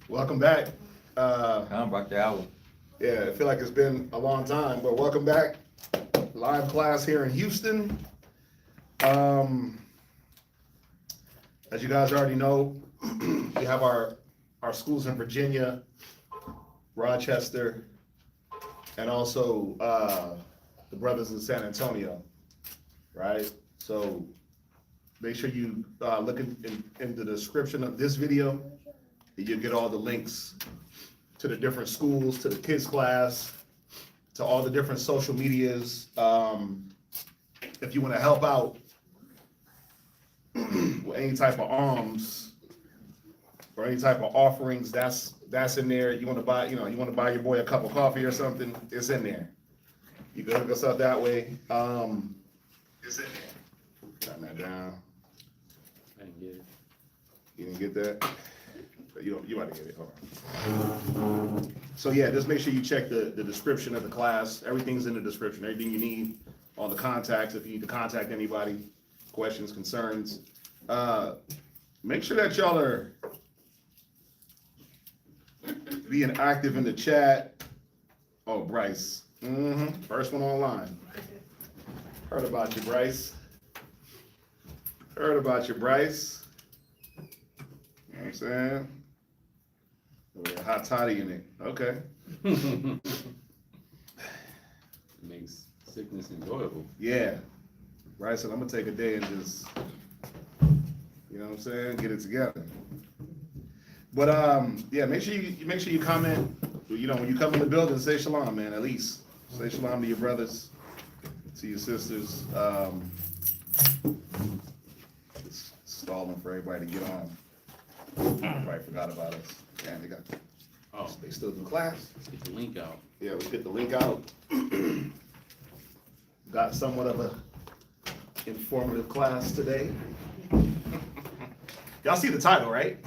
Welcome back. Back the hour. Yeah, I feel like it's been a long time, but welcome back. Live class here in Houston. As you guys already know, we have our schools in Virginia, Rochester, and also the brothers in San Antonio, right? So make sure you look in the description of this video. You'll get all the links to the different schools, to the kids class, to all the different social medias. If you want to help out with any type of alms or any type of offerings, that's in there. You want to buy, you want to buy your boy a cup of coffee or something, it's in there. You can hook us up that way. It's in there. Turn that down. I didn't get it. You didn't get that? You about to get it. Hold on. So yeah, just make sure you check the description of the class. Everything's in the description. Everything you need, all the contacts. If you need to contact anybody, questions, concerns. Make sure that y'all are being active in the chat. Oh, Bryce. First one online. Heard about you, Bryce. Heard about you, Bryce. You know what I'm saying? Oh, hot toddy in it. Okay. Makes sickness enjoyable. Yeah. Bryce said, I'm gonna take a day and just, you know what I'm saying, get it together. But yeah, make sure you comment. You know, when you come in the building, say shalom, man. At least say shalom to your brothers, to your sisters. It's stalling for everybody to get on. Everybody forgot about us. Damn, they still do class. Let's get the link out. Yeah, let's get the link out. Got somewhat of a informative class today. Y'all see the title, right?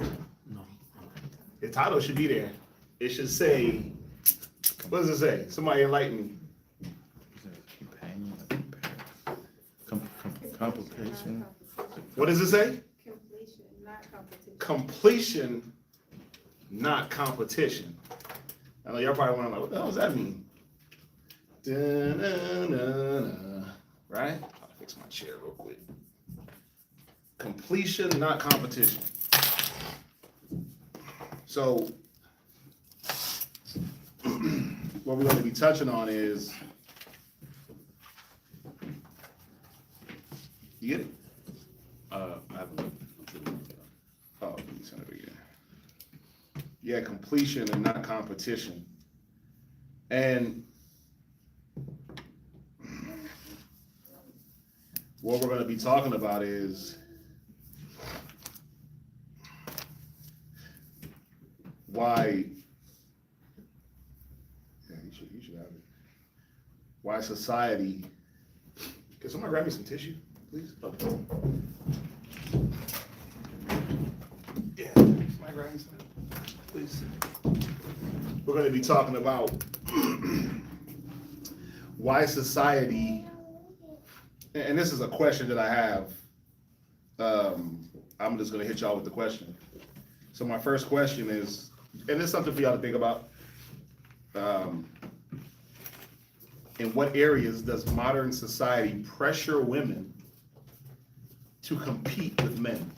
No. The title should be there. It should say, what does it say? Somebody enlighten me. Complication. What does it say? Completion, not competition. Completion, not competition. I know y'all probably want to know, what the hell does that mean? Da-na-na-na. Right? I'll fix my chair real quick. Completion, not competition. So, what we're going to be touching on is, you get it? I haven't. Oh, let me send it again. Yeah, completion and not competition. And what we're going to be talking about is why, yeah, you should have it. Why society, can somebody grab me some tissue, please? Oh. Yeah, somebody grab me some, please. We're going to be talking about why society, and this is a question that I have. I'm just going to hit y'all with the question. So my first question is, and it's something for y'all to think about. In what areas does modern society pressure women to compete with men?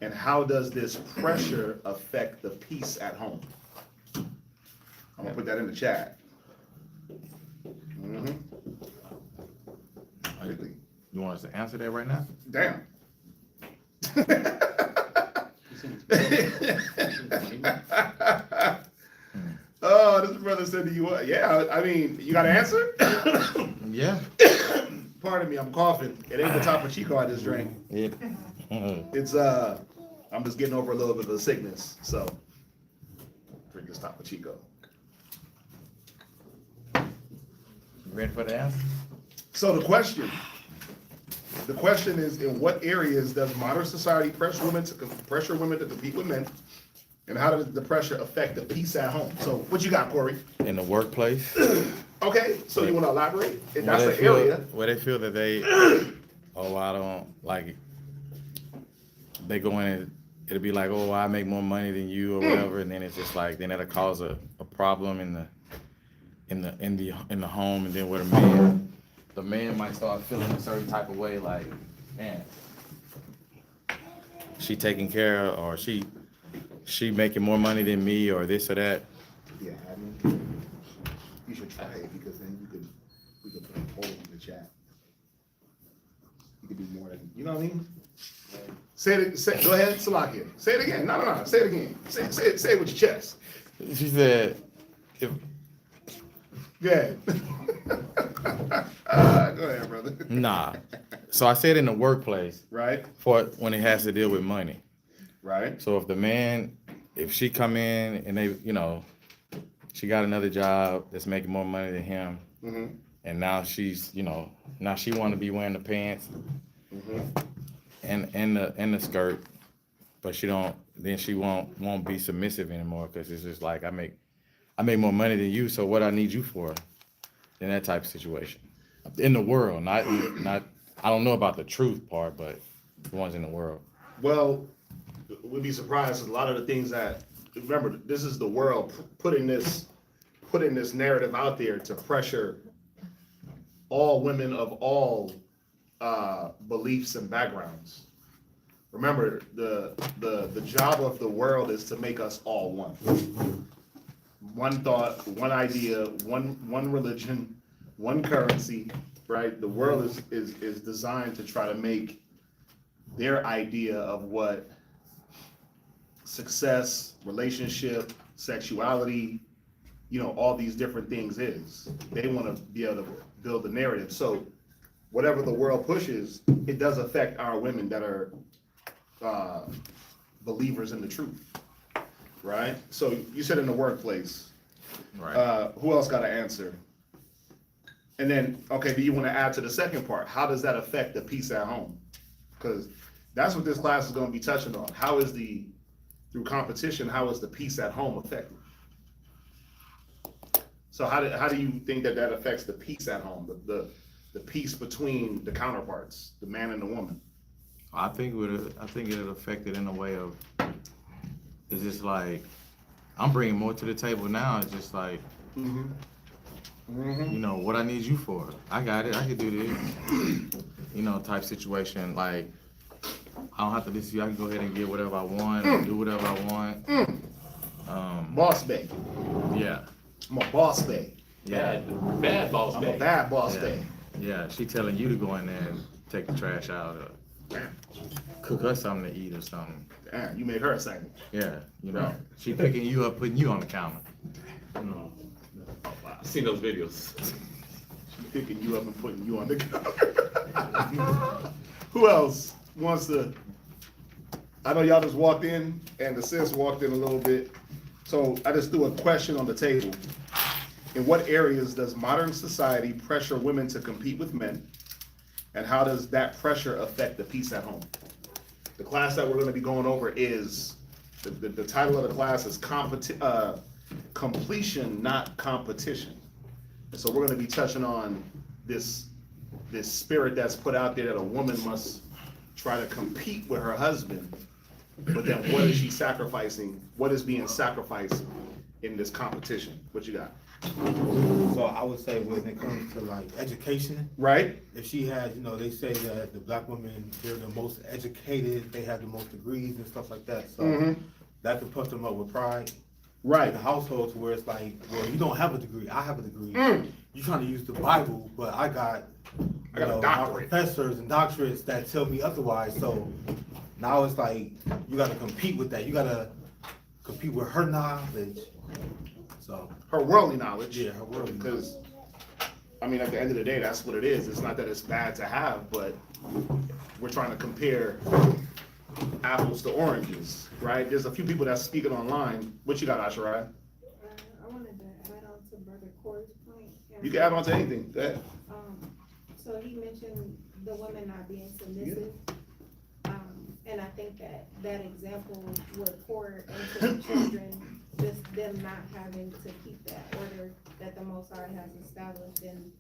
And how does this pressure affect the peace at home? I'm gonna put that in the chat. You want us to answer that right now? Damn. Oh, this brother said to you, yeah, I mean, you got an answer? Yeah. Pardon me, I'm coughing. It ain't the Topo Chico I just drank. It's, I'm just getting over a little bit of a sickness, so drink this Topo Chico. Ready for the answer? So the question is, in what areas does modern society pressure women to compete with men, and how does the pressure affect the peace at home? So what you got, Corey? In the workplace. Okay, so you want to elaborate? And Where that's they the feel- area. Where they feel that they, oh, I don't like. They go in it'll be like, oh, I make more money than you or whatever, and then it's just like, then that'll cause a problem in the home, and then with the man might start feeling a certain type of way, like, man, she taking care of, or she making more money than me, or this or that. Yeah, I mean, you should try it, because then we could put a poll in the chat. You could do more than, you know what I mean? Go ahead, Salakia. Say it again. No. Say it again. Say it with your chest. She said, if Go ahead. Go ahead, brother. nah. So I said in the workplace, Right? for when it has to deal with money. Right? So if she come in and they, she got another job that's making more money than him, Mm-hmm. and now she's, now she want to be wearing the pants Mm-hmm. and the skirt, but she won't be submissive anymore, because it's just like, I make more money than you, so what I need you for? In that type of situation, in the world, not I don't know about the truth part, but the ones in the world. Well, we'd be surprised. A lot of the things that, remember, this is the world putting this narrative out there to pressure all women of all beliefs and backgrounds. Remember, the job of the world is to make us all one. One thought, one idea, one religion, one currency, right? The world is designed to try to make their idea of what success, relationship, sexuality, all these different things is. They want to be able to build the narrative. So whatever the world pushes, it does affect our women that are believers in the truth, right? So you said in the workplace. Right. Who else got an answer? And then, okay, do you want to add to the second part? How does that affect the peace at home? Because that's what this class is going to be touching on. Through competition, how is the peace at home affected? So how do you think that affects the peace at home, the peace between the counterparts, the man and the woman? I think it'll affect it in a way of, it's just like, I'm bringing more to the table now. It's just like, what I need you for. I got it. I can do this. Type situation. Like, I don't have to listen to you. I can go ahead and get whatever I want, and do whatever I want. Boss bae. Yeah. I'm a boss bae. Yeah. Bad boss I'm a baby. bad boss Yeah. bae. Yeah. She telling you to go in there and take the trash out, or cook her something to eat or something. Damn, you made her a second. Yeah. Right. She picking you up, putting you on the counter. No. I've seen those videos. She's picking you up and putting you on the counter. Who else wants to? I know y'all just walked in, and the sis walked in a little bit. So I just threw a question on the table. In what areas does modern society pressure women to compete with men? And how does that pressure affect the peace at home? The class that we're going to be going over is, the title of the class is Completion, Not Competition. And so we're going to be touching on this spirit that's put out there that a woman must try to compete with her husband, but then what is she sacrificing? What is being sacrificed in this competition? What you got? So I would say when it comes to like education, Right? if she had, they say that the black women, they're the most educated, they have the most degrees and stuff like that. So that could put them up with pride. Right. In the households where it's like, well, you don't have a degree, I have a degree. You're trying to use the Bible, but I got a my doctorate. professors and doctorates that tell me otherwise. So now it's like you got to compete with that. You got to compete with her knowledge. So Her worldly knowledge. yeah, her worldly knowledge. Because, I mean, at the end of the day, that's what it is. It's not that it's bad to have, but we're trying to compare apples to oranges, right? There's a few people that's speaking online. What you got, Asharai? I wanted to add on to Brother Corey's point. You can add on to anything. Go ahead. So he mentioned the women not being submissive. And I think that example would pour into the children, just them not having to keep that order that the Most High has established, and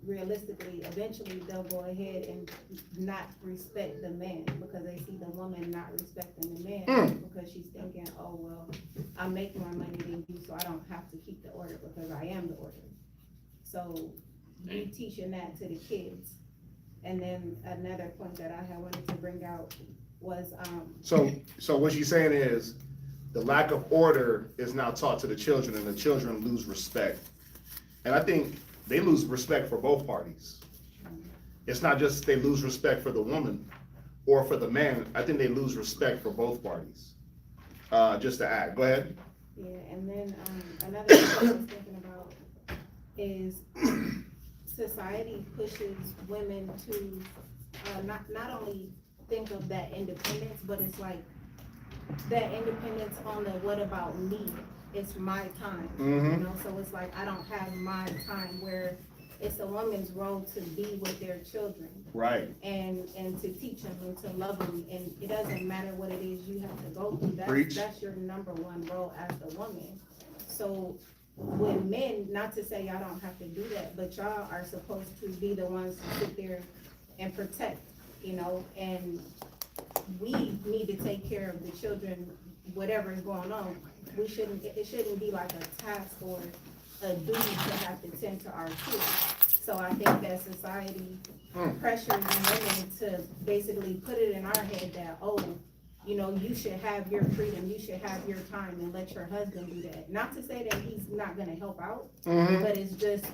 realistically, eventually they'll go ahead and not respect the man because they see the woman not respecting the man because she's thinking, oh, well, I make more money than you, so I don't have to keep the order because I am the order. So you teaching that to the kids. And then another point that I had wanted to bring out was, So what she's saying is, the lack of order is now taught to the children, and the children lose respect. And I think they lose respect for both parties. It's not just they lose respect for the woman or for the man. I think they lose respect for both parties. Just to add, go ahead. yeah, and then, another thing I was thinking about is society pushes women to, not only think of that independence, but it's like that independence on the what about me? It's my time, you know, so it's like, I don't have my time, where it's a woman's role to be with their children. Right. And to teach them and to love them, and it doesn't matter what it is you have to go through, Preach. that's your number one role as a woman. So when men, not to say y'all don't have to do that, but y'all are supposed to be the ones to sit there and protect, you know, and we need to take care of the children, whatever is going on. It shouldn't be like a task or a duty to have to tend to our kids. So I think that society pressures women to basically put it in our head that, oh, you know, you should have your freedom, you should have your time, and let your husband do that. Not to say that he's not gonna help out, but it's just,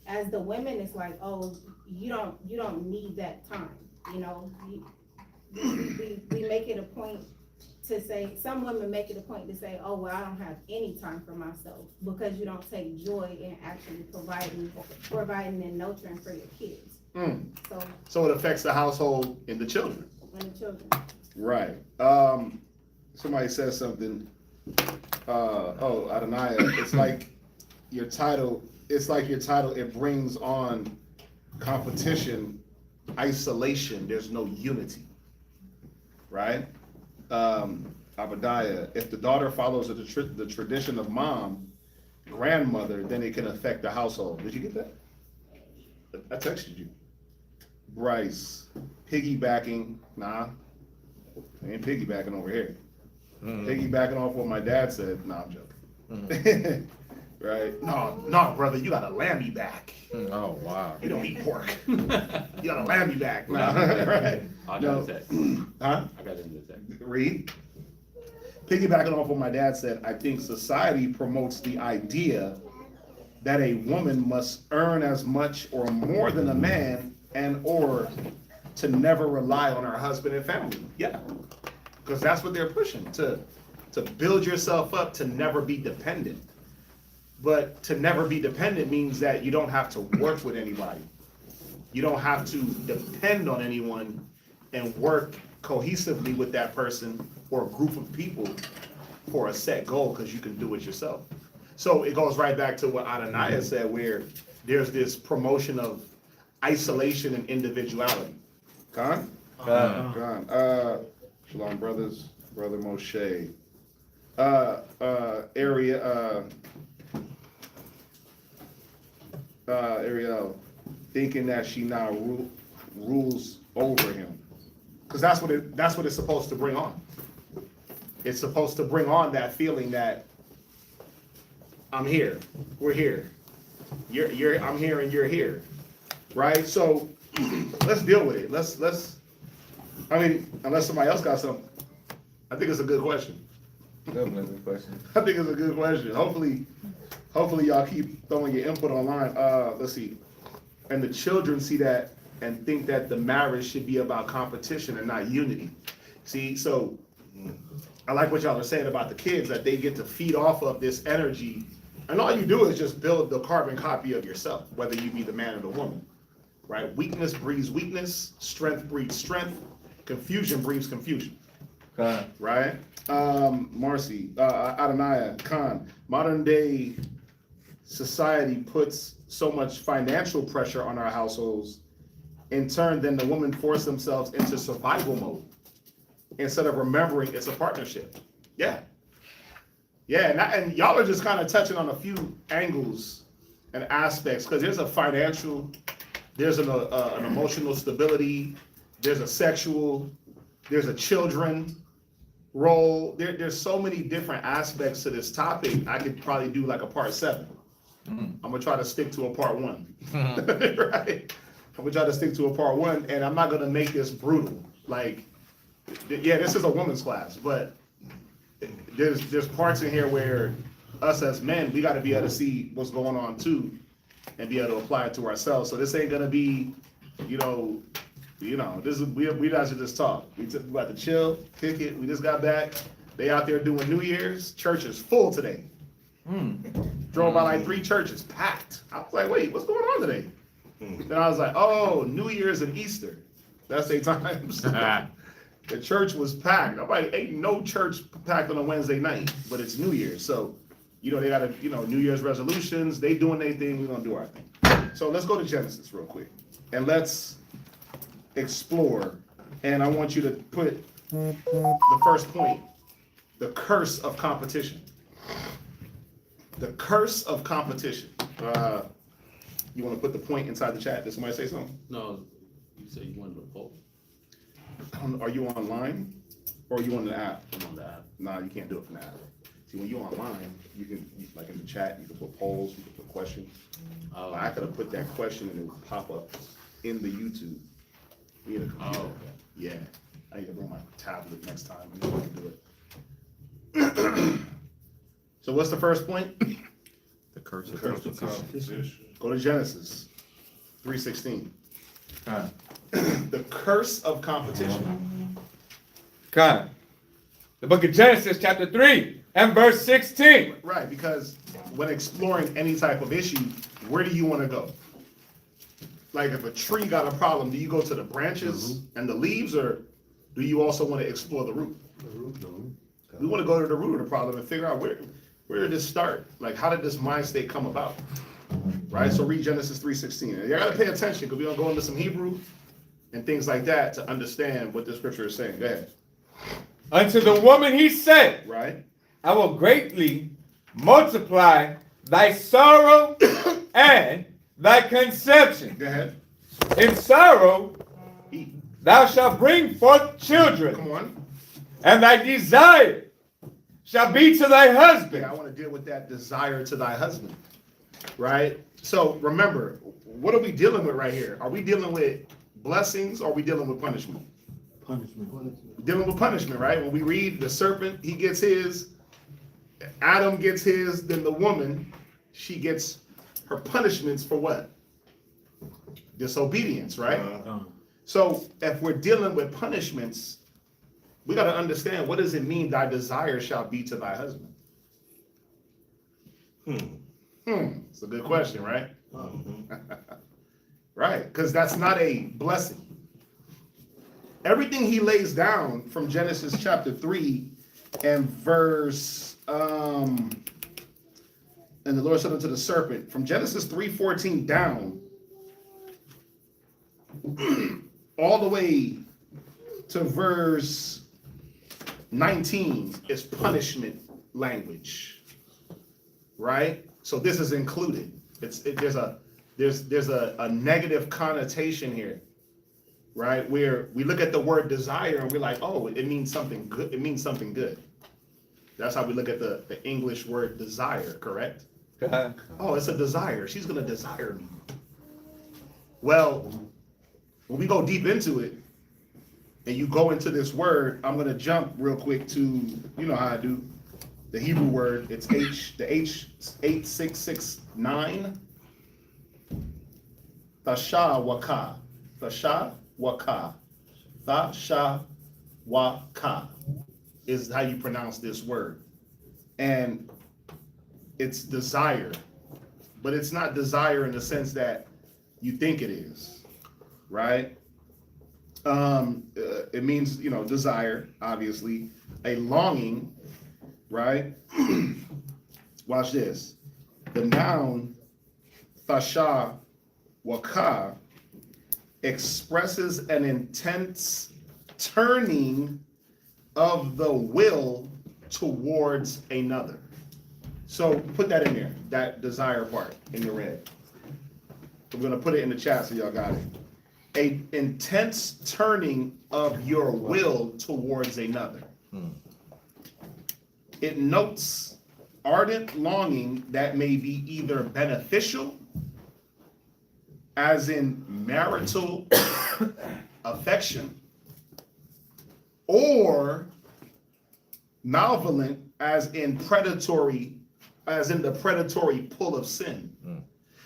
as the women, it's like, oh, you don't need that time, you know? We make it a point to say, some women make it a point to say, oh, well, I don't have any time for myself, because you don't take joy in actually providing and nurturing for your kids. So it affects the household and the children. And the children. Right. Somebody says something. Adonai, it's like your title, it brings on competition, isolation, there's no unity. Right? Abadiah, if the daughter follows the tradition of mom, grandmother, then it can affect the household. Did you get that? I texted you. Bryce, piggybacking, nah, I ain't piggybacking over here. Piggybacking off what my dad said, nah, I'm joking. Right? No, brother, you gotta lamb me back. Oh, wow. You don't eat pork. You gotta lamb me back. Nah, right? I got the text. Huh? I got it in the text. Read. Piggybacking off what my dad said, I think society promotes the idea that a woman must earn as much or more than a man, and or to never rely on her husband and family. Yeah, because that's what they're pushing, to build yourself up, to never be dependent. But to never be dependent means that you don't have to work with anybody. You don't have to depend on anyone and work cohesively with that person or a group of people for a set goal, because you can do it yourself. So it goes right back to what Adonai said, where there's this promotion of isolation and individuality. Khan? Khan. Shalom, brothers. Brother Moshe. Ariel, thinking that she now rules over him. Because that's what it's supposed to bring on. It's supposed to bring on that feeling that I'm here, we're here. I'm here and you're here. Right? So let's deal with it. I mean, unless somebody else got something. I think it's a good question. Definitely a good question. I think it's a good question. Hopefully y'all keep throwing your input online. Let's see. And the children see that and think that the marriage should be about competition and not unity. See, so I like what y'all are saying about the kids, that they get to feed off of this energy, and all you do is just build the carbon copy of yourself, whether you be the man or the woman, right? Weakness breeds weakness, strength breeds strength, confusion breeds confusion, right? Marcy, Adonai, Khan, modern day society puts so much financial pressure on our households. In turn, then the women force themselves into survival mode instead of remembering it's a partnership. Yeah, and y'all are just kind of touching on a few angles and aspects, because there's a financial, there's an emotional stability, there's a sexual, there's a children role. There's so many different aspects to this topic. I could probably do like a part 7. I'm gonna try to stick to a part 1. Right? I'm gonna try to stick to a part 1, and I'm not gonna make this brutal. Like, yeah, this is a woman's class, but there's parts in here where us as men, we got to be able to see what's going on too, and be able to apply it to ourselves. So this ain't gonna be, this is we guys should just talk. We about to chill, kick it. We just got back. They out there doing New Year's. Church is full today. Drove by like 3 churches, packed. I was like, wait, what's going on today? Then I was like, oh, New Year's and Easter. That's 8 times. The church was packed. I'm like, ain't no church packed on a Wednesday night, but it's New Year's. So, they got to, New Year's resolutions. They doing their thing. We're going to do our thing. So let's go to Genesis real quick. And let's explore. And I want you to put the first point, the curse of competition. The curse of competition. You want to put the point inside the chat? Did somebody say something? No, you said you wanted to poll. Are you online or are you on the app? I'm on the app. Nah, you can't do it from the app. See, when you're online, you can, like in the chat, you can put polls, you can put questions. Oh, I could have put that question and it would pop up in the YouTube. We had a computer. okay. Yeah, I need to bring my tablet next time. I know I can do it. So what's the first point? The curse The curse of competition. Go to Genesis 3:16. Kind The curse of competition. of. The book of Genesis, chapter 3, and verse 16. Right, because when exploring any type of issue, where do you want to go? Like if a tree got a problem, do you go to the branches and the leaves, or do you also want to explore the root? We want to go to the root of the problem and figure out where did this start? Like, how did this mind state come about? Right? So read Genesis 3:16. You got to pay attention because we're going to go into some Hebrew and things like that to understand what the scripture is saying. Go ahead. Unto the woman he said, Right? I will greatly multiply thy sorrow and thy conception. Go ahead. In sorrow Eat. thou shalt bring forth children, Come on. and thy desire shall be to thy husband. Yeah, I want to deal with that desire to thy husband. Right? So remember, what are we dealing with right here? Are we dealing with blessings or are we dealing with punishment? Punishment. Dealing with punishment, right? When we read the serpent, he gets his, Adam gets his, then the woman, she gets her punishments for what? Disobedience, right? So if we're dealing with punishments, we got to understand, what does it mean thy desire shall be to thy husband? It's a good question, right? Right, because that's not a blessing. Everything he lays down from Genesis chapter 3 and verse, and the Lord said unto the serpent, from Genesis 3:14 down, all the way to verse 19 is punishment language, right? So this is included. There's a negative connotation here, right? Where we look at the word desire and we're like, oh, it means something good. It means something good. That's how we look at the English word desire, correct? Oh, it's a desire. She's gonna desire me. Well, when we go deep into it, and you go into this word, I'm gonna jump real quick to, you know how I do, the Hebrew word. It's H8669. Thasha waka. Thasha waka. Thasha waka is how you pronounce this word. And it's desire, but it's not desire in the sense that you think it is, right? It means, desire, obviously, a longing, right? Watch this. The noun thasha waka expresses an intense turning of the will towards another. So put that in there, that desire part in the red. I'm gonna put it in the chat so y'all got it. A intense turning of your will towards another. It notes ardent longing that may be either beneficial, as in marital affection, or malevolent, as in predatory, as in the predatory pull of sin.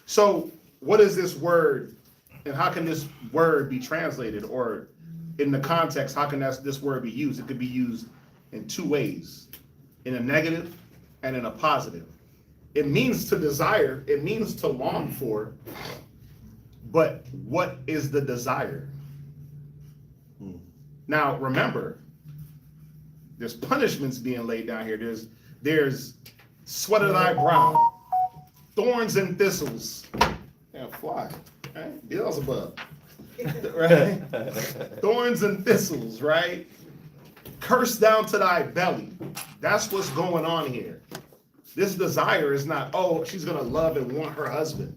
So what is this word, and how can this word be translated, or in the context, how can this word be used? It could be used in two ways, in a negative and in a positive. It means to desire, it means to long for, but what is the desire? Now, remember, there's punishments being laid down here. There's sweated eye brown, thorns and thistles. Yeah, fly. Right? Beelzebub. Right? Thorns and thistles, right? Curse down to thy belly. That's what's going on here. This desire is not, oh, she's gonna love and want her husband.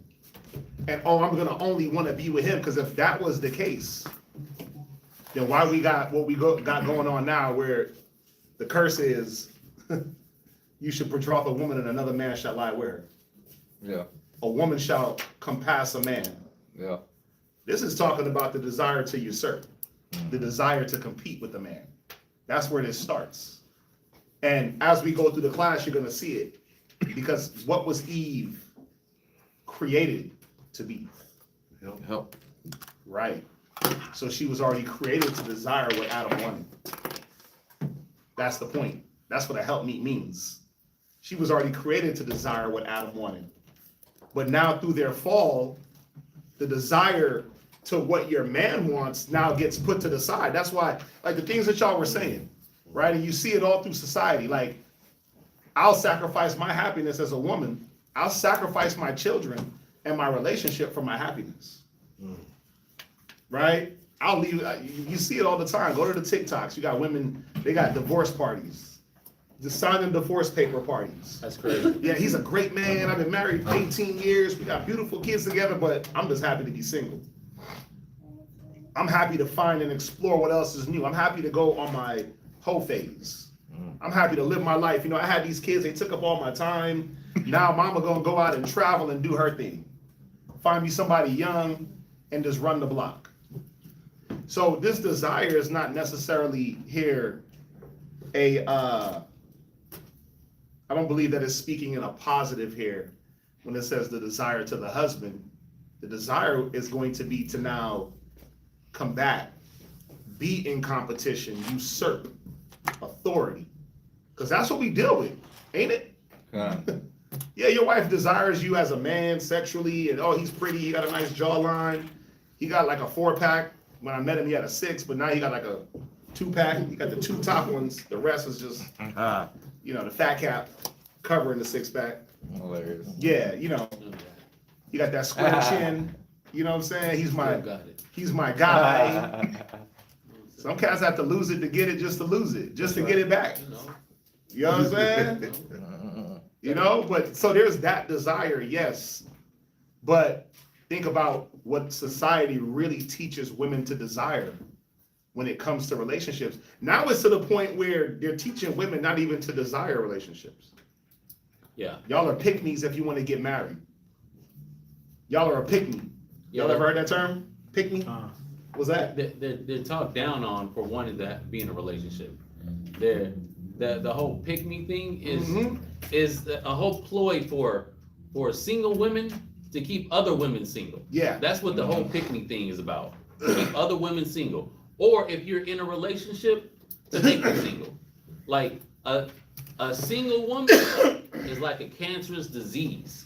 And oh, I'm gonna only want to be with him, because if that was the case, then why we got what we got going on now, where the curse is you should betroth a woman and another man shall lie with her. Yeah. A woman shall compass a man. Yeah. This is talking about the desire to usurp, the desire to compete with the man. That's where this starts. And as we go through the class, you're gonna see it, because what was Eve created to be? Help. Right. So she was already created to desire what Adam wanted. That's the point. That's what a helpmeet means. She was already created to desire what Adam wanted. But now through their fall, the desire to what your man wants now gets put to the side. That's why, like the things that y'all were saying, right? And you see it all through society. Like, I'll sacrifice my happiness as a woman. I'll sacrifice my children and my relationship for my happiness. Right? I'll leave. You see it all the time. Go to the TikToks. You got women, they got divorce parties, just signing divorce paper parties. That's crazy. Yeah, he's a great man. I've been married 18 years. We got beautiful kids together, but I'm just happy to be single. I'm happy to find and explore what else is new. I'm happy to go on my hoe phase. I'm happy to live my life. You know, I had these kids, they took up all my time. Now mama gonna go out and travel and do her thing. Find me somebody young and just run the block. So this desire is not necessarily here I don't believe that it's speaking in a positive here when it says the desire to the husband. The desire is going to be to now combat, be in competition, usurp authority. Because that's what we deal with, ain't it? Yeah, your wife desires you as a man sexually, and oh, he's pretty, he got a nice jawline. He got like a 4-pack. When I met him, he had a 6, but now he got like a 2-pack. He got the 2 top ones. The rest is just, you know, the fat cap covering the 6-pack. Hilarious. Yeah, you know, he got that square chin. You know what I'm saying? He's my guy. Some cats have to lose it to get it, just to lose it, just to get it back. You know what I'm saying? You know, but so there's that desire, yes. But think about what society really teaches women to desire when it comes to relationships. Now it's to the point where they're teaching women not even to desire relationships. Yeah. Y'all are pick-me's if you want to get married. Y'all are a pick-me. Y'all ever heard that term? Pick-me? What's that? They're talked down on for wanting to be in a relationship. The whole pick me thing is a whole ploy for single women to keep other women single. Yeah. That's what the whole pick me thing is about. To keep other women single. Or if you're in a relationship, to make them single. Like a single woman is like a cancerous disease.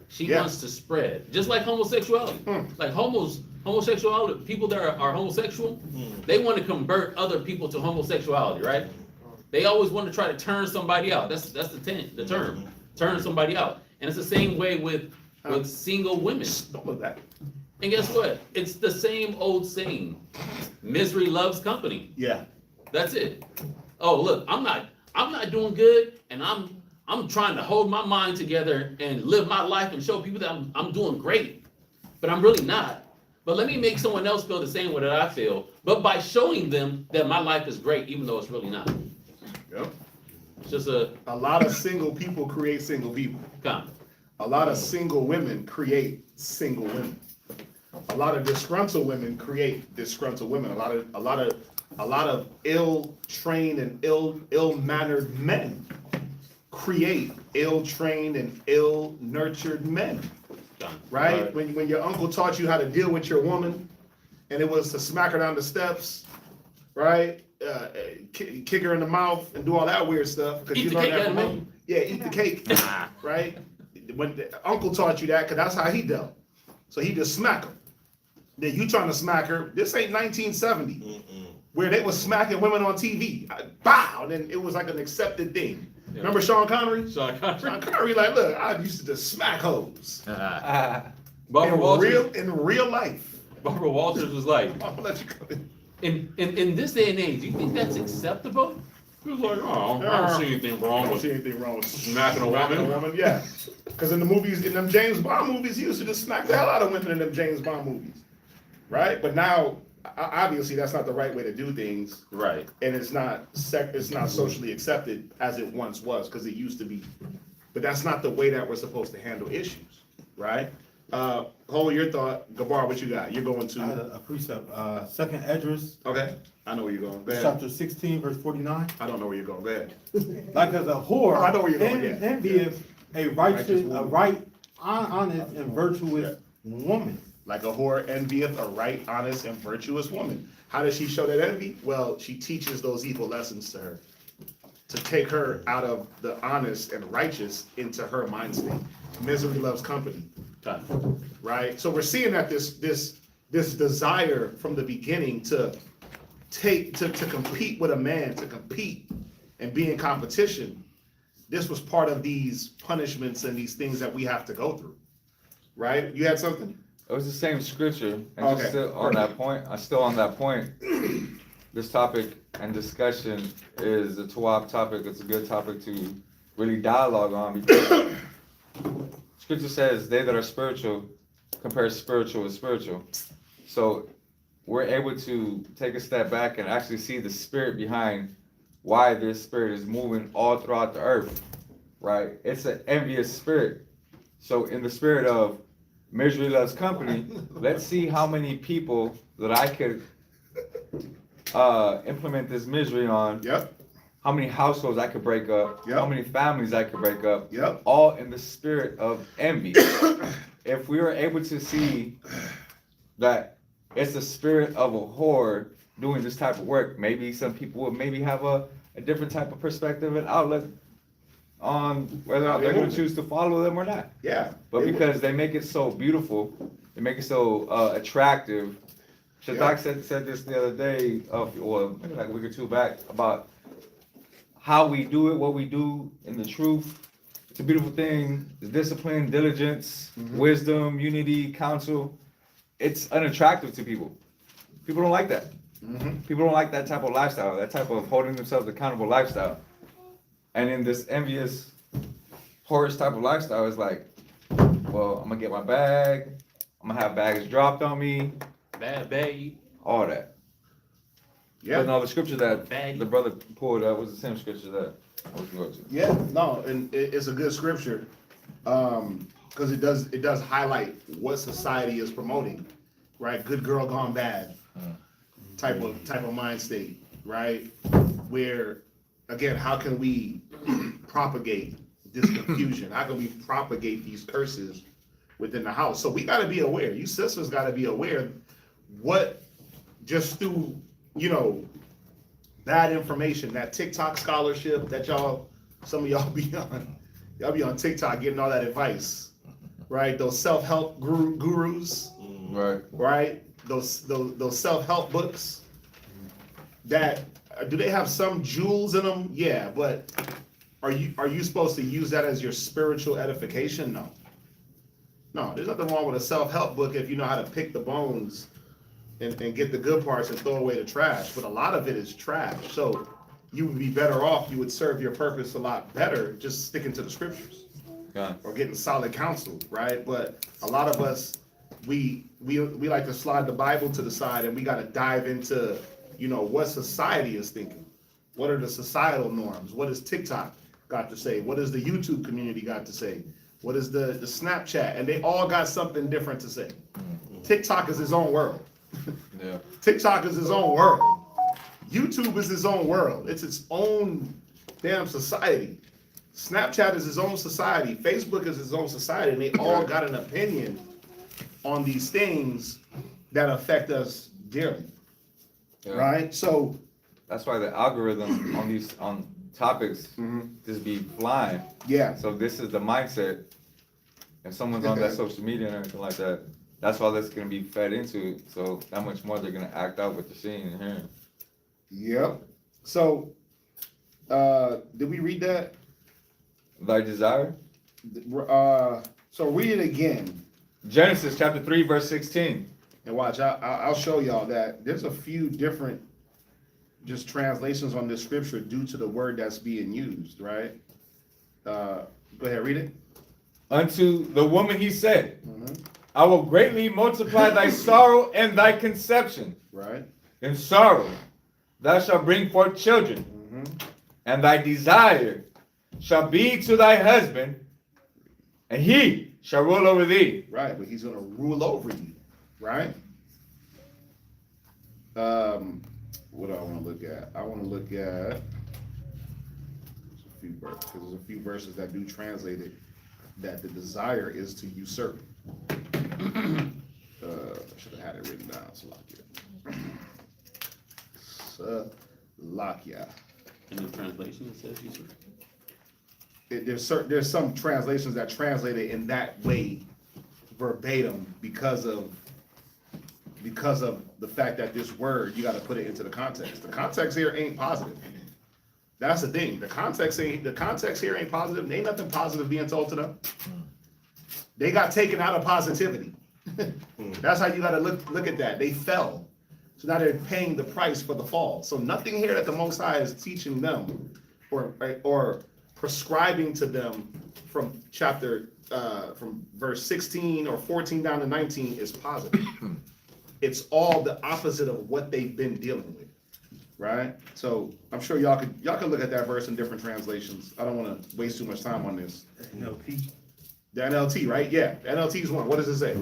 She wants to spread. Just like homosexuality. Like homosexuality, people that are homosexual, they want to convert other people to homosexuality, right? They always want to try to turn somebody out. That's the term. Turn somebody out. And it's the same way with single women. Don't look that. And guess what? It's the same old saying. Misery loves company. Yeah. That's it. Oh, look, I'm not doing good, and I'm I'm trying to hold my mind together and live my life and show people that I'm doing great, but I'm really not. But let me make someone else feel the same way that I feel, but by showing them that my life is great, even though it's really not. Yep. It's just a A lot of single people create single people. comment. A lot of single women create single women. A lot of disgruntled women create disgruntled women. A lot of ill-trained and ill-mannered men create ill-trained and ill-nurtured men. Right? When your uncle taught you how to deal with your woman, and it was to smack her down the steps, right? Kick her in the mouth and do all that weird stuff. Because Eat you the learned cake, that from young home. Yeah, eat the cake. Right? When the uncle taught you that, because that's how he dealt. So he just smack her. Then you trying to smack her. This ain't 1970, where they was smacking women on TV. Bow! And then it was like an accepted thing. Yeah. Remember Sean Connery? Sean Connery. Sean Connery, like, look, I used to just smack hoes. Barbara In Walters. real life. Barbara Walters was like, I'm gonna let you go. in this day and age, do you think that's acceptable? He was like, oh, I don't see anything I wrong don't with see anything wrong with smacking a woman. Yeah. Because in the movies, in them James Bond movies, he used to just smack the hell out of women in them James Bond movies. Right? But now, obviously, that's not the right way to do things. Right. And it's not socially accepted as it once was, because it used to be. But that's not the way that we're supposed to handle issues. Right? Hold your thought. Gabar, what you got? You're going I had to. a precept, second Esdras, Okay. I know where you're going. Go ahead. chapter 16, verse 49. I don't know where you're going. Go ahead. Like as a whore, Oh, I know where you're going, yeah. envieth a righteous, woman. a right, honest, and virtuous woman. Like a whore envieth a right, honest, and virtuous woman. How does she show that envy? Well, she teaches those evil lessons to her, to take her out of the honest and righteous into her mind state. Misery loves company, right? So we're seeing that this desire from the beginning to compete with a man, to compete and be in competition. This was part of these punishments and these things that we have to go through, right? You had something? It was the same scripture, and Okay. just still on that point. I'm still on that point. This topic and discussion is a TWAP topic. It's a good topic to really dialogue on, because scripture says they that are spiritual compare spiritual with spiritual. So we're able to take a step back and actually see the spirit behind why this spirit is moving all throughout the earth, right? It's an envious spirit. So in the spirit of misery loves company, let's see how many people that I could implement this misery on. Yep, How many households I could break up, Yep. how many families I could break up, yep. all in the spirit of envy. If we were able to see that it's the spirit of a whore doing this type of work, maybe some people would maybe have a different type of perspective and outlook on whether or not they're going to choose to follow them or not. Yeah. But It because they make it so beautiful, they make it so attractive. Shadak said this the other day, maybe like a week or two back, about how we do it, what we do in the truth. It's a beautiful thing. It's discipline, diligence, wisdom, unity, counsel. It's unattractive to people. People don't like that. People don't like that type of lifestyle, that type of holding themselves accountable lifestyle. And in this envious, whorish type of lifestyle, it's like, well, I'm gonna get my bag, I'm gonna have bags dropped on me, Bad babe. all that. Yeah. But no, the scripture that Baddie. the brother pulled up was the same scripture that I was going to. Yeah, no, and it's a good scripture, because it does highlight what society is promoting, right? Good girl gone bad, type of mind state, right? Where, again, how can we propagate this confusion? How can we propagate these curses within the house? So we got to be aware. You sisters got to be aware what, just through, bad information, that TikTok scholarship that some of y'all be on. Y'all be on TikTok getting all that advice, right? Those self-help gurus, right? Those self-help books that, do they have some jewels in them? Yeah, but are you supposed to use that as your spiritual edification? No. No, there's nothing wrong with a self-help book if you know how to pick the bones and get the good parts and throw away the trash. But a lot of it is trash. So you would be better off, you would serve your purpose a lot better just sticking to the scriptures Yeah. or getting solid counsel, right? But a lot of us, we like to slide the Bible to the side and we got to dive into, you know, what society is thinking. What are the societal norms? What does TikTok got to say? What does the YouTube community got to say? What is the Snapchat? And they all got something different to say. TikTok is his own world. Yeah. TikTok is his own world. YouTube is his own world. It's its own damn society. Snapchat is his own society. Facebook is his own society. And they all got an opinion on these things that affect us dearly. Yeah. Right? So That's why the algorithm on topics just be flying. yeah. So this is the mindset. If someone's on that social media and everything like that, that's all that's gonna be fed into. So that much more they're gonna act out what they're seeing and hearing. Yep. So did we read that? Thy desire? So read it again. Genesis chapter 3, verse 16. And watch, I'll show y'all that there's a few different just translations on this scripture due to the word that's being used, right? Go ahead, read it. Unto the woman he said, I will greatly multiply thy sorrow and thy conception. Right. In sorrow thou shalt bring forth children, and thy desire shall be to thy husband, and he shall rule over thee. Right, but he's gonna rule over you, right? What do I want to look at? I want to look at a few verses, because there's a few verses that do translate it that the desire is to usurp. I should have had it written down. Salakia. In the translation, it says usurp. There's some translations that translate it in that way verbatim because of the fact that this word, you got to put it into the context. The context here ain't positive. That's the thing. The context here ain't positive. Ain't nothing positive being told to them. They got taken out of positivity. That's how you got to look at that. They fell. So now they're paying the price for the fall. So nothing here that the Most High is teaching them or prescribing to them from from verse 16 or 14 down to 19 is positive. It's all the opposite of what they've been dealing with, right? So I'm sure y'all could look at that verse in different translations. I don't want to waste too much time on this. NLT. The NLT, right? Yeah, NLT is one. What does it say?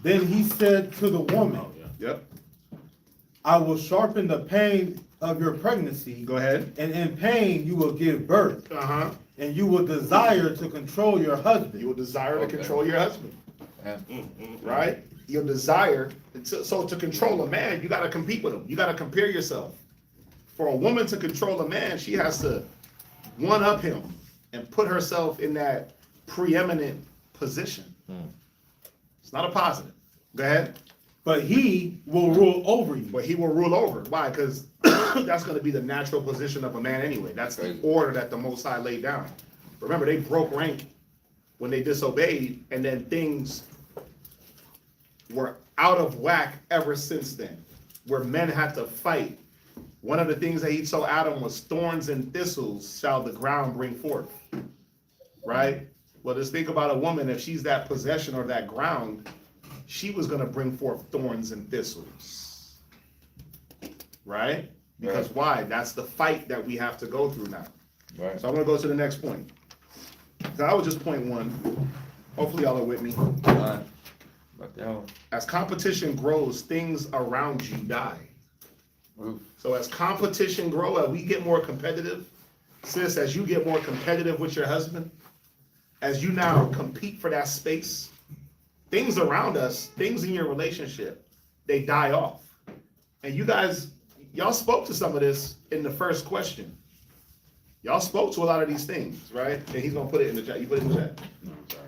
Then he said to the woman, Yep. I will sharpen the pain of your pregnancy, Go ahead. and in pain you will give birth, Uh-huh. and you will desire to control your husband. You will desire to Okay. control your husband, Yeah. right? Your desire. So to control a man, you got to compete with him. You got to compare yourself. For a woman to control a man, she has to one-up him and put herself in that preeminent position. It's not a positive. Go ahead. But he will rule over you. But he will rule over. Why? Because that's going to be the natural position of a man anyway. That's the order that the Most High laid down. Remember, they broke rank when they disobeyed, and then things were out of whack ever since then, where men had to fight. One of the things that he told Adam was thorns and thistles shall the ground bring forth. Right? Well, just think about a woman, if she's that possession or that ground, she was going to bring forth thorns and thistles. Right? Because why? That's the fight that we have to go through now. Right. So I'm going to go to the next point. So that was just point one. Hopefully y'all are with me. Alright. But that As competition grows, things around you die. Oof. So as competition grow, as we get more competitive, sis, as you get more competitive with your husband, as you now compete for that space, things around us, things in your relationship, they die off. And you guys, y'all spoke to some of this in the first question. Y'all spoke to a lot of these things, right? And he's gonna put it in the chat. You put it in the chat. No, I'm sorry.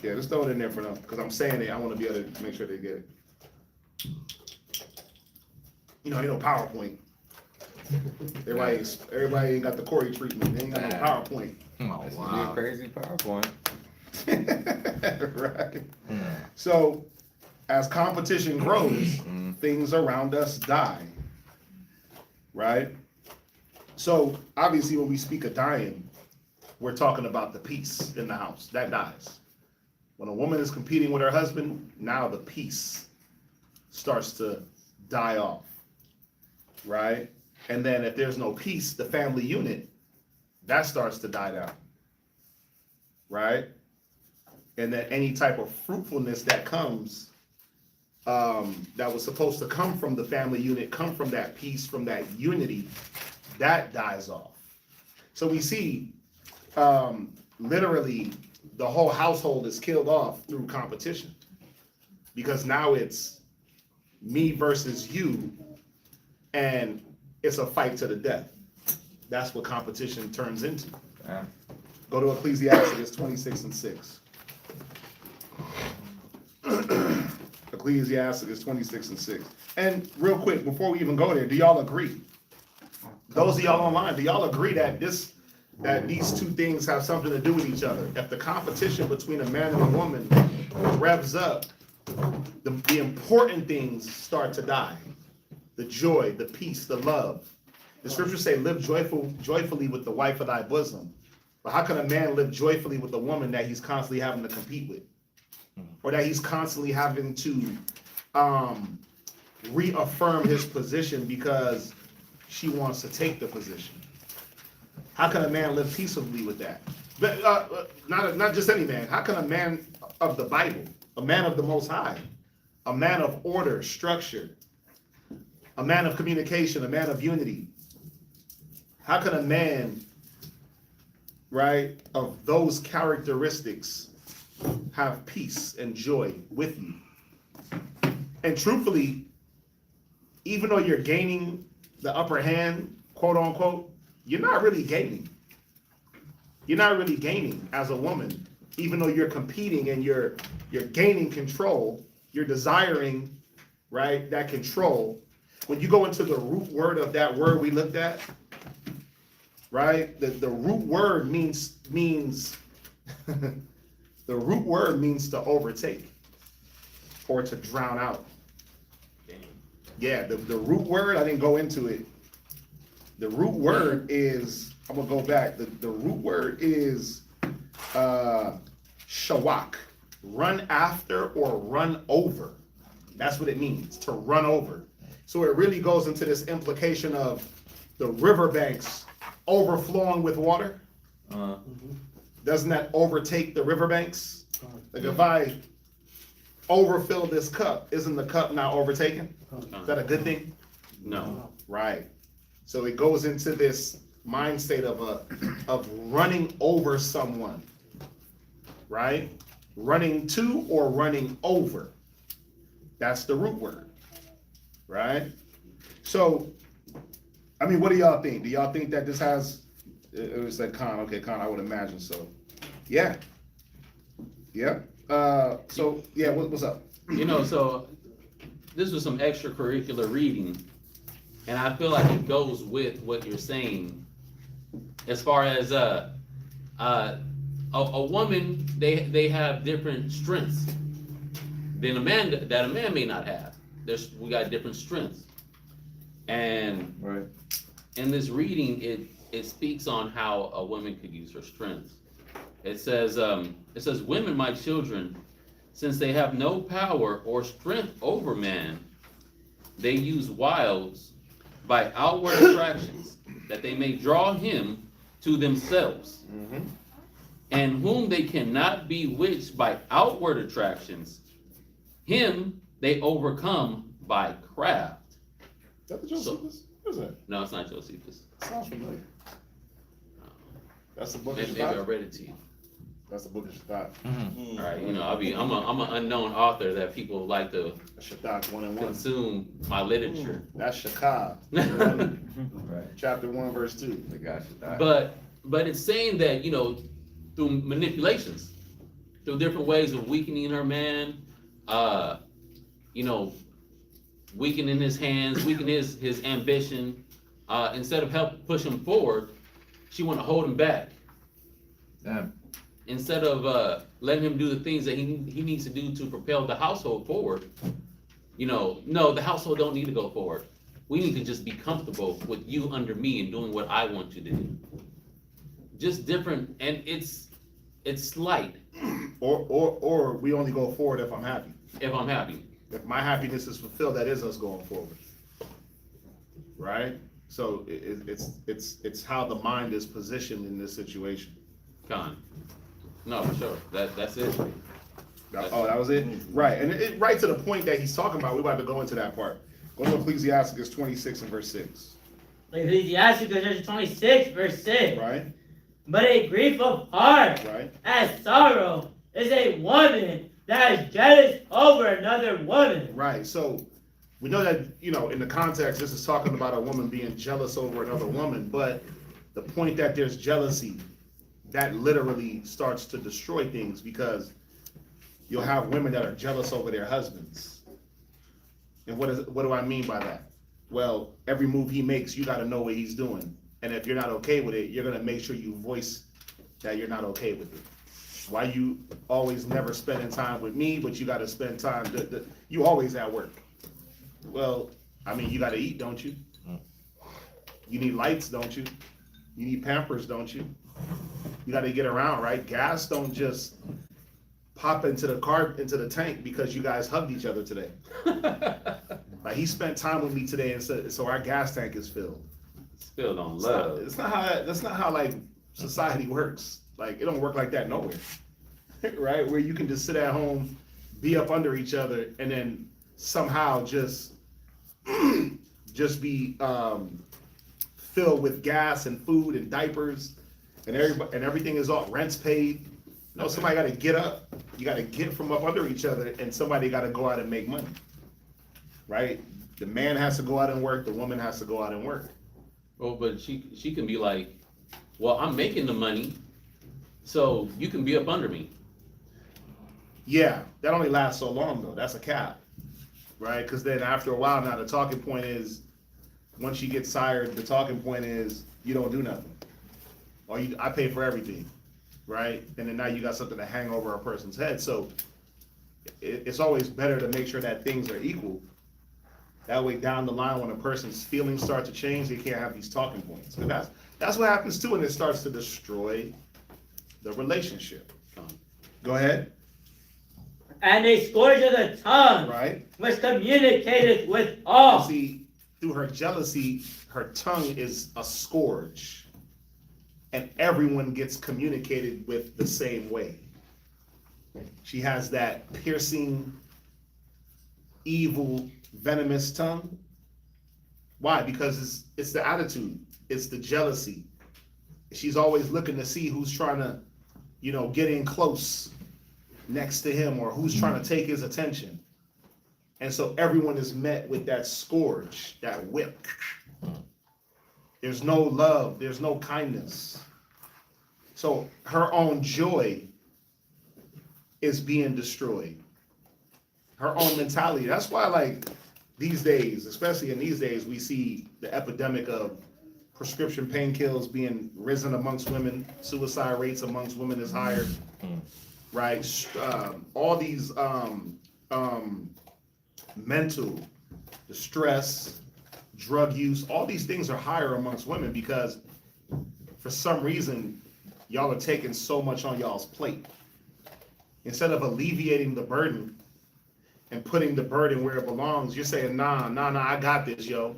Yeah, just throw it in there for them, because I'm saying it. I want to be able to make sure they get it. You know, PowerPoint. Everybody ain't got the Corey treatment. They ain't got no PowerPoint. Oh, This is a crazy PowerPoint. Right. So, as competition grows, things around us die. Right? So obviously when we speak of dying, we're talking about the peace in the house. That dies. When a woman is competing with her husband, now the peace starts to die off, right? And then if there's no peace, the family unit, that starts to die down, right? And then any type of fruitfulness that comes, that was supposed to come from the family unit, come from that peace, from that unity, that dies off. So we see, literally, the whole household is killed off through competition. Because now it's me versus you, and it's a fight to the death. That's what competition turns into. Yeah. Go to Ecclesiastes 26:6. Ecclesiastes 26:6. And real quick, before we even go there, do y'all agree? Those of y'all online, do y'all agree that these two things have something to do with each other? If the competition between a man and a woman revs up, the important things start to die. The joy, the peace, the love. The scriptures say, live joyfully with the wife of thy bosom. But how can a man live joyfully with a woman that he's constantly having to compete with? Or that he's constantly having to reaffirm his position because she wants to take the position? How can a man live peaceably with that? But not just any man. How can a man of the Bible, a man of the Most High, a man of order, structure, a man of communication, a man of unity, how can a man, right, of those characteristics have peace and joy with you? And truthfully, even though you're gaining the upper hand, quote unquote, you're not really gaining. You're not really gaining as a woman, even though you're competing and you're gaining control, you're desiring, right, that control. When you go into the root word of that word we looked at, right, the root word means the root word means to overtake or to drown out. Yeah, the root word, I didn't go into it. The root word is, I'm gonna go back. The root word is shawak, run after or run over. That's what it means, to run over. So it really goes into this implication of the riverbanks overflowing with water. Doesn't that overtake the riverbanks? Like if I overfill this cup, isn't the cup now overtaken? Is that a good thing? No. Right. So it goes into this mind state of running over someone, right? Running to or running over. That's the root word, right? So, I mean, what do y'all think? Do y'all think that this has, it was like Khan, okay, Khan, I would imagine so. Yeah. Yeah. So, yeah, what's up? You know, so this was some extracurricular reading, and I feel like it goes with what you're saying as far as a woman, they have different strengths than a man that a man may not have. We got different strengths, and Right. in this reading, it speaks on how a woman could use her strengths. It says, women, my children, since they have no power or strength over man, they use wiles by outward attractions, that they may draw him to themselves. And whom they cannot bewitch by outward attractions, him they overcome by craft. Is that the Josephus? What is that? No, it's not Josephus. Sounds familiar. That's the book of Maybe I Shabbat. read it to you. That's the book of Shabbat. All right, you know, I'm an unknown author that people like to Shabbat 1 and 1. consume my literature. That's Shakah. Right. Chapter 1, verse 2. The guy should die. But it's saying that, you know, through manipulations, through different ways of weakening her man, you know, weakening his hands, weakening his ambition, instead of help push him forward, she want to hold him back. Damn. Instead of letting him do the things that he needs to do to propel the household forward, you know, no, the household don't need to go forward. We need to just be comfortable with you under me and doing what I want you to do. Just different, and it's slight Or we only go forward if I'm happy. if I'm happy. If my happiness is fulfilled, that is us going forward. Right? So it's how the mind is positioned in this situation. Con. No, for sure. That's it. Oh, that was it? Right. And right to the point that he's talking about, we're about to go into that part. Go to Ecclesiastes 26 and verse 6. Ecclesiastes chapter 26, verse 6. Right? But a grief of heart Right? as sorrow is a woman that is jealous over another woman. Right. So we know that, in the context, this is talking about a woman being jealous over another woman, but the point that there's jealousy, that literally starts to destroy things, because you'll have women that are jealous over their husbands. And what do I mean by that? Well, every move he makes, you got to know what he's doing. And if you're not okay with it, you're going to make sure you voice that you're not okay with it. Why you always never spending time with me, but you got to spend time, you always at work. Well, I mean, you got to eat, don't you? You need lights, don't you? You need Pampers, don't you? You got to get around, right? Gas don't just pop into the tank because you guys hugged each other today. Like, he spent time with me today, and so our gas tank is filled. Spilled on love. That's not how like society works. Like, it don't work like that nowhere. Right? Where you can just sit at home, be up under each other, and then somehow just be filled with gas and food and diapers, and everything is all rent's paid. No, somebody got to get up. You got to get from up under each other, and somebody got to go out and make money. Right? The man has to go out and work. The woman has to go out and work. Well, but she can be like, well, I'm making the money, so you can be up under me. Yeah, that only lasts so long though. That's a cap, right? Because then after a while, now the talking point is, once you get sired, the talking point is you don't do nothing, or I pay for everything, right? And then now you got something to hang over a person's head. So it's always better to make sure that things are equal. That way, down the line, when a person's feelings start to change, they can't have these talking points. And that's what happens too, and it starts to destroy the relationship. Go ahead. And a scourge of the tongue, Right? which communicateth with all. See, through her jealousy, her tongue is a scourge, and everyone gets communicated with the same way. She has that piercing, evil, venomous tongue. Why? Because it's the attitude, it's the jealousy. She's always looking to see who's trying to, get in close next to him, or who's trying to take his attention. And so everyone is met with that scourge, that whip. There's no love, there's no kindness. So her own joy is being destroyed. Her own mentality. That's why, like, these days, especially in these days, we see the epidemic of prescription painkillers being risen amongst women. Suicide rates amongst women is higher. Right? All these mental distress, drug use, all these things are higher amongst women because for some reason, y'all are taking so much on y'all's plate. Instead of alleviating the burden and putting the burden where it belongs, you're saying, nah, I got this, yo.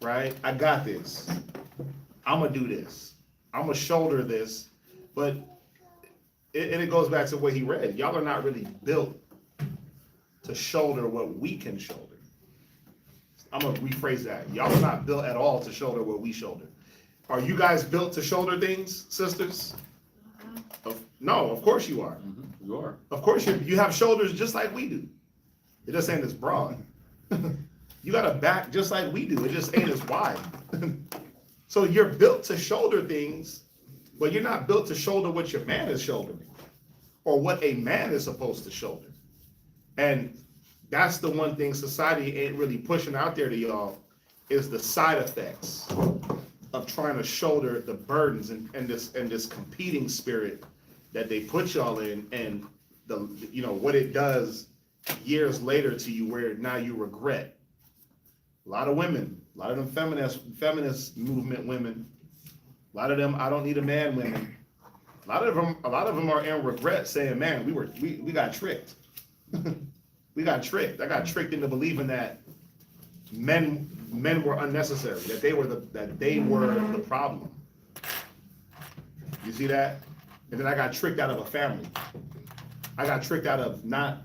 Right? I got this. I'm gonna do this. I'm gonna shoulder this. But it goes back to what he read. Y'all are not really built to shoulder what we can shoulder. I'm gonna rephrase that. Y'all are not built at all to shoulder what we shoulder. Are you guys built to shoulder things, sisters? No, of course you are. Mm-hmm. You are. Of course you have shoulders just like we do. It just ain't as broad. You got a back just like we do. It just ain't as wide. So you're built to shoulder things, but you're not built to shoulder what your man is shouldering or what a man is supposed to shoulder. And that's the one thing society ain't really pushing out there to y'all, is the side effects of trying to shoulder the burdens and this competing spirit that they put y'all in, and what it does years later to you, where now you regret A lot of women, a lot of them feminist movement women, a lot of them I don't need a man women. A lot of them are in regret saying, man, we got tricked. We got tricked. I got tricked into believing that men were unnecessary, that they were the problem. You see that? And then I got tricked out of a family. I got tricked out of not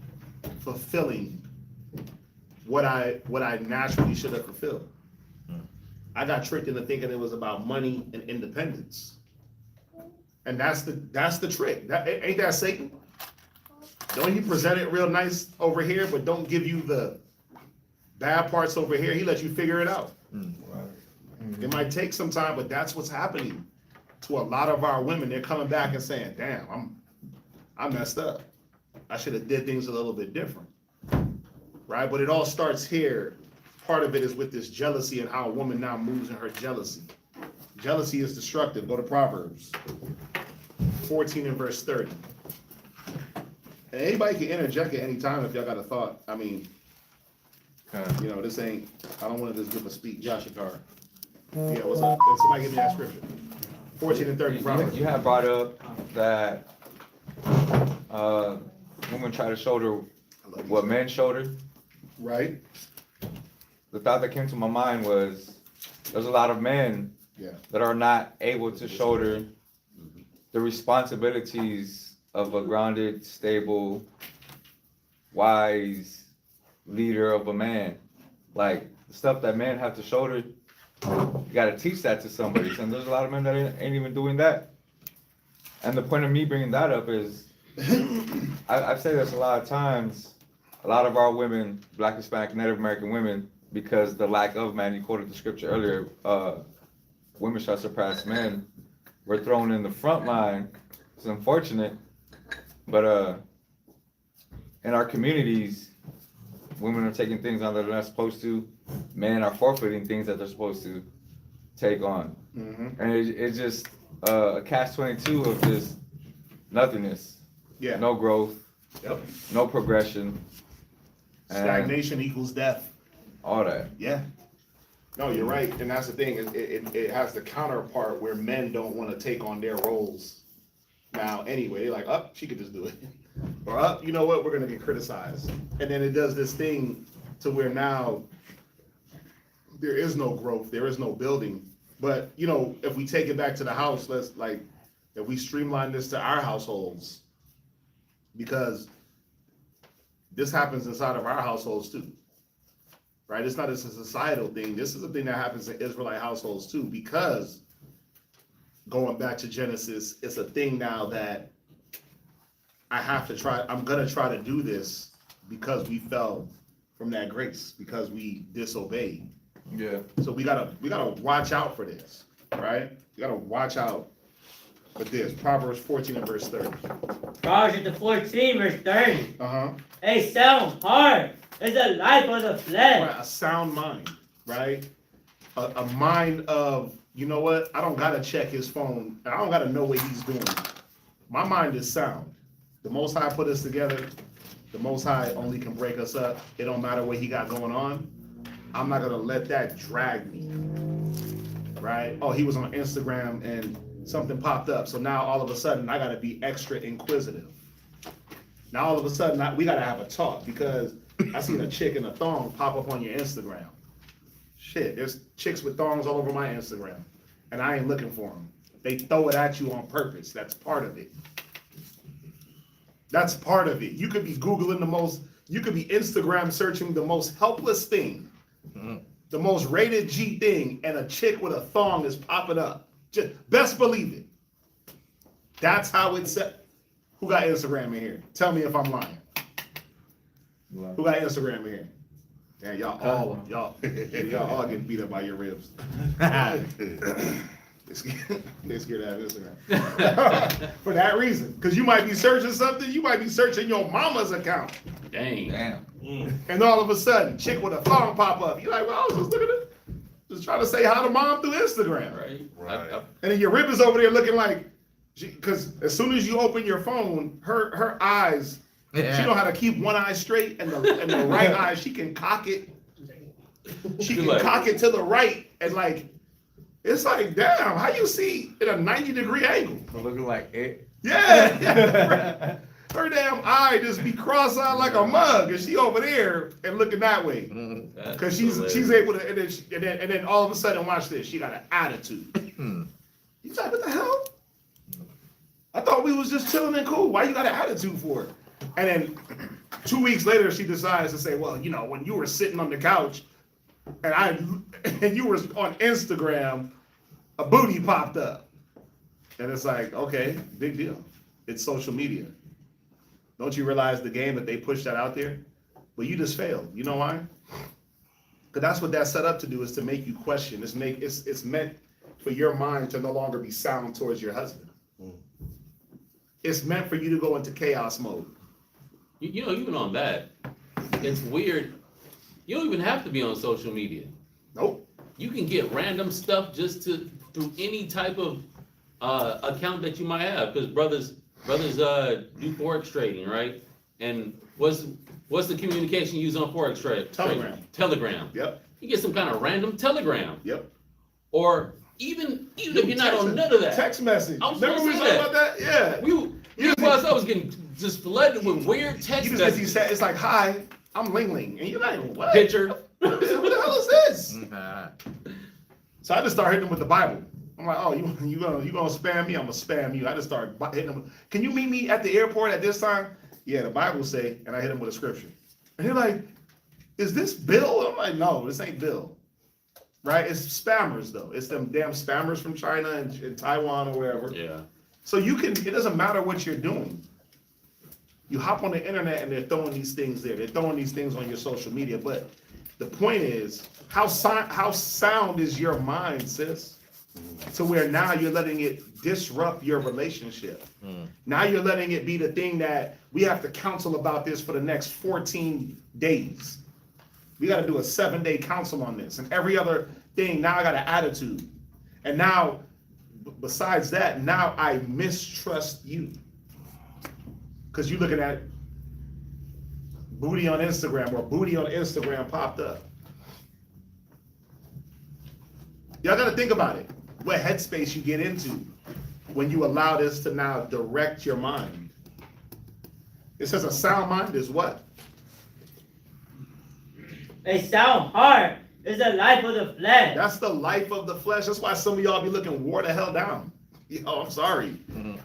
fulfilling what I naturally should have fulfilled. I got tricked into thinking it was about money and independence. And that's the trick. Ain't that Satan? Don't he present it real nice over here, but don't give you the bad parts over here? He lets you figure it out. It might take some time, but that's what's happening to a lot of our women. They're coming back and saying, damn, I messed up. I should have did things a little bit different. Right? But it all starts here. Part of it is with this jealousy and how a woman now moves in her jealousy. Jealousy is destructive. Go to Proverbs 14 and verse 30. And anybody can interject at any time if y'all got a thought. I mean, you know, this ain't, I don't want to just give a speech. Yashikar. Yeah, what's up? Can somebody give me that scripture? 14 and 30 Proverbs. You have brought up that women try to shoulder what men shoulder. Right? The thought that came to my mind was there's a lot of men that are not able to shoulder the responsibilities of a grounded, stable, wise leader of a man. Like the stuff that men have to shoulder, you gotta teach that to somebody. And there's a lot of men that ain't even doing that. And the point of me bringing that up is, I've said this a lot of times, a lot of our women, Black, Hispanic, Native American women, because the lack of, man, you quoted the scripture earlier, women shall surpass men, we're thrown in the front line. It's unfortunate, but in our communities, women are taking things on that they're not supposed to. Men are forfeiting things that they're supposed to take on. And it's just a catch-22 of just nothingness. Yeah. No growth. Yep. No progression. Stagnation equals death. All that. Yeah. No, you're right. And that's the thing. It has the counterpart where men don't want to take on their roles now anyway. They're like, oh, she could just do it. Or, oh, you know what? We're going to get criticized. And then it does this thing to where now there is no growth. There is no building. But, you know, if we take it back to the house, if we streamline this to our households, because this happens inside of our households too. Right? It's not just a societal thing. This is a thing that happens in Israelite households too, because going back to Genesis, it's a thing now that I'm going to try to do this because we fell from that grace, because we disobeyed. Yeah. So we gotta watch out for this, right? We gotta watch out for this. Proverbs 14 and verse 30. Proverbs 14, verse 30. Uh-huh. A sound heart is the life of the flesh. Right, a sound mind, right? A mind of, you know what? I don't gotta check his phone. I don't gotta know what he's doing. My mind is sound. The Most High put us together. The Most High only can break us up. It don't matter what he got going on. I'm not gonna let that drag me, right? Oh, he was on Instagram and something popped up. So now all of a sudden I gotta be extra inquisitive. Now all of a sudden we gotta have a talk because I seen a chick in a thong pop up on your Instagram. Shit, there's chicks with thongs all over my Instagram and I ain't looking for them. They throw it at you on purpose. That's part of it. That's part of it. You could be Googling you could be Instagram searching the most helpless thing, the most rated G thing, and a chick with a thong is popping up. Just best believe it. That's how it's set. Who got Instagram in here? Tell me if I'm lying. Who got Instagram in here? Yeah, y'all all getting beat up by your ribs. They scared to have Instagram. For that reason. Because you might be searching something, you might be searching your mama's account. Damn. And all of a sudden, chick with a thong pop up. You're like, well, I was just looking at just trying to say hi to mom through Instagram. Right. And then your rib is over there looking like, because as soon as you open your phone, her eyes, she know how to keep one eye straight and the right eye, she can cock it she You're can like- cock it to the right and like, it's like, damn, how you see in a 90-degree angle? Looking like it. Yeah. Her damn eye just be cross-eyed like a mug, and she over there and looking that way. That's Cause she's hilarious. able to, and then all of a sudden, watch this, she got an attitude. He's like, what the hell? I thought we was just chilling and cool. Why you got an attitude for it? And then 2 weeks later, she decides to say, well, you know, when you were sitting on the couch and you were on Instagram, a booty popped up. And it's like, okay, big deal. It's social media. Don't you realize the game that they pushed that out there? Well, you just failed. You know why? Because that's what that's set up to do, is to make you question. It's meant for your mind to no longer be sound towards your husband. It's meant for you to go into chaos mode. You know, even on that, it's weird. You don't even have to be on social media. Nope. You can get random stuff just through any type of account that you might have, because brothers do forex trading, right? And what's the communication used on forex trading? Telegram. Telegram. Yep. You get some kind of random telegram, Yep. or even if you're not on none of that. Text message. I was Remember we gonna talked say about that? Yeah. I was getting just flooded with weird text You just get these, messages. it's like, hi, I'm Ling Ling. And you're like, what? Picture. What the hell is this? So I just start hitting them with the Bible. I'm like, oh, you gonna spam me? I'm gonna spam you. I just start hitting them. Can you meet me at the airport at this time? Yeah, the Bible say, and I hit him with a scripture. And they're like, is this Bill? I'm like, no, this ain't Bill. Right? It's spammers though. It's them damn spammers from China and Taiwan or wherever. Yeah. So it doesn't matter what you're doing. You hop on the internet and they're throwing these things there. They're throwing these things on your social media. But the point is, how sound is your mind, sis? To where now you're letting it disrupt your relationship. Now you're letting it be the thing that we have to counsel about this for the next 14 days. We got to do a 7-day counsel on this. And every other thing, now I got an attitude. And now, besides that, now I mistrust you. Because you're looking at booty on Instagram, or booty on Instagram popped up. Y'all got to think about it. What headspace you get into when you allow this to now direct your mind. It says a sound mind is what? A sound heart is the life of the flesh. That's the life of the flesh. That's why some of y'all be looking wore the hell down. Yo, I'm sorry.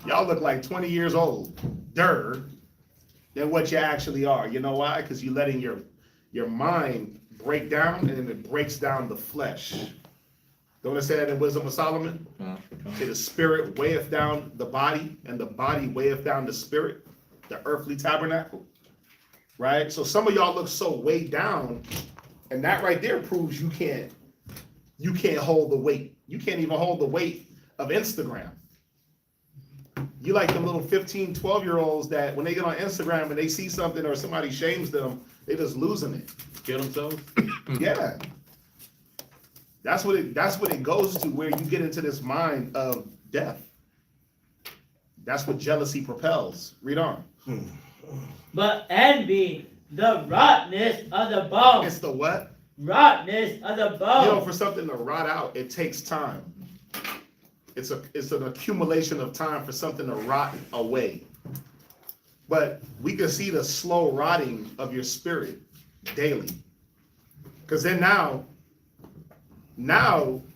Y'all look like 20 years old. Than what you actually are. You know why? Because you're letting your mind break down, and then it breaks down the flesh. Don't it say that in Wisdom of Solomon? Say the spirit weigheth down the body, and the body weigheth down the spirit, the earthly tabernacle. Right? So some of y'all look so weighed down, and that right there proves you can't hold the weight. You can't even hold the weight of Instagram. You like the little 15, 12-year-olds that when they get on Instagram and they see something or somebody shames them, they just losing it. Kill themselves. Yeah. That's what it goes to, where you get into this mind of death. That's what jealousy propels. Read on. But envy, the rottenness of the bone. It's the what? Rottenness of the bone. You know, for something to rot out, it takes time. It's an accumulation of time for something to rot away. But we can see the slow rotting of your spirit daily. Because then now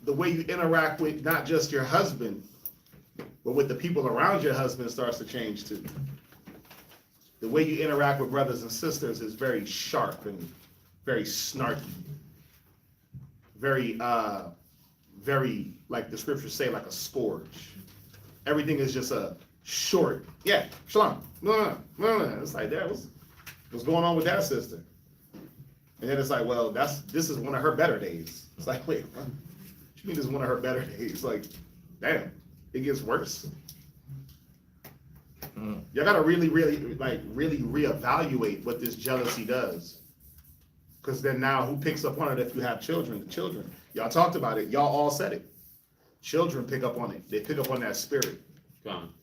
the way you interact with not just your husband, but with the people around your husband starts to change too. The way you interact with brothers and sisters is very sharp and very snarky. Very, like the scriptures say, like a scourge. Everything is just a short, yeah, shalom. No. It's like, that what's going on with that sister? And then it's like, well, this is one of her better days. It's like, wait, what you mean this is one of her better days? Like, damn, it gets worse. Y'all gotta really reevaluate what this jealousy does. Because then now, who picks up on it if you have children? The children. Y'all talked about it. Y'all all said it. Children pick up on it. They pick up on that spirit. Gone.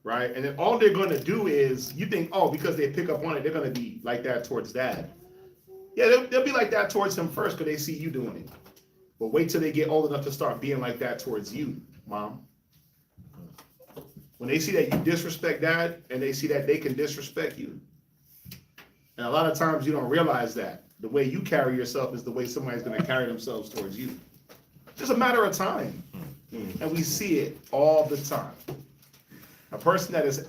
Right? And then all they're going to do is, you think, oh, because they pick up on it, they're going to be like that towards dad. Yeah, they'll be like that towards him first because they see you doing it. But wait till they get old enough to start being like that towards you, mom. When they see that you disrespect dad and they see that they can disrespect you. And a lot of times you don't realize that. The way you carry yourself is the way somebody's going to carry themselves towards you. Just a matter of time. And we see it all the time. A person that is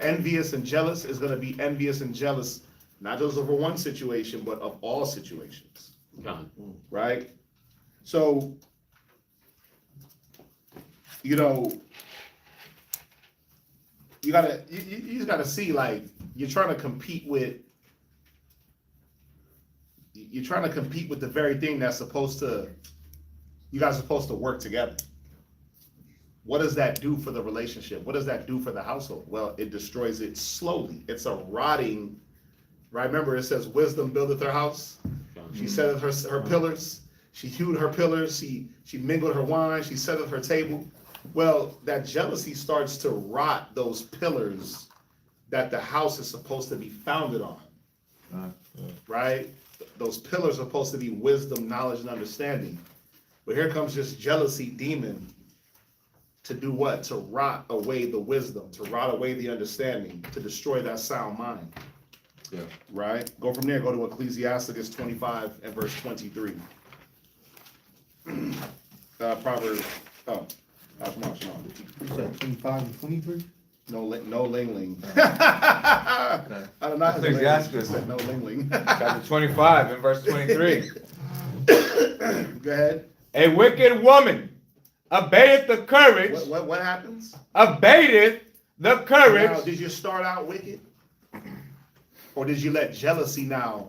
envious and jealous is going to be envious and jealous, not just over one situation, but of all situations. Right? So, you know, you just gotta see, like, you're trying to compete with the very thing that's you guys are supposed to work together. What does that do for the relationship? What does that do for the household? Well, it destroys it slowly. It's a rotting, right? Remember, it says wisdom buildeth her house. She setteth her pillars. She hewed her pillars. She mingled her wine. She setteth her table. Well, that jealousy starts to rot those pillars that the house is supposed to be founded on, right? Those pillars are supposed to be wisdom, knowledge, and understanding. But here comes this jealousy demon to do what? To rot away the wisdom, to rot away the understanding, to destroy that sound mind. Yeah. Right? Go from there, go to Ecclesiasticus 25 and verse 23. Proverbs, that's March, no. You said 25 and 23? No ling ling. I don't know. Ecclesiastes. Said no ling ling. Chapter 25 and verse 23. Go ahead. A wicked woman abateth the courage. What happens? Abateth the courage. Now, did you start out wicked? Or did you let jealousy now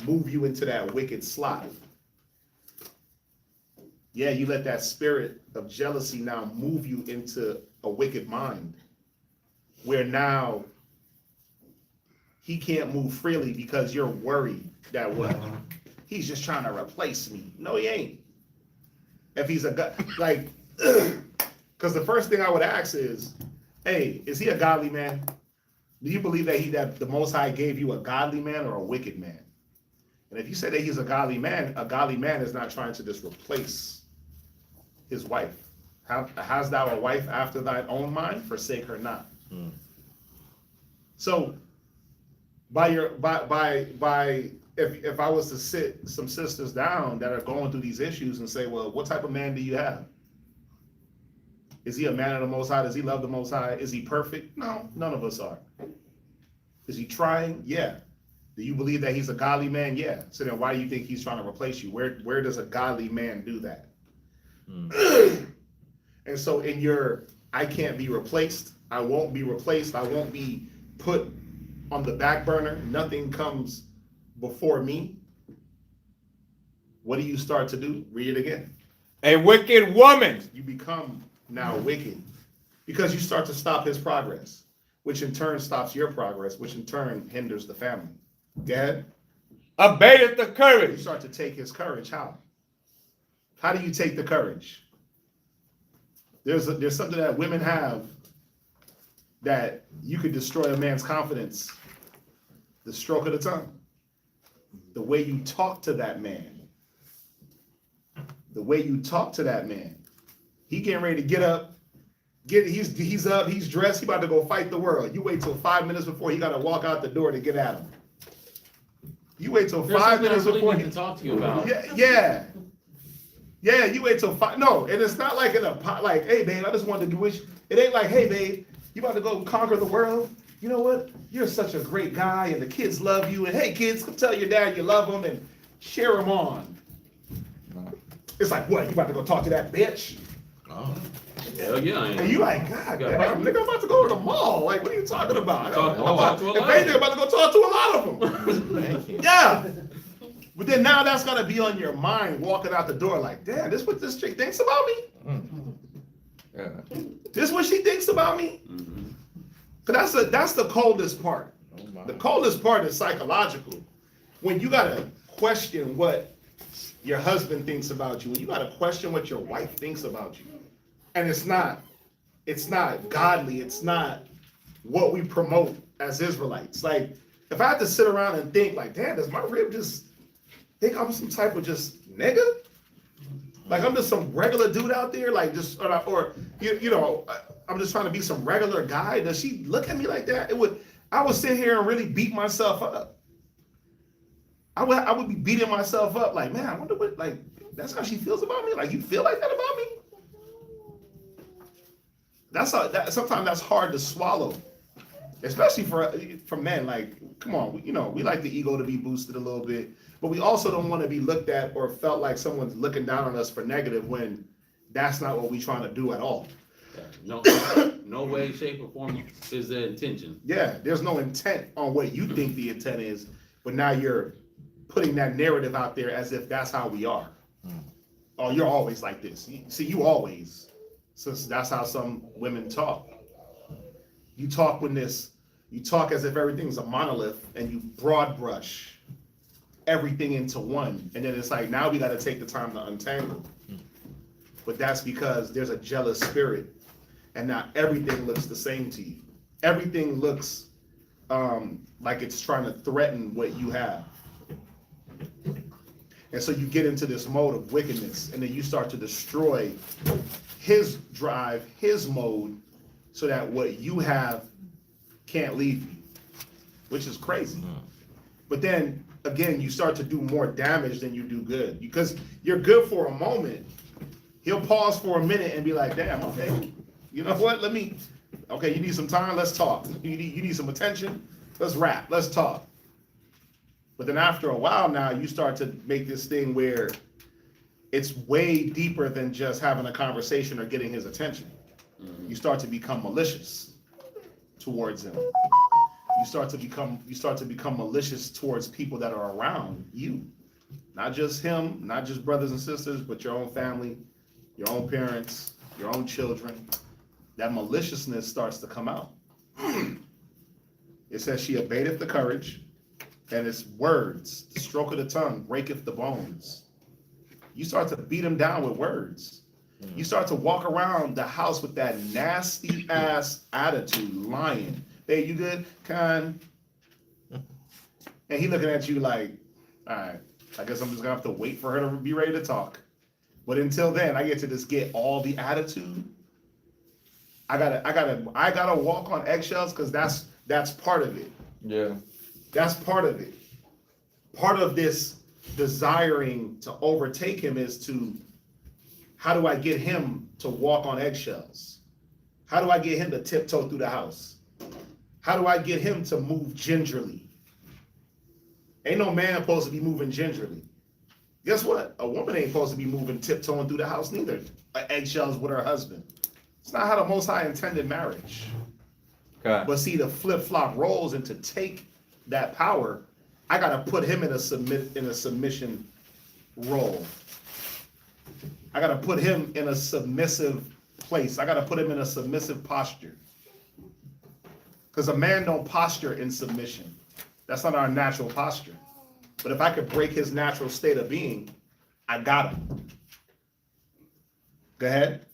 move you into that wicked slot? Yeah, you let that spirit of jealousy now move you into a wicked mind, where now he can't move freely because you're worried that what? He's just trying to replace me. No, he ain't. If he's a god, like, because the first thing I would ask is, hey, is he a godly man? Do you believe that the Most High gave you a godly man or a wicked man? And if you say that he's a godly man is not trying to just replace his wife. Hast thou a wife after thine own mind? Forsake her not. So, if I was to sit some sisters down that are going through these issues and say, well, what type of man do you have? Is he a man of the Most High? Does he love the Most High? Is he perfect? No, none of us are. Is he trying? Yeah. Do you believe that he's a godly man? Yeah. So then why do you think he's trying to replace you? Where does a godly man do that? And so in your, I can't be replaced, I won't be replaced, I won't be put on the back burner, nothing comes before me. What do you start to do? Read it again. A wicked woman. You become now wicked because you start to stop his progress, which in turn stops your progress, which in turn hinders the family. Go ahead. Abateth the You courage. start to take his courage. How? How do you take the courage? There's something that women have that you could destroy a man's confidence. The stroke of the tongue. The way you talk to that man. The way you talk to that man. He getting ready to get up. He's up, he's dressed, he about to go fight the world. You wait till 5 minutes before he got to walk out the door to get at him. You wait till 5 minutes before he can talk to you about. Yeah, you wait till 5. No, and it's not like like, hey babe, I just wanted to wish. It ain't like, hey babe, you about to go conquer the world. You know what? You're such a great guy, and the kids love you. And hey kids, come tell your dad you love him and cheer him on. It's like, what? You about to go talk to that bitch? Oh. Hell yeah, I am. And you like, God damn, nigga, I'm about to go to the mall. Like, what are you talking about? If anything, I'm about to go talk to a lot of them. Yeah. But then now that's gonna be on your mind walking out the door like, damn, this what this chick thinks about me? Yeah. This what she thinks about me? Cause that's the coldest part. The coldest part is psychological. When you gotta question what your husband thinks about you, when you gotta question what your wife thinks about you. And it's not godly, it's not what we promote as Israelites. Like, if I had to sit around and think like, damn, does my rib just think I'm some type of just nigga? Like I'm just some regular dude out there, like just or you know, I'm just trying to be some regular guy. Does she look at me like that? I would sit here and really beat myself up. I would be beating myself up like, man, I wonder what, like, that's how she feels about me? Like, you feel like that about me? Sometimes that's hard to swallow, especially for men. Like, come on, we like the ego to be boosted a little bit, but we also don't want to be looked at or felt like someone's looking down on us for negative when that's not what we're trying to do at all. No way, shape, or form is the intention. Yeah, there's no intent on what you think the intent is, but now you're putting that narrative out there as if that's how we are. Oh, you're always like this. See, you always. Since that's how some women talk. You talk as if everything's a monolith and you broad brush everything into one. And then it's like, now we got to take the time to untangle. But that's because there's a jealous spirit and not everything looks the same to you. Everything looks like it's trying to threaten what you have. And so you get into this mode of wickedness, and then you start to destroy his drive, his mode, so that what you have can't leave you, which is crazy. But then, again, you start to do more damage than you do good. Because you're good for a moment. He'll pause for a minute and be like, damn, okay, you know what, okay, you need some time, let's talk. You need some attention, let's rap, let's talk. But then after a while now, you start to make this thing where it's way deeper than just having a conversation or getting his attention. You start to become malicious towards him. You start to become malicious towards people that are around you. Not just him, not just brothers and sisters, but your own family, your own parents, your own children. That maliciousness starts to come out. It says she abateth the courage, and it's words, the stroke of the tongue breaketh the bones. You start to beat them down with words. You start to walk around the house with that nasty ass attitude, lying. Hey, you good? Con. And he looking at you like, all right, I guess I'm just gonna have to wait for her to be ready to talk. But until then, I get to just get all the attitude. I gotta walk on eggshells because that's part of it. Yeah. That's part of it. Part of this desiring to overtake him is to, how do I get him to walk on eggshells? How do I get him to tiptoe through the house? How do I get him to move gingerly? Ain't no man supposed to be moving gingerly. Guess what? A woman ain't supposed to be moving tiptoeing through the house neither. Eggshells with her husband. It's not how the Most High intended marriage. Okay. But see, the flip-flop roles, and to take that power, I gotta put him in a submission role. I gotta put him in a submissive place. I gotta put him in a submissive posture. Because a man don't posture in submission. That's not our natural posture. But if I could break his natural state of being, I got him. Go ahead.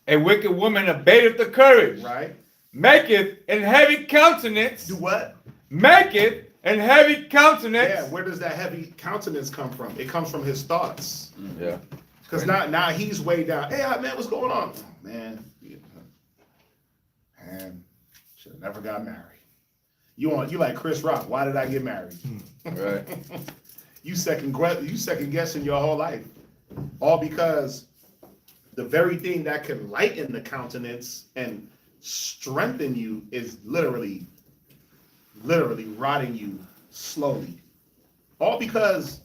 A wicked woman abateth the courage, Right? maketh an heavy countenance, Do what? maketh an heavy countenance. Yeah, where does that heavy countenance come from? It comes from his thoughts. Yeah. Because now he's way down. Hey, man, what's going on? Oh, man, should have never got married. You like Chris Rock? Why did I get married? Right. You second guessing your whole life, all because the very thing that can lighten the countenance and strengthen you is literally rotting you slowly. All because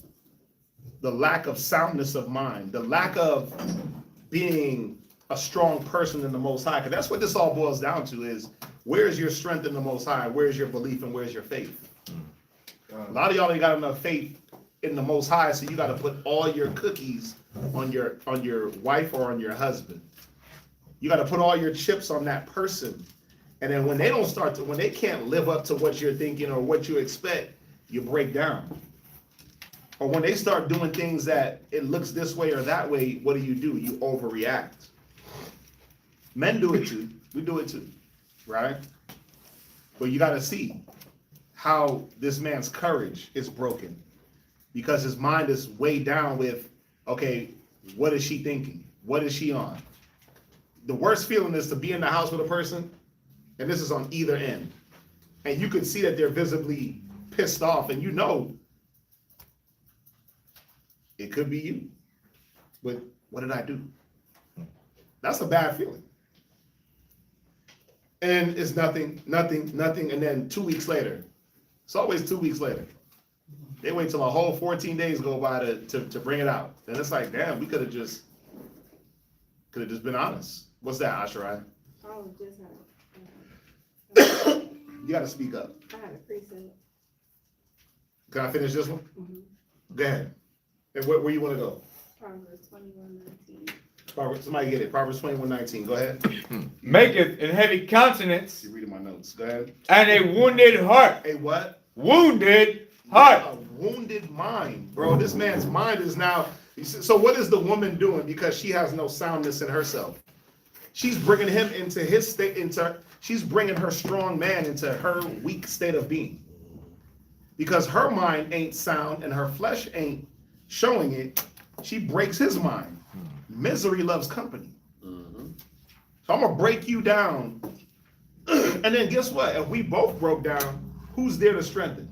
the lack of soundness of mind, the lack of being a strong person in the Most High. Because that's what this all boils down to is, where's your strength in the Most High? Where's your belief and where's your faith? A lot of y'all ain't got enough faith in the Most High, so you got to put all your cookies on your wife or on your husband. You got to put all your chips on that person. And then when they can't live up to what you're thinking or what you expect, you break down. Or when they start doing things that it looks this way or that way, what do? You overreact. Men do it too. We do it too, right? But you got to see, how this man's courage is broken because his mind is weighed down with, okay, what is she thinking? What is she on? The worst feeling is to be in the house with a person, and this is on either end, and you can see that they're visibly pissed off, and you know it could be you. But what did I do? That's a bad feeling. And it's nothing, and then 2 weeks later, it's always 2 weeks later. They wait till a whole 14 days go by to bring it out. And it's like, damn, we could have just been honest. What's that, Asherai? Oh, just had, You gotta speak up. I had a preset. Can I finish this one? Mhm. Go ahead. And where you wanna go? Proverbs 21:19. Somebody get it. Proverbs 21:19. Go ahead. Maketh an heavy countenance You're reading my notes. Go ahead. and a wounded heart. A what? Wounded heart. A wounded mind, bro. This man's mind is now. So what is the woman doing? Because she has no soundness in herself. She's bringing him into his state. She's bringing her strong man into her weak state of being. Because her mind ain't sound and her flesh ain't showing it. She breaks his mind. Misery loves company. So I'm gonna break you down. And then guess what? If we both broke down, who's there to strengthen?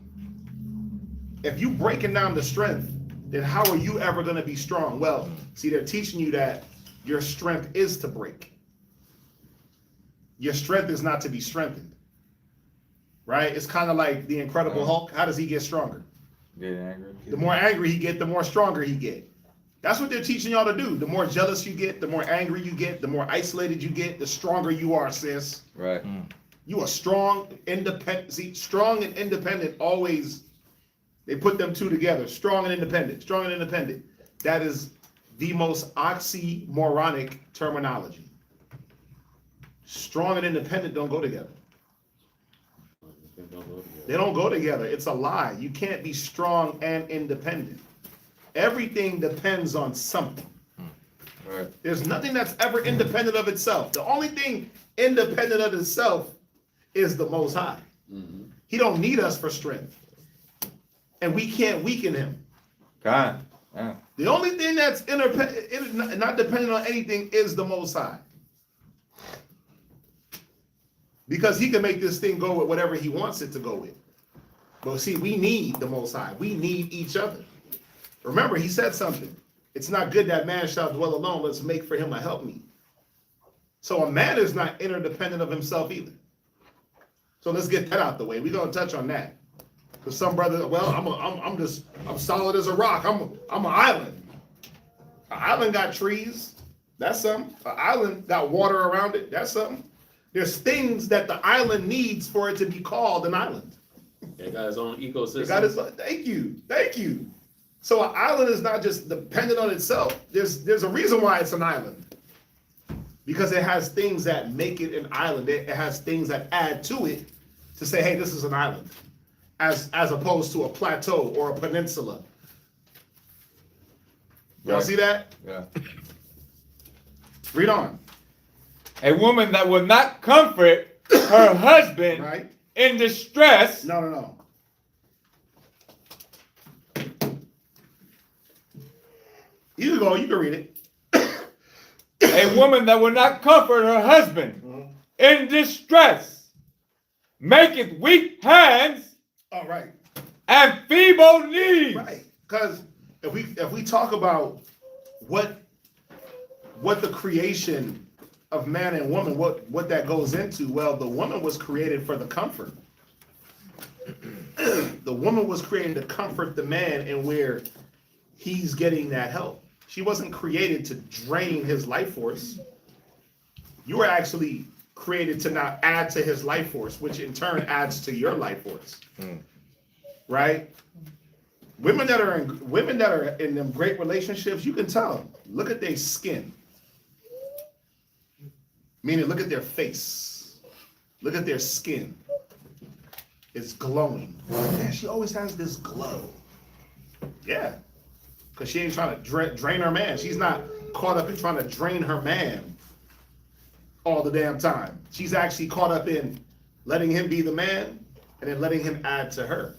If you breaking down the strength, then how are you ever gonna be strong? Well, see, they're teaching you that your strength is to break. Your strength is not to be strengthened. Right? It's kind of like the Incredible Hulk. How does he get stronger? Get angry. The more angry he get, the more stronger he get. That's what they're teaching y'all to do. The more jealous you get, the more angry you get, the more isolated you get, the stronger you are, sis. Right. You are strong, independent. See, strong and independent always, they put them two together. Strong and independent. Strong and independent. That is the most oxymoronic terminology. Strong and independent don't go together. They don't go together. It's a lie. You can't be strong and independent. Everything depends on something. Right. There's nothing that's ever independent of itself. The only thing independent of itself is the Most High. He don't need us for strength. And we can't weaken him. God. Yeah. The only thing that's not dependent on anything is the Most High. Because he can make this thing go with whatever he wants it to go with. But see, we need the Most High. We need each other. Remember, he said something. It's not good that man shall dwell alone. Let's make for him a helpmeet. So a man is not interdependent of himself either. So let's get that out the way. We're gonna touch on that. Because some brother, well, I'm solid as a rock. I'm an island. An island got trees. That's something. An island got water around it. That's something. There's things that the island needs for it to be called an island. It got its own ecosystem. Thank you. So an island is not just dependent on itself. There's a reason why it's an island. Because it has things that make it an island. It has things that add to it to say, hey, this is an island. As opposed to a plateau or a peninsula. Y'all Right. see that? Yeah. Read on. A woman that will not comfort her husband Right? in distress. No. You can read it. A woman that will not comfort her husband in distress, maketh weak hands All right. and feeble knees. Right. Because if we talk about what the creation of man and woman, what that goes into, well, the woman was created for the comfort. The woman was created to comfort the man and where he's getting that help. She wasn't created to drain his life force. You were actually created to now add to his life force, which in turn adds to your life force. Right? Women that are in them great relationships, you can tell. Look at their skin. Meaning, look at their face. Look at their skin. It's glowing. Man, she always has this glow. Yeah. Because she ain't trying to drain her man. She's not caught up in trying to drain her man all the damn time. She's actually caught up in letting him be the man and then letting him add to her.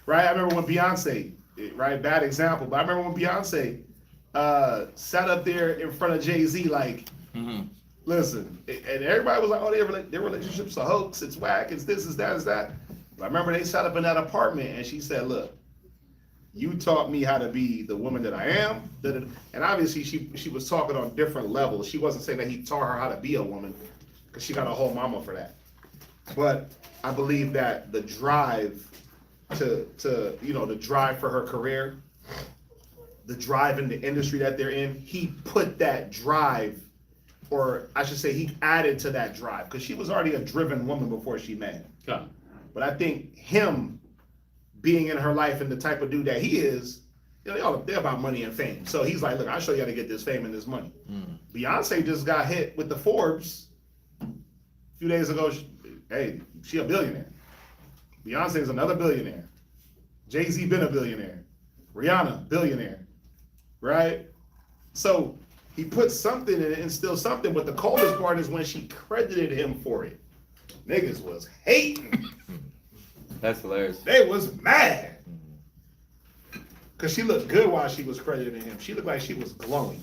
Right? I remember when Beyonce, right? Bad example, but I remember when Beyonce sat up there in front of Jay-Z like, listen, and everybody was like, oh, their relationship's a hoax, it's whack, it's this, it's that, it's that. But I remember they sat up in that apartment and she said, look, you taught me how to be the woman that I am. And obviously she was talking on different levels. She wasn't saying that he taught her how to be a woman, because she got a whole mama for that. But I believe that the drive to the drive for her career, the drive in the industry that they're in, he put that drive, or I should say he added to that drive, because she was already a driven woman before she met him. Okay. But I think him being in her life and the type of dude that he is, they're about money and fame. So he's like, look, I'll show you how to get this fame and this money. Beyonce just got hit with the Forbes a few days ago. She a billionaire. Beyonce's another billionaire. Jay-Z been a billionaire. Rihanna, billionaire. Right? So he put something in it and still something, but the coldest part is when she credited him for it. Niggas was hating. That's hilarious. They was mad. Because she looked good while she was crediting him. She looked like she was glowing.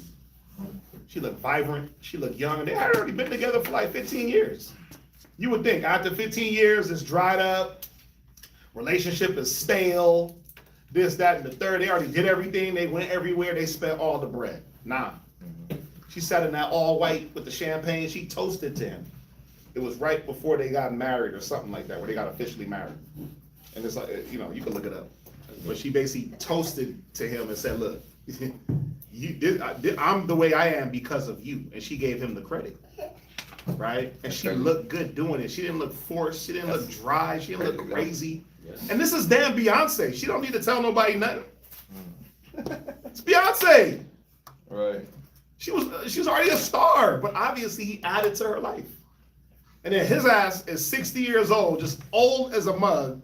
She looked vibrant. She looked young. And they had already been together for like 15 years. You would think after 15 years, it's dried up. Relationship is stale. This, that, and the third. They already did everything. They went everywhere. They spent all the bread. Nah. She sat in that all white with the champagne. She toasted to him. It was right before they got married or something like that, where they got officially married. And it's like, you can look it up. But she basically toasted to him and said, look, I'm the way I am because of you. And she gave him the credit, right? And she looked good doing it. She didn't look forced. She didn't look dry. She didn't look crazy. And this is damn Beyonce. She don't need to tell nobody nothing. It's Beyonce. Right. She was already a star, but obviously he added to her life. And then his ass is 60 years old, just old as a mug.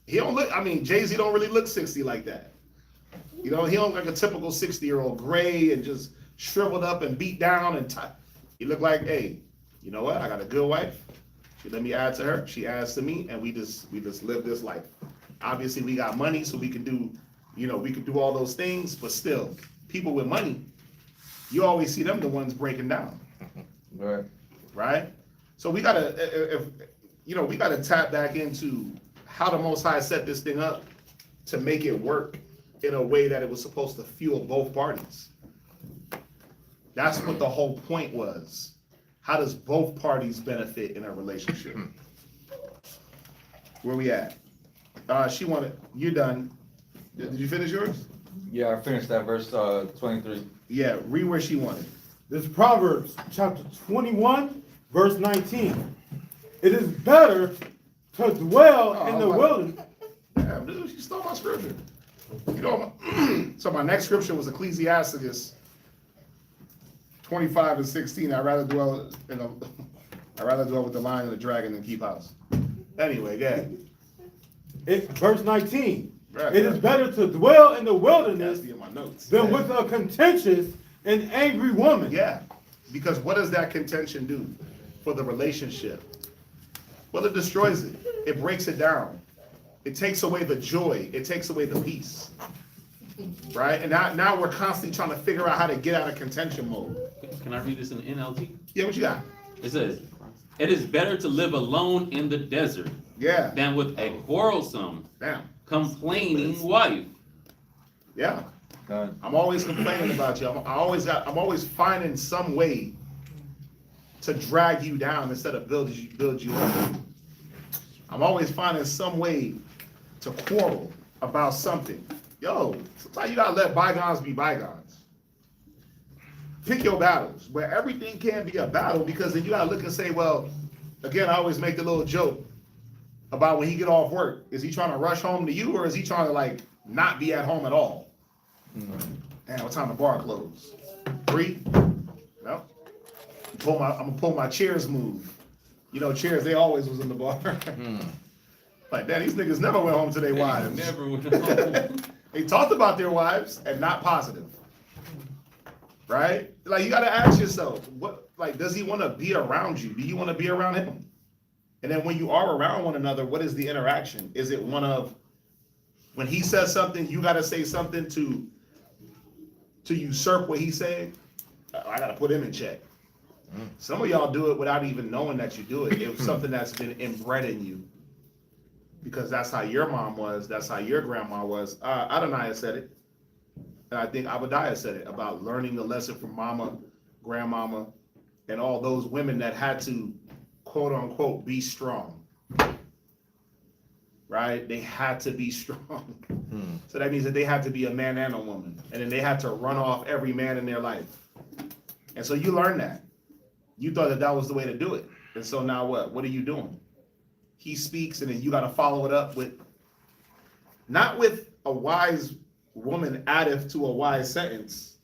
He don't look, Jay-Z don't really look 60 like that. He don't look like a typical 60-year-old, gray and just shriveled up and beat down and tight. He look like, hey, you know what? I got a good wife. She let me add to her. She adds to me, and we just live this life. Obviously, we got money, so we can do, we can do all those things, but still, people with money, you always see them the ones breaking down. Right. Right? So we gotta tap back into how the Most High set this thing up to make it work in a way that it was supposed to fuel both parties. That's what the whole point was. How does both parties benefit in a relationship? Where we at? You're done. Did you finish yours? Yeah, I finished that verse 23. Yeah, read where she wanted. This is Proverbs chapter 21, verse 19. It is better to dwell in the wilderness. Damn, dude, she stole my scripture. So my next scripture was Ecclesiasticus 25 and 16. I'd rather dwell with the lion and the dragon than keep house. Anyway, go ahead. Verse 19. Right, It is better to dwell in the wilderness That's in my notes. than with a contentious and angry woman. Yeah, because what does that contention do for the relationship? Well, it destroys it. It breaks it down. It takes away the joy. It takes away the peace. Right? And now we're constantly trying to figure out how to get out of contention mode. Can I read this in NLT? Yeah, what you got? It says, it is better to live alone in the desert Yeah. than with a quarrelsome, Damn. complaining wife. Yeah. Done. I'm always complaining about you. I'm always finding some way to drag you down instead of build you up. I'm always finding some way to quarrel about something. Yo, sometimes you gotta let bygones be bygones. Pick your battles, where everything can be a battle, because then you gotta look and say, well, again, I always make the little joke about when he get off work. Is he trying to rush home to you, or is he trying to not be at home at all? Damn, what time the bar close? 3? No. I'm gonna pull my chairs move. Chairs, they always was in the bar. Like, damn, these niggas never went home to their wives. Never went home. They talked about their wives and not positive. Right? You gotta ask yourself, does he want to be around you? Do you want to be around him? And then when you are around one another, what is the interaction? Is it one of, when he says something, you gotta say something to usurp what he said? I gotta put him in check. Some of y'all do it without even knowing that you do it. It was something that's been inbred in you. Because that's how your mom was, that's how your grandma was. Adonai said it. And I think Abadiah said it about learning the lesson from mama, grandmama, and all those women that had to, quote unquote, be strong. Right? They had to be strong. So that means that they had to be a man and a woman. And then they had to run off every man in their life. And so you learned that. You thought that that was the way to do it. And so now what? What are you doing? He speaks and then you got to follow it up with, not with a wise woman addeth to a wise sentence.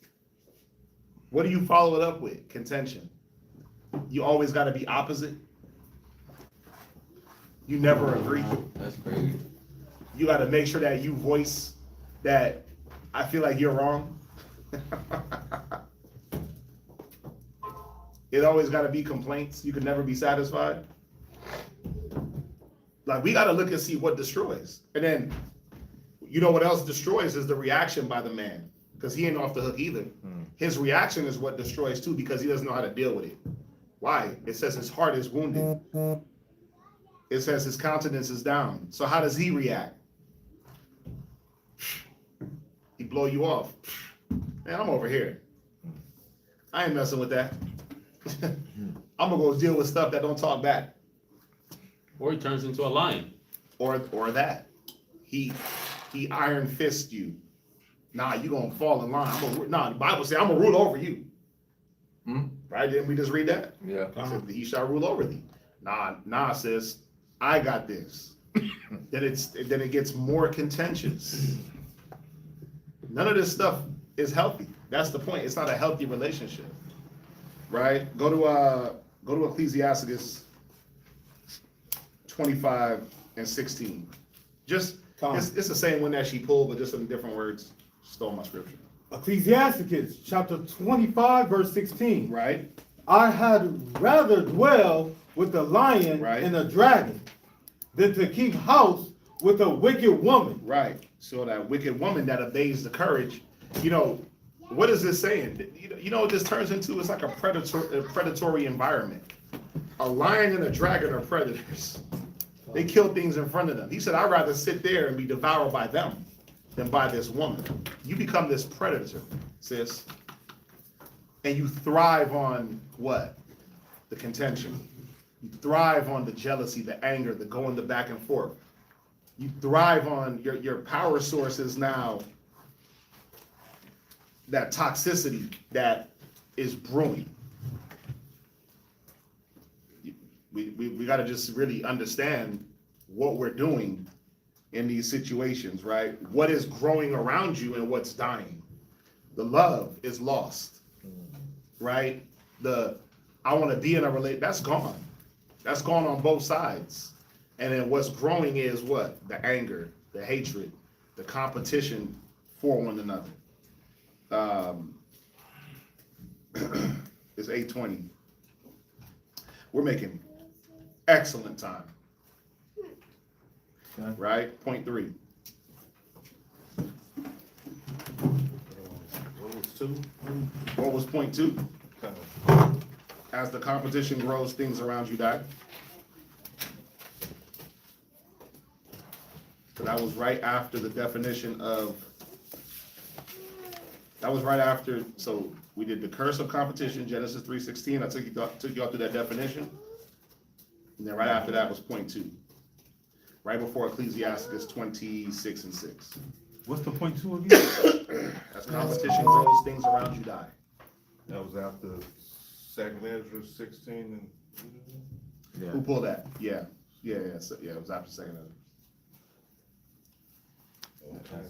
What do you follow it up with? Contention. You always got to be opposite. You never agree. That's crazy. You got to make sure that you voice that I feel like you're wrong. It always got to be complaints. You can never be satisfied. Like, we got to look and see what destroys. And then, you know what else destroys is the reaction by the man. Because he ain't off the hook either. His reaction is what destroys too, because he doesn't know how to deal with it. Why? It says his heart is wounded. It says his countenance is down. So how does he react? He blow you off. Man, I'm over here. I ain't messing with that. I'm gonna go deal with stuff that don't talk back. Or he turns into a lion. Or that. He iron fist you. Nah, you gonna fall in line. Nah, the Bible says I'm gonna rule over you. Right? Didn't we just read that? Yeah. It said, he shall rule over thee. Nah, sis, I got this. Then it gets more contentious. None of this stuff is healthy. That's the point. It's not a healthy relationship. Right? Go to Ecclesiasticus 25:16. Just it's the same one that she pulled, but just in different words. Stole my scripture. Ecclesiasticus chapter 25 verse 16. Right? I had rather dwell with the lion Right. and the dragon than to keep house with a wicked woman. Right. So that wicked woman that obeys the courage, you know, what is this saying? You know what this turns into? It's like a predatory environment. A lion and a dragon are predators. They kill things in front of them. He said, I'd rather sit there and be devoured by them than by this woman. You become this predator, sis. And you thrive on what? The contention. You thrive on the jealousy, the anger, the going the back and forth. You thrive on your power sources now, that toxicity that is brewing. We got to just really understand what we're doing in these situations, right? What is growing around you and what's dying. The love is lost, right? I want to be in a relationship, that's gone. That's gone on both sides. And then what's growing is what? The anger, the hatred, the competition for one another. It's 8:20. We're making excellent time. Right? Point 3. What was 2? What was point 2? As the competition grows, things around you die. So that was right after the definition of, so we did the curse of competition, Genesis 3:16. I took you all through that definition. And then right after that was point 2. Right before Ecclesiasticus 26:6. What's the point 2 again? As competition grows, things around you die. That was after 2nd Ezra 16 and. Who pulled that? Yeah. So, it was after 2nd Ezra.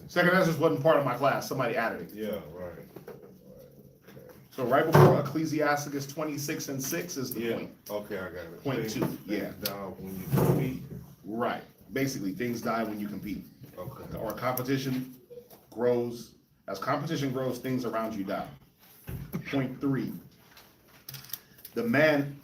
Second Ezra wasn't part of my class. Somebody added it. Yeah, right. Okay. So right before Ecclesiasticus 26:6 is the Yeah, point. okay, I got it. Point 2, yeah. Down when you compete. Right. Basically, things die when you compete. Okay. Or competition grows. As competition grows, things around you die. Point 3. Man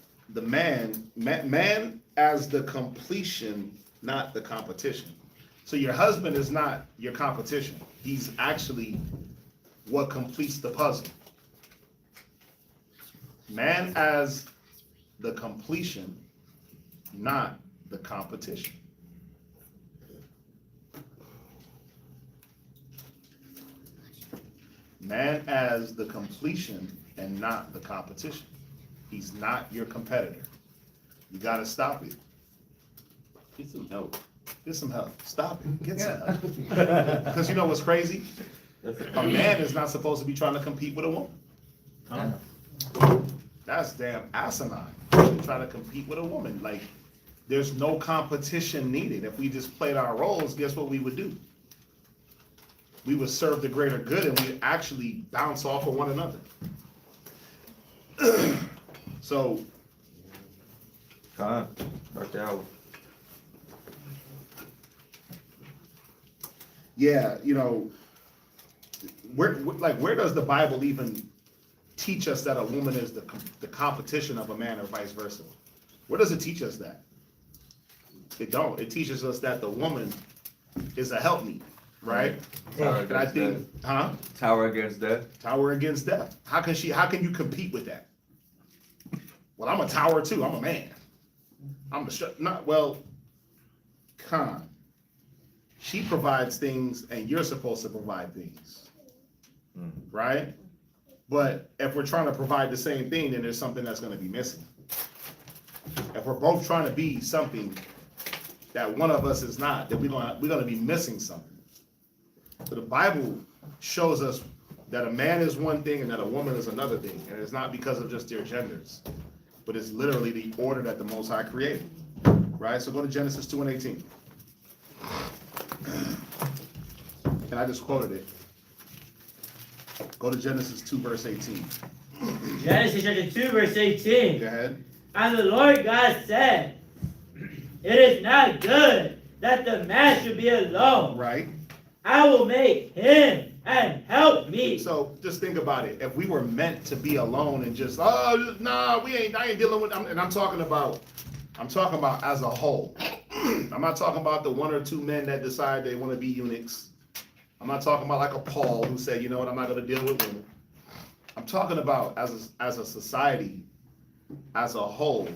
as the completion, not the competition. So your husband is not your competition. He's actually what completes the puzzle. Man as the completion, not the competition. Man as the completion and not the competition. He's not your competitor. You gotta stop it. Get some help. Get some help. Stop it. Get some help. Because you know what's crazy? A man is not supposed to be trying to compete with a woman. That's damn asinine. Trying to compete with a woman. Like, there's no competition needed. If we just played our roles, guess what we would do? We would serve the greater good and we'd actually bounce off of one another. So, Birthday hour. yeah, you know, where does the Bible even teach us that a woman is the competition of a man or vice versa? Where does it teach us that? It don't. It teaches us that the woman is a helpmeet, right? And I think, Tower against death. tower against death. How can you compete with that? Well, I'm a tower too. I'm a man. She provides things and you're supposed to provide things, right? But if we're trying to provide the same thing, then there's something that's going to be missing. If we're both trying to be something that one of us is not, then we're gonna be missing something. So the Bible shows us that a man is one thing and that a woman is another thing, and it's not because of just their genders, but it's literally the order that the Most High created, right? So go to Genesis 2:18. And I just quoted it. Go to Genesis 2, verse 18. Genesis chapter 2, verse 18. Go ahead. And the Lord God said, it is not good that the man should be alone. Right. I will make him and help me. So just think about it. If we were meant to be alone and just, oh, nah, I ain't dealing with, and I'm talking about as a whole. I'm not talking about the one or two men that decide they want to be eunuchs. I'm not talking about like a Paul who said, you know what, I'm not going to deal with women. I'm talking about as a society, as a whole.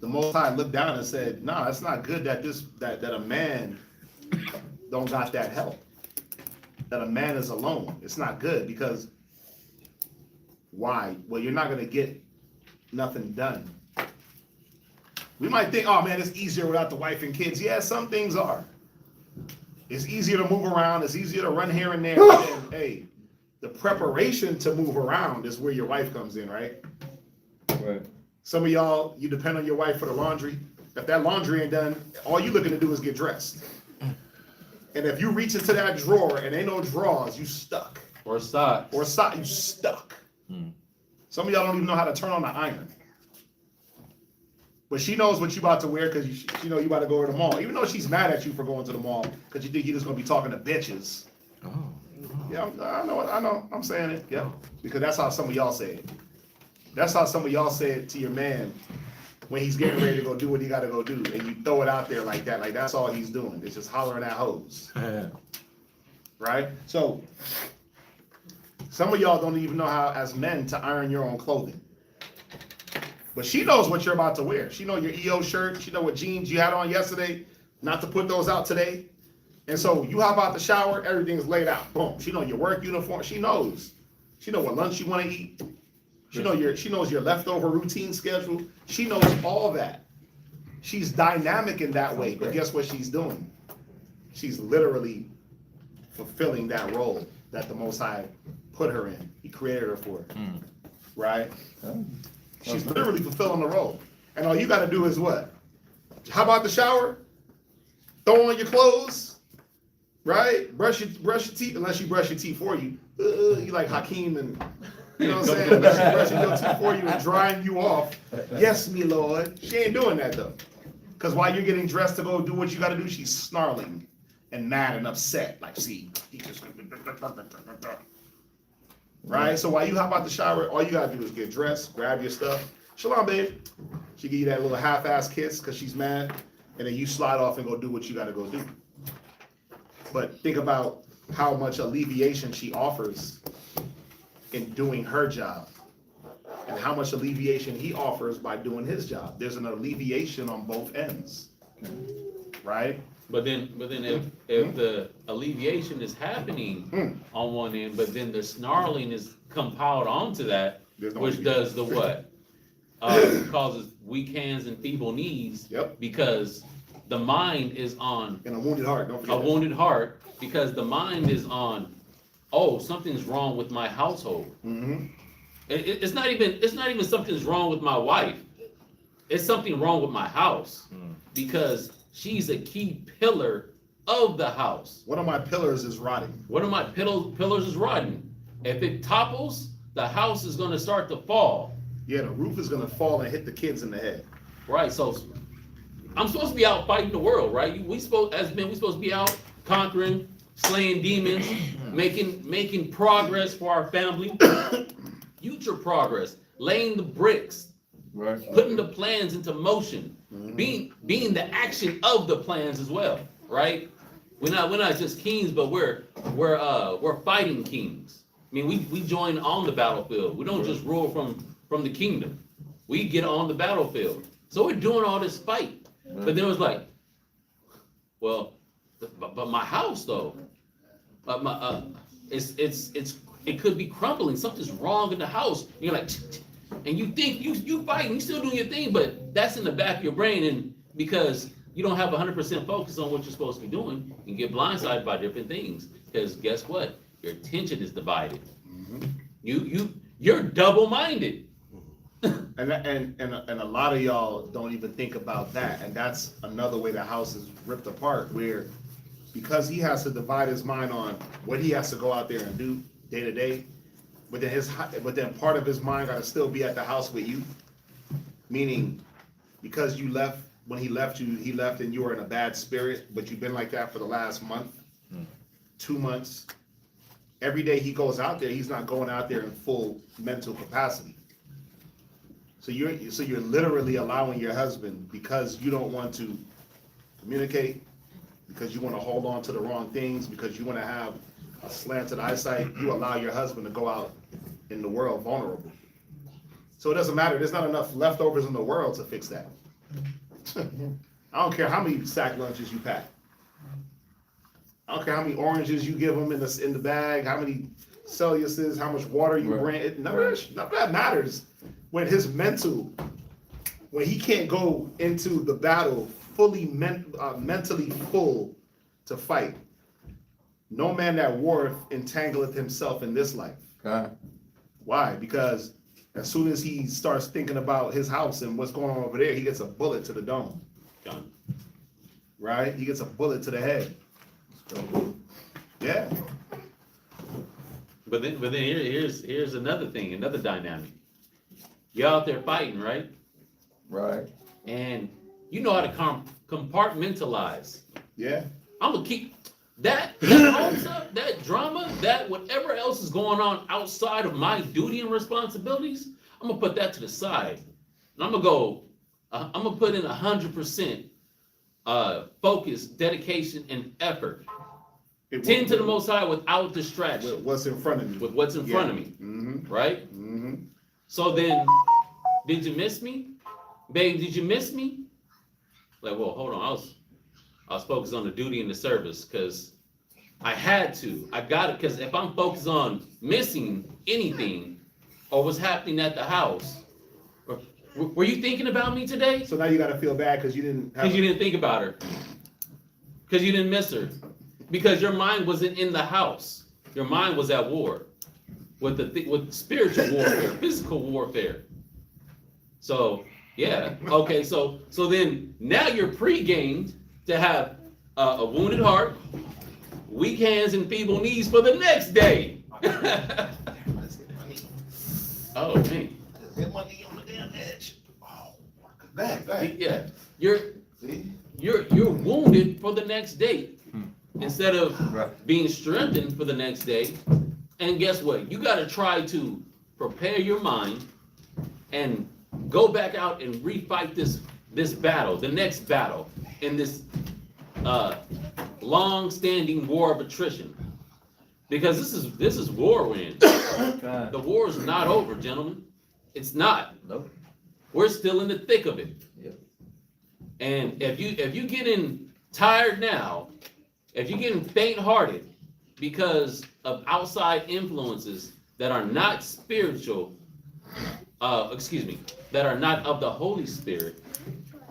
The Most High looked down and said, nah, it's not good that that a man don't got that help. That a man is alone. It's not good because why? Well, you're not going to get nothing done. We might think, oh man, it's easier without the wife and kids. Yeah, some things are. It's easier to move around. It's easier to run here and there. But then, hey, the preparation to move around is where your wife comes in, right? Right. Some of y'all, you depend on your wife for the laundry. If that laundry ain't done, all you looking to do is get dressed. And if you reach into that drawer and ain't no drawers, you stuck. Or socks. Or sock, you stuck. Some of y'all don't even know how to turn on the iron. But she knows what you about to wear because she know you about to go to the mall. Even though she's mad at you for going to the mall because you think you're just gonna be talking to bitches. Yeah, I know. I'm saying it. Yeah, because that's how some of y'all say it. That's how some of y'all say it to your man when he's getting ready to go do what he got to go do, and you throw it out there like that. Like that's all he's doing. It's just hollering at hoes. Right? So some of y'all don't even know how, as men, to iron your own clothing. But she knows what you're about to wear. She know your EO shirt. She know what jeans you had on yesterday. Not to put those out today. And so you hop out the shower, everything's laid out. Boom. She know your work uniform. She knows. She know what lunch you want to eat. She knows your leftover routine schedule. She knows all that. She's dynamic in that way. But guess what she's doing? She's literally fulfilling that role that the Most High put her in. He created her for. Right? She's literally fulfilling the role. And all you got to do is what? How about the shower? Throw on your clothes, right? Brush your teeth, unless she brush your teeth for you. You like Hakeem and, you know what I'm saying? Unless she brushing your teeth for you and drying you off. Yes, me lord. She ain't doing that though. Because while you're getting dressed to go do what you got to do, she's snarling and mad and upset. Like, see, he just... Right? So while you hop out the shower, all you got to do is get dressed, grab your stuff. shalom, babe. She give you that little half-ass kiss because she's mad, and then you slide off and go do what you gotta go do. But think about how much alleviation she offers in doing her job, and how much alleviation he offers by doing his job. There's an alleviation on both ends, right? But then if the alleviation is happening on one end, but then the snarling is compiled onto that, There's no which alleviation. does the what? Causes weak hands and feeble knees. Yep. Because the mind is on And a wounded heart, don't a forget that. wounded heart, because the mind is on, oh, something's wrong with my household. Mm-hmm. It's not even something's wrong with my wife. It's something wrong with my house, because she's a key pillar of the house. One of my pillars is rotting. One of my pillars is rotten. If it topples, the house is gonna start to fall. Yeah, the roof is gonna fall and hit the kids in the head. Right, so I'm supposed to be out fighting the world, right? As men, we supposed to be out conquering, slaying demons, making progress for our family, future progress, laying the bricks, Right. putting the plans into motion, being the action of the plans as well, right? We're not just kings, but we're fighting kings. I mean, we join on the battlefield. We don't just rule from the kingdom. We get on the battlefield. So we're doing all this fight. But then it was like, well, but my house though, it could be crumbling. Something's wrong in the house. And you're like, and you think you fighting, you still doing your thing, but that's in the back of your brain, and because you don't have 100% focus on what you're supposed to be doing, you get blindsided by different things. Because guess what? Your attention is divided. You're double-minded. And a lot of y'all don't even think about that, and that's another way the house is ripped apart, where because he has to divide his mind on what he has to go out there and do day to day, but then part of his mind got to still be at the house with you, meaning because you left, when he left and you were in a bad spirit, but you've been like that for the last month, 2 months. Every day he goes out there, he's not going out there in full mental capacity. So you're literally allowing your husband, because you don't want to communicate, because you want to hold on to the wrong things, because you want to have a slanted eyesight, you allow your husband to go out in the world vulnerable. So it doesn't matter, there's not enough leftovers in the world to fix that. I don't care how many sack lunches you pack. I don't care how many oranges you give him in the bag, how many Celsiuses, how much water you bring. None of that matters when when he can't go into the battle fully mentally full to fight. No man that warreth entangleth himself in this life. God. Why? Because as soon as he starts thinking about his house and what's going on over there, he gets a bullet to the dome. Done. Right? He gets a bullet to the head. Yeah. But then here's another thing, another dynamic. You're out there fighting, right? Right. And you know how to compartmentalize. Yeah. I'm gonna keep that home stuff, that drama, that whatever else is going on outside of my duty and responsibilities. I'm gonna put that to the side, and I'm gonna put in 100% focus, dedication, and effort. Tend to the Most High without distraction. With what's in front of me. With what's in front of me, Mm-hmm. right? Mm-hmm. So then, did you miss me, babe? Did you miss me? Like, well, hold on. I was focused on the duty and the service because I had to. I got it, because if I'm focused on missing anything or what's happening at the house, were you thinking about me today? So now you gotta feel bad because you didn't have. Because you didn't think about her. Because you didn't miss her. Because your mind wasn't in the house. Your mind was at war with spiritual warfare, physical warfare. So yeah, okay. So then now you're pre-gamed to have a wounded heart, weak hands, and feeble knees for the next day. Oh man. Get money on the damn edge. Oh, back. Yeah, you're wounded for the next day instead of being strengthened for the next day. And guess what? You got to try to prepare your mind and go back out and refight this battle, the next battle, in this long-standing war of attrition. Because this is war we're in. The war is not over, gentlemen. It's not. Nope. We're still in the thick of it. Yep. And if you getting tired now, if you're getting faint-hearted because of outside influences that are not spiritual, that are not of the Holy Spirit,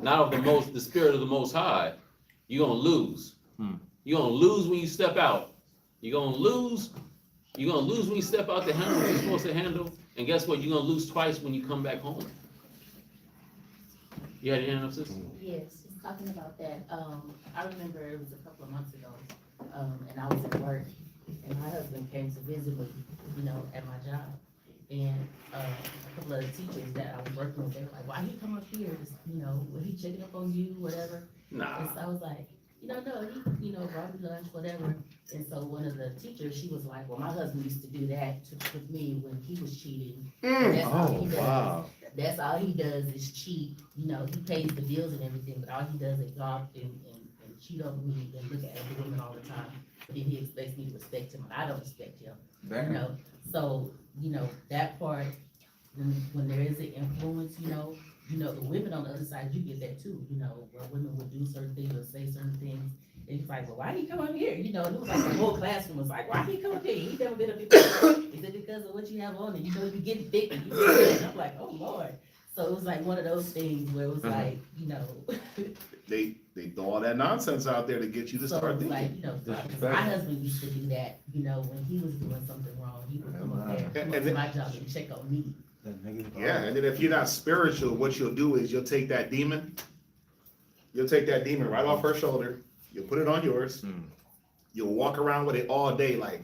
not of the Spirit of the Most High, you're gonna lose. You're gonna lose when you step out. You're gonna lose when you step out to handle what you're supposed to handle. And guess what? You're gonna lose twice when you come back home. You had your hand up, sis? Yes, just talking about that, I remember it was a couple of months ago, and I was at work, and my husband came to visit me, at my job. And, a couple of the teachers that I was working with, they were like, why he come up here, was he checking up on you, whatever? Nah. And so I was like, no, he, brought me lunch, whatever. And so one of the teachers, she was like, well, my husband used to do that with me when he was cheating. And that's all he does. That's all he does is cheat. He pays the bills and everything, but all he does is go out and cheat over me and look at other women all the time. But then he expects me to respect him, and I don't respect him. So, that part, when there is an influence, the women on the other side, you get that too, where women would do certain things or say certain things. And he's like, well, why did he come up here? And it was like the whole classroom was like, why did he come up here? He never been up here before. Is it because of what you have on? And you getting thick and and I'm like, oh Lord. So it was like one of those things where it was like, They throw all that nonsense out there to get you to so it start was thinking. like, my husband used to do that, when he was doing something wrong, he would come up there, come up to my job and check on me. Yeah, and then if you're not spiritual, what you'll do is you'll take that demon right off her shoulder, you'll put it on yours, you'll walk around with it all day like,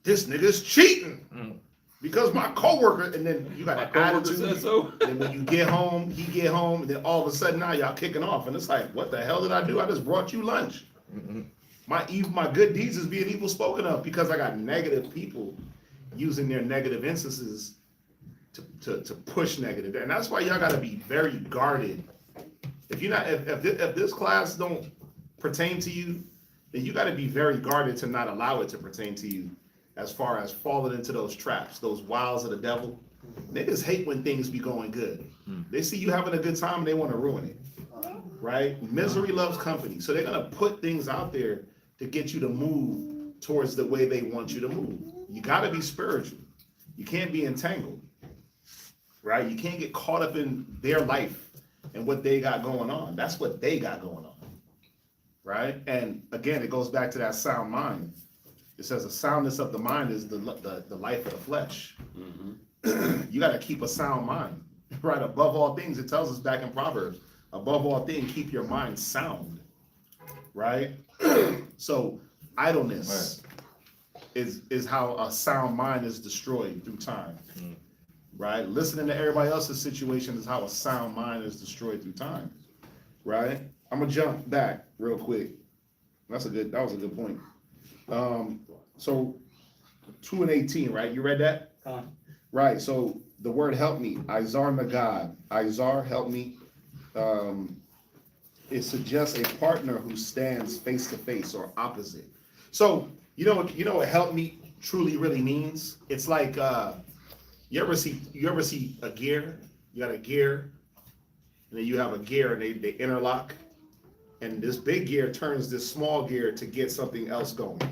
this nigga's cheating because my coworker, and then you got an attitude. Said so. And when you get home, he get home, and then all of a sudden now y'all kicking off, and it's like, what the hell did I do? I just brought you lunch. My good deeds is being evil spoken of because I got negative people using their negative instances to push negative, and that's why y'all got to be very guarded. If you're not, if this class don't pertain to you, then you got to be very guarded to not allow it to pertain to you. As far as falling into those traps, those wiles of the devil, niggas hate when things be going good. They see you having a good time and they want to ruin it, right? Misery loves company, so they're gonna put things out there to get you to move towards the way they want you to move. You got to be spiritual. You can't be entangled. Right? You can't get caught up in their life and what they got going on. That's what they got going on. Right? And again, it goes back to that sound mind. It says the soundness of the mind is the life of the flesh. You got to keep a sound mind. Right? Above all things, it tells us back in Proverbs, above all things, keep your mind sound. Right? So idleness is how a sound mind is destroyed through time. Right? Listening to everybody else's situation is how a sound mind is destroyed through time. Right? I'm gonna jump back real quick. That was a good point. So 2:18, right? You read that? Right. So the word help me, Izar Nagad. Izar, help me. It suggests a partner who stands face to face or opposite. So you know what help me truly really means? It's like you ever see a gear? You got a gear, and then you have a gear, and they interlock, and this big gear turns this small gear to get something else going.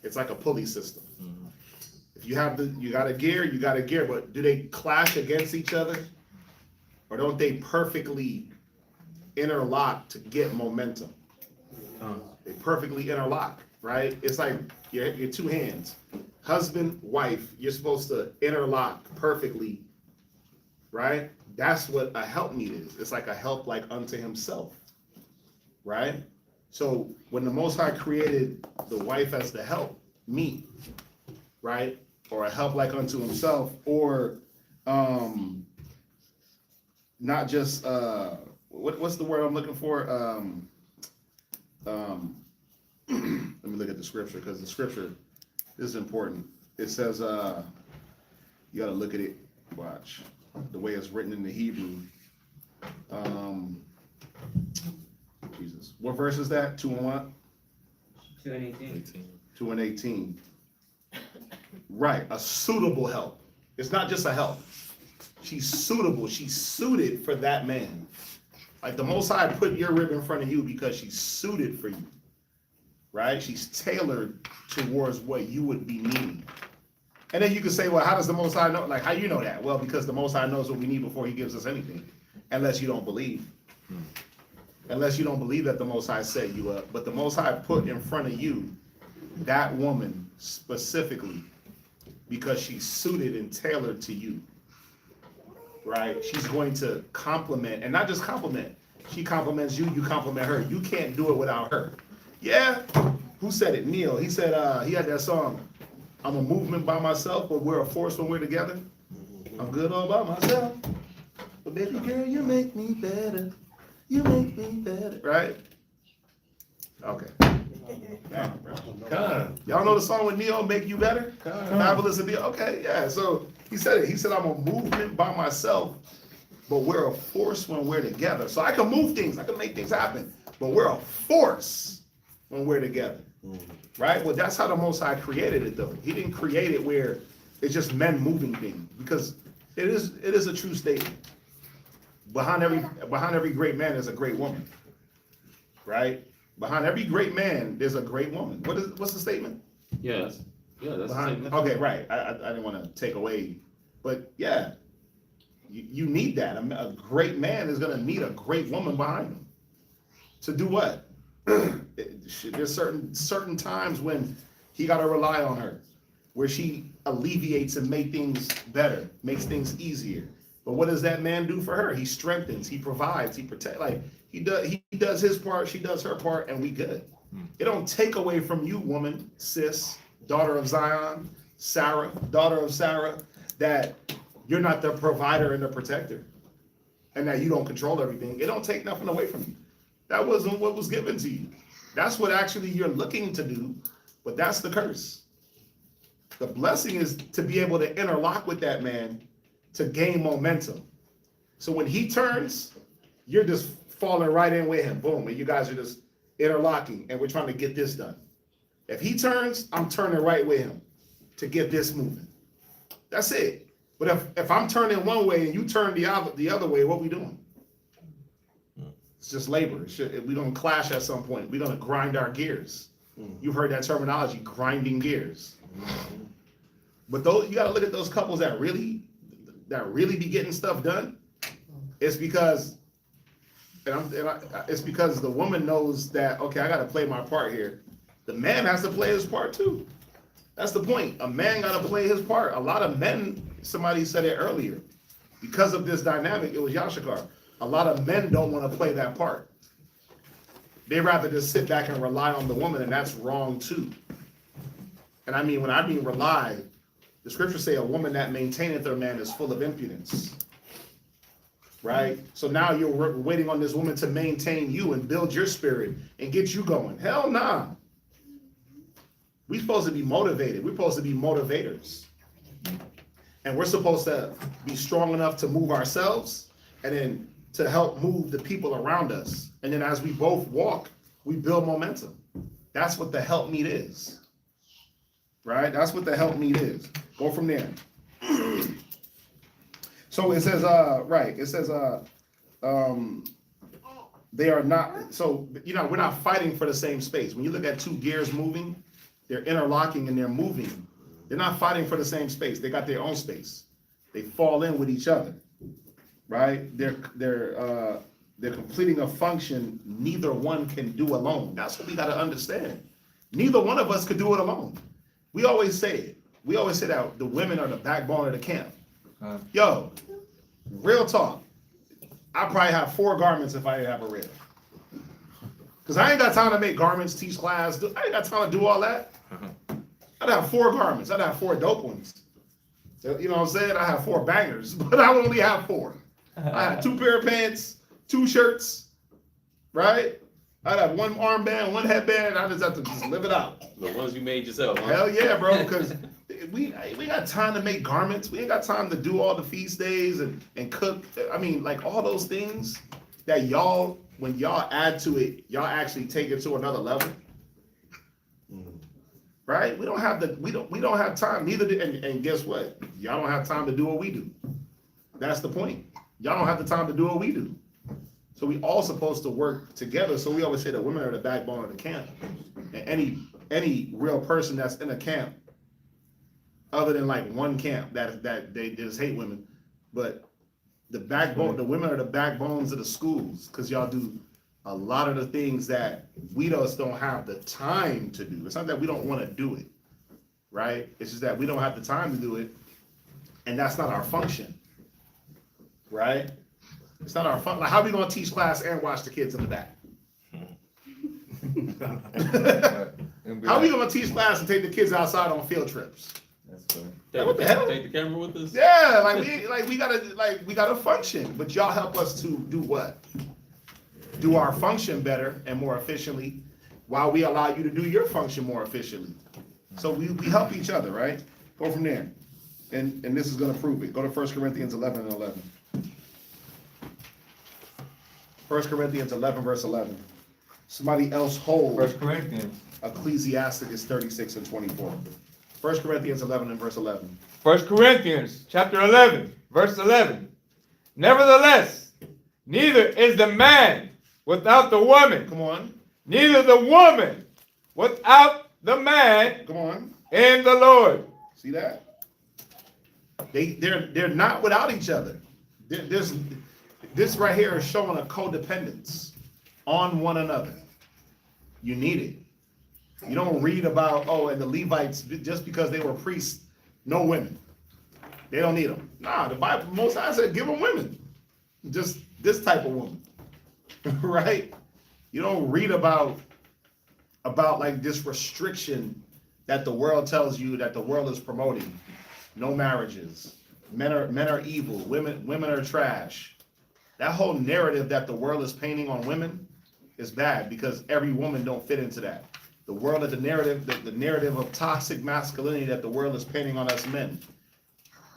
It's like a pulley system. If you got a gear, but do they clash against each other, or don't they perfectly interlock to get momentum? They perfectly interlock, right? It's like your two hands. Husband, wife, you're supposed to interlock perfectly, right? That's what a helpmeet is. It's like a help like unto himself, right? So when the Most High created the wife as the help meet, right? Or a help like unto himself, or not just what's the word I'm looking for? Let me look at the scripture, because the scripture is important. It says you gotta look at it. Watch. the way it's written in the Hebrew. Jesus, what verse is that? 2 and what? 2 and 18. 2 and 18. Right, a suitable help. It's not just a help. She's suitable. She's suited for that man. Like the Most High put your rib in front of you because she's suited for you. Right? She's tailored towards what you would be needing. And then you can say, well, how does the Most High know? Like, how you know that? Well, because the Most High knows what we need before he gives us anything. Unless you don't believe. Unless you don't believe that the Most High set you up. But the Most High put in front of you that woman specifically because she's suited and tailored to you. Right? She's going to compliment, and not just compliment. She compliments you, you compliment her. You can't do it without her. Yeah? Who said it? Neil. He said, he had that song, I'm a movement by myself, but we're a force when we're together. I'm good all by myself. But baby girl, you make me better. You make me better. Right? Okay. Y'all know the song with Neo, Make You Better? Fabulous and Neo. Okay, yeah. So he said it. He said, I'm a movement by myself, but we're a force when we're together. So I can move things. I can make things happen. But we're a force when we're together. Right? Well, that's how the Most High created it, though. He didn't create it where it's just men moving things. Because it is a true statement. Behind every great man is a great woman. Right? Behind every great man, there's a great woman. What's the statement? Yes. Yeah, that's the same. Okay, right. I didn't want to take away, but yeah, you need that. A great man is going to need a great woman behind him. To do what? There's certain times when he got to rely on her, where she alleviates and makes things better, makes things easier. But what does that man do for her? He strengthens, he provides, he protects. Like he does his part, she does her part, and we good. It don't take away from you, woman, sis, daughter of Zion, Sarah, daughter of Sarah, that you're not the provider and the protector, and that you don't control everything. It don't take nothing away from you. That wasn't what was given to you. That's what actually you're looking to do, but that's the curse. The blessing is to be able to interlock with that man to gain momentum. So when he turns, you're just falling right in with him. Boom, and you guys are just interlocking, and we're trying to get this done. If he turns, I'm turning right with him to get this moving. That's it. But if I'm turning one way and you turn the other way, what we doing? It's just labor. We're going to clash at some point. We're going to grind our gears. You've heard that terminology, grinding gears. But you got to look at those couples that really be getting stuff done. It's because it's because the woman knows that, okay, I got to play my part here. The man has to play his part too. That's the point. A man got to play his part. A lot of men, somebody said it earlier, because of this dynamic, it was Yashikar. A lot of men don't want to play that part. They rather just sit back and rely on the woman, and that's wrong too. And I mean, when I mean rely, the scriptures say a woman that maintaineth her man is full of impudence. Right? So now you're waiting on this woman to maintain you and build your spirit and get you going. Hell nah. We're supposed to be motivated. We're supposed to be motivators. And we're supposed to be strong enough to move ourselves and then to help move the people around us. And then as we both walk, we build momentum. That's what the helpmeet is. Right? That's what the helpmeet is. Go from there. So it says, right, it says, they are not, so, we're not fighting for the same space. When you look at two gears moving, they're interlocking and they're moving. They're not fighting for the same space. They got their own space. They fall in with each other, right? They're completing a function neither one can do alone. That's what we got to understand. Neither one of us could do it alone. We always say it. We always say that the women are the backbone of the camp. Yo, real talk. I probably have 4 garments if I didn't have a rib. Because I ain't got time to make garments, teach class. I ain't got time to do all that. I'd have 4 garments. I'd have 4 dope ones. You know what I'm saying? I have 4 bangers, but I only have 4. I have 2 pair of pants, 2 shirts, right? I'd have 1 armband, 1 headband, and I just have to just live it out. The ones you made yourself, huh? Hell yeah, bro, because we got time to make garments. We ain't got time to do all the feast days and cook. I mean, like all those things that y'all, when y'all add to it, y'all actually take it to another level. Right? We don't have time. Neither do, and guess what? Y'all don't have time to do what we do. That's the point. Y'all don't have the time to do what we do. So we all supposed to work together. So we always say that women are the backbone of the camp. And any real person that's in a camp, other than like one camp that they just hate women, but the backbone, the women are the backbones of the schools, because y'all do a lot of the things that we just don't have the time to do. It's not that we don't want to do it, right? It's just that we don't have the time to do it, and that's not our function, right? It's not our fun. Like, how are we gonna teach class and watch the kids in the back? How are we gonna teach class and take the kids outside on field trips? That's funny. What the hell? Take the camera with us? Yeah, we gotta function. But y'all help us to do what? Do our function better and more efficiently, while we allow you to do your function more efficiently. So we help each other, right? Go from there. And this is gonna prove it. Go to 1 Corinthians 11 and 11. 1 Corinthians 11, verse 11. Somebody else hold 1 Corinthians. Ecclesiasticus 36 and 24. 1 Corinthians 11 and verse 11. 1 Corinthians chapter 11, verse 11. Nevertheless, neither is the man without the woman, Come on. neither the woman without the man Come on. in the Lord. See that? They're not without each other. This right here is showing a codependence on one another. You need it. You don't read about, and the Levites, just because they were priests, no women. They don't need them. Nah, the Bible, Most High said, give them women. Just this type of woman, right? You don't read about like this restriction that the world tells you, that the world is promoting. No marriages. Men are evil. Women are trash. That whole narrative that the world is painting on women is bad, because every woman don't fit into that. The world of the narrative of toxic masculinity that the world is painting on us men.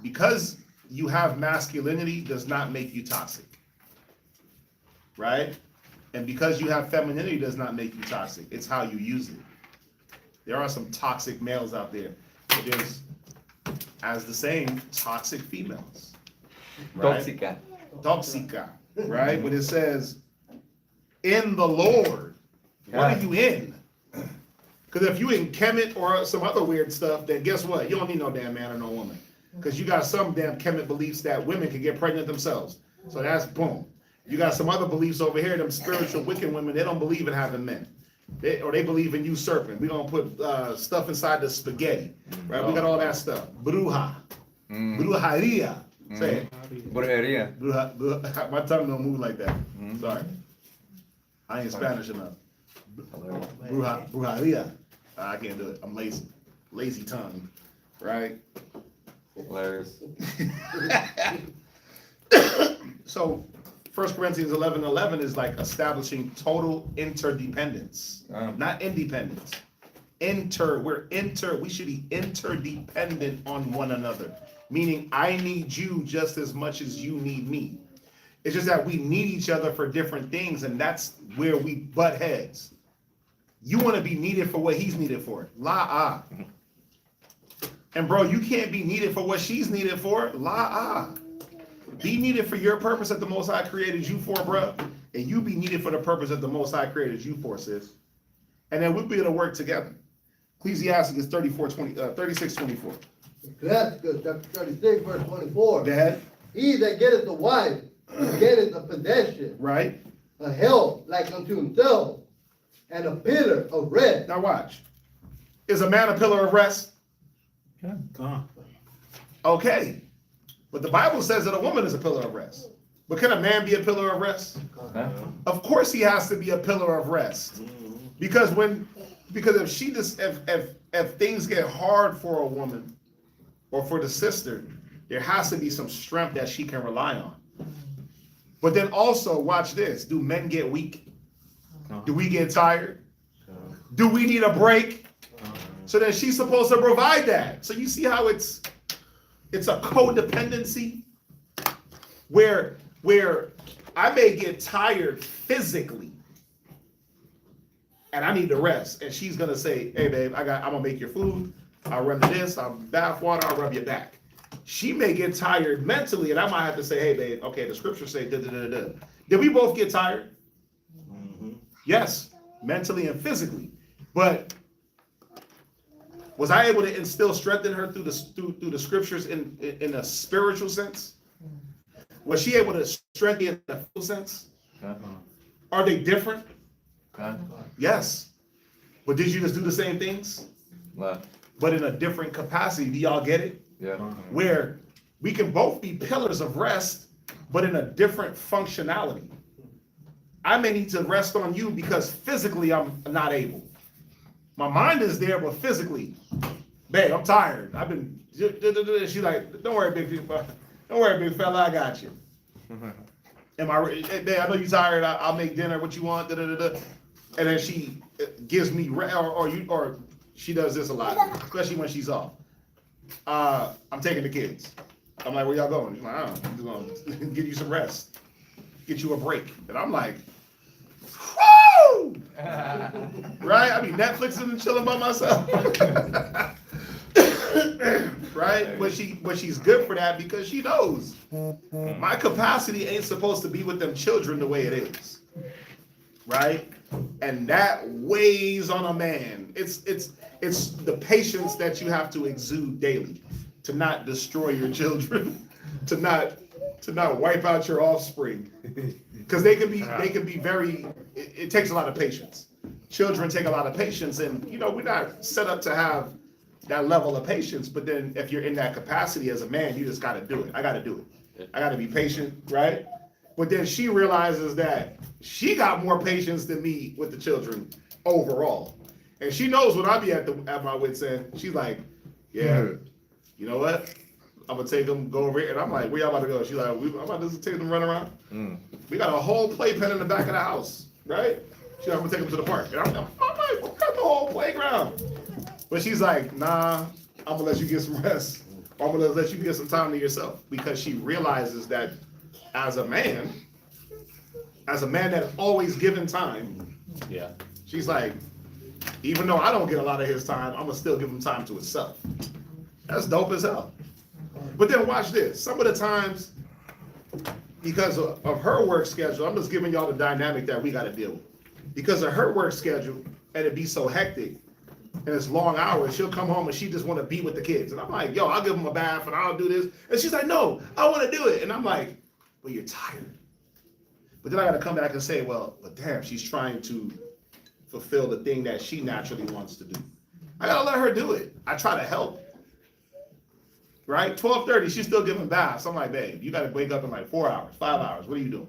Because you have masculinity does not make you toxic, right? And because you have femininity does not make you toxic. It's how you use it. There are some toxic males out there, but there's, as the saying, toxic females. Right? Toxica, right? But it says, in the Lord. What are you in? Because if you in Kemet or some other weird stuff, then guess what? You don't need no damn man or no woman. Because you got some damn Kemet beliefs that women can get pregnant themselves. So that's boom. You got some other beliefs over here, them spiritual wicked women, they don't believe in having men. They believe in usurping. We're going to put stuff inside the spaghetti, right? We got all that stuff. Bruja. Brujeria. Say it. Bruja. My tongue don't move like that. Sorry. I ain't Spanish enough. Brujeria. I can't do it. I'm lazy. Lazy tongue. Right? Hilarious. So 1 Corinthians 11:11 is like establishing total interdependence, not independence. We should be interdependent on one another, meaning I need you just as much as you need me. It's just that we need each other for different things, and that's where we butt heads. You want to be needed for what he's needed for. And bro, you can't be needed for what she's needed for. Be needed for your purpose that the Most High created you for, bro. And you be needed for the purpose that the Most High created you for, sis. And then we'll be able to work together. Ecclesiasticus 36:24. Ecclesiasticus chapter 36, verse 24. Go ahead. He that getteth a wife, getteth a possession, Right? a help like unto himself, and a pillar of rest. Now watch. Is a man a pillar of rest? Okay. But the Bible says that a woman is a pillar of rest. But can a man be a pillar of rest? Of course he has to be a pillar of rest. Because if things get hard for a woman or for the sister, there has to be some strength that she can rely on. But then also, watch this. Do men get weak? Do we get tired? Do we need a break? So then she's supposed to provide that. So you see how it's a codependency where I may get tired physically and I need to rest. And she's gonna say, hey babe, I'm gonna make your food, I'll run this, I'll bath water, I'll rub your back. She may get tired mentally, and I might have to say, hey babe, okay, the scriptures say da da da da. Did we both get tired? Yes, mentally and physically. But was I able to instill strength in her through the scriptures in a spiritual sense? Was she able to strengthen in a physical sense? Are they different? Yes. But did you just do the same things? But in a different capacity. Do y'all get it? Yeah. Where we can both be pillars of rest, but in a different functionality. I may need to rest on you because physically I'm not able. My mind is there, but physically, babe, I'm tired. I've been. She's like, don't worry, big fella. Don't worry, big fella. I got you. Am I? Babe, I know you're tired. I'll make dinner. What you want? Da, da, da, da. And then she gives me, or she does this a lot, especially when she's off. I'm taking the kids. I'm like, where y'all going? She's like, I'm just gonna give you some rest, get you a break. And I'm like, woo! Right? I be Netflixing and chilling by myself. Right? But she's good for that because she knows my capacity ain't supposed to be with them children the way it is. Right? And that weighs on a man. It's the patience that you have to exude daily to not destroy your children, to not wipe out your offspring. Because they can be very, it takes a lot of patience. Children take a lot of patience, and we're not set up to have that level of patience, but then if you're in that capacity as a man, you just gotta do it. I gotta do it. I gotta be patient, right? But then she realizes that she got more patience than me with the children overall. And she knows when I be at my wit's end, she's like, yeah, you know what? I'm gonna take them, go over here. And I'm like, where y'all about to go? She's like, I'm about to take them run around. We got a whole playpen in the back of the house, right? She's like, I'm gonna take them to the park. And I'm like, we got the whole playground. But she's like, nah, I'm gonna let you get some rest. Or I'm gonna let you get some time to yourself. Because she realizes that as a man that's always given time, Yeah. she's like, even though I don't get a lot of his time, I'm gonna still give him time to himself. That's dope as hell. But then watch this. Some of the times, because of her work schedule, I'm just giving y'all the dynamic that we gotta deal with. Because of her work schedule, and it be so hectic, and it's long hours, she'll come home and she just wanna be with the kids. And I'm like, yo, I'll give them a bath and I'll do this. And she's like, no, I wanna do it. And I'm like, well, you're tired. But then I gotta come back and say, well, but damn, she's trying to fulfill the thing that she naturally wants to do. I gotta let her do it. I try to help. Right? 12:30, she's still giving baths. I'm like, babe, you gotta wake up in like 4 hours, 5 hours. What are you doing?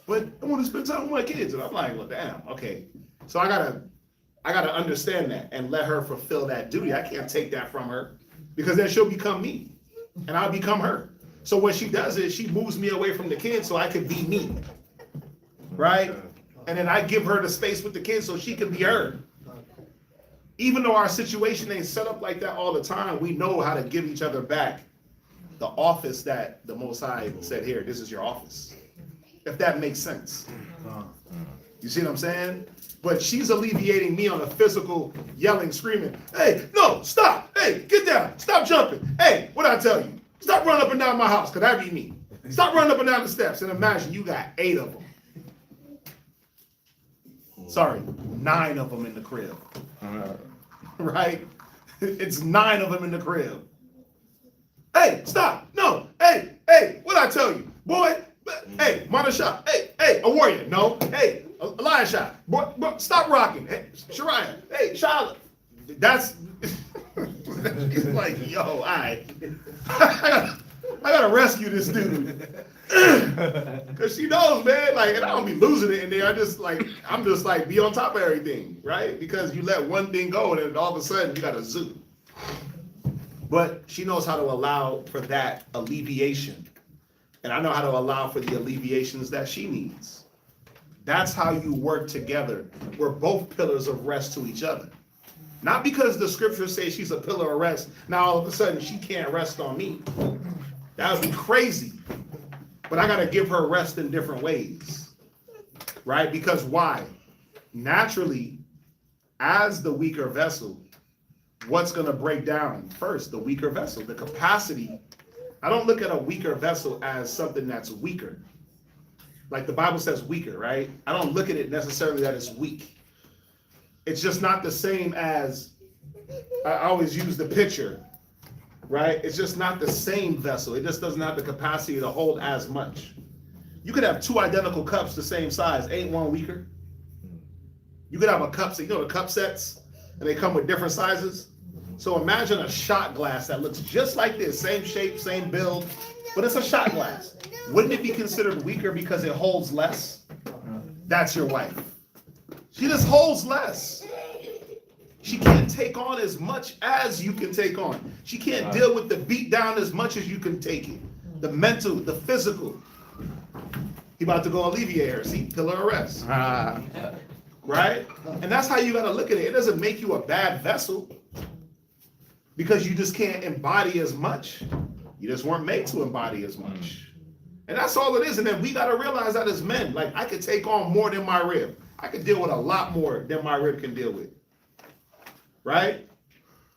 But I want to spend time with my kids. And I'm like, well, damn, okay. So I gotta understand that and let her fulfill that duty. I can't take that from her because then she'll become me and I'll become her. So what she does is she moves me away from the kids so I can be me. Right? And then I give her the space with the kids so she can be her. Even though our situation ain't set up like that all the time, we know how to give each other back the office that the Most High said, here, this is your office. If that makes sense. You see what I'm saying? But she's alleviating me on a physical yelling, screaming, hey, no, stop. Hey, get down. Stop jumping. Hey, what'd I tell you? Stop running up and down my house, because that be me. Stop running up and down the steps. And imagine you got 8 of them. Sorry, 9 of them in the crib. Right? It's 9 of them in the crib. Hey, stop. No. Hey, what'd I tell you? Boy, hey, mother shot. Hey, a warrior. No. Hey, a lion shot. Boy, stop rocking. Hey, Shariah. Hey, Charlotte. That's, he's like, yo, all right. I gotta rescue this dude. Cause she knows, man, like, and I don't be losing it in there. I'm just like be on top of everything, right? Because you let one thing go and then all of a sudden you got a zoo. But she knows how to allow for that alleviation. And I know how to allow for the alleviations that she needs. That's how you work together. We're both pillars of rest to each other. Not because the scriptures say she's a pillar of rest. Now all of a sudden she can't rest on me. That would be crazy. But I gotta give her rest in different ways. Right? Because why? Naturally, as the weaker vessel, what's gonna break down first? The weaker vessel, the capacity. I don't look at a weaker vessel as something that's weaker. Like the Bible says weaker, right? I don't look at it necessarily that it's weak. It's just not the same as, I always use the picture, right? It's just not the same vessel. It just doesn't have the capacity to hold as much. You could have two identical cups the same size. Ain't one weaker? You could have a cup set, you know the cup sets? And they come with different sizes. So imagine a shot glass that looks just like this, same shape, same build, but it's a shot glass. Wouldn't it be considered weaker because it holds less? That's your wife. She just holds less. She can't take on as much as you can take on. She can't deal with the beat down as much as you can take it. The mental, the physical. He about to go alleviate her. See, pillar of rest. Right? And that's how you got to look at it. It doesn't make you a bad vessel because you just can't embody as much. You just weren't made to embody as much. And that's all it is. And then we got to realize that as men, like I could take on more than my rib. I could deal with a lot more than my rib can deal with. Right?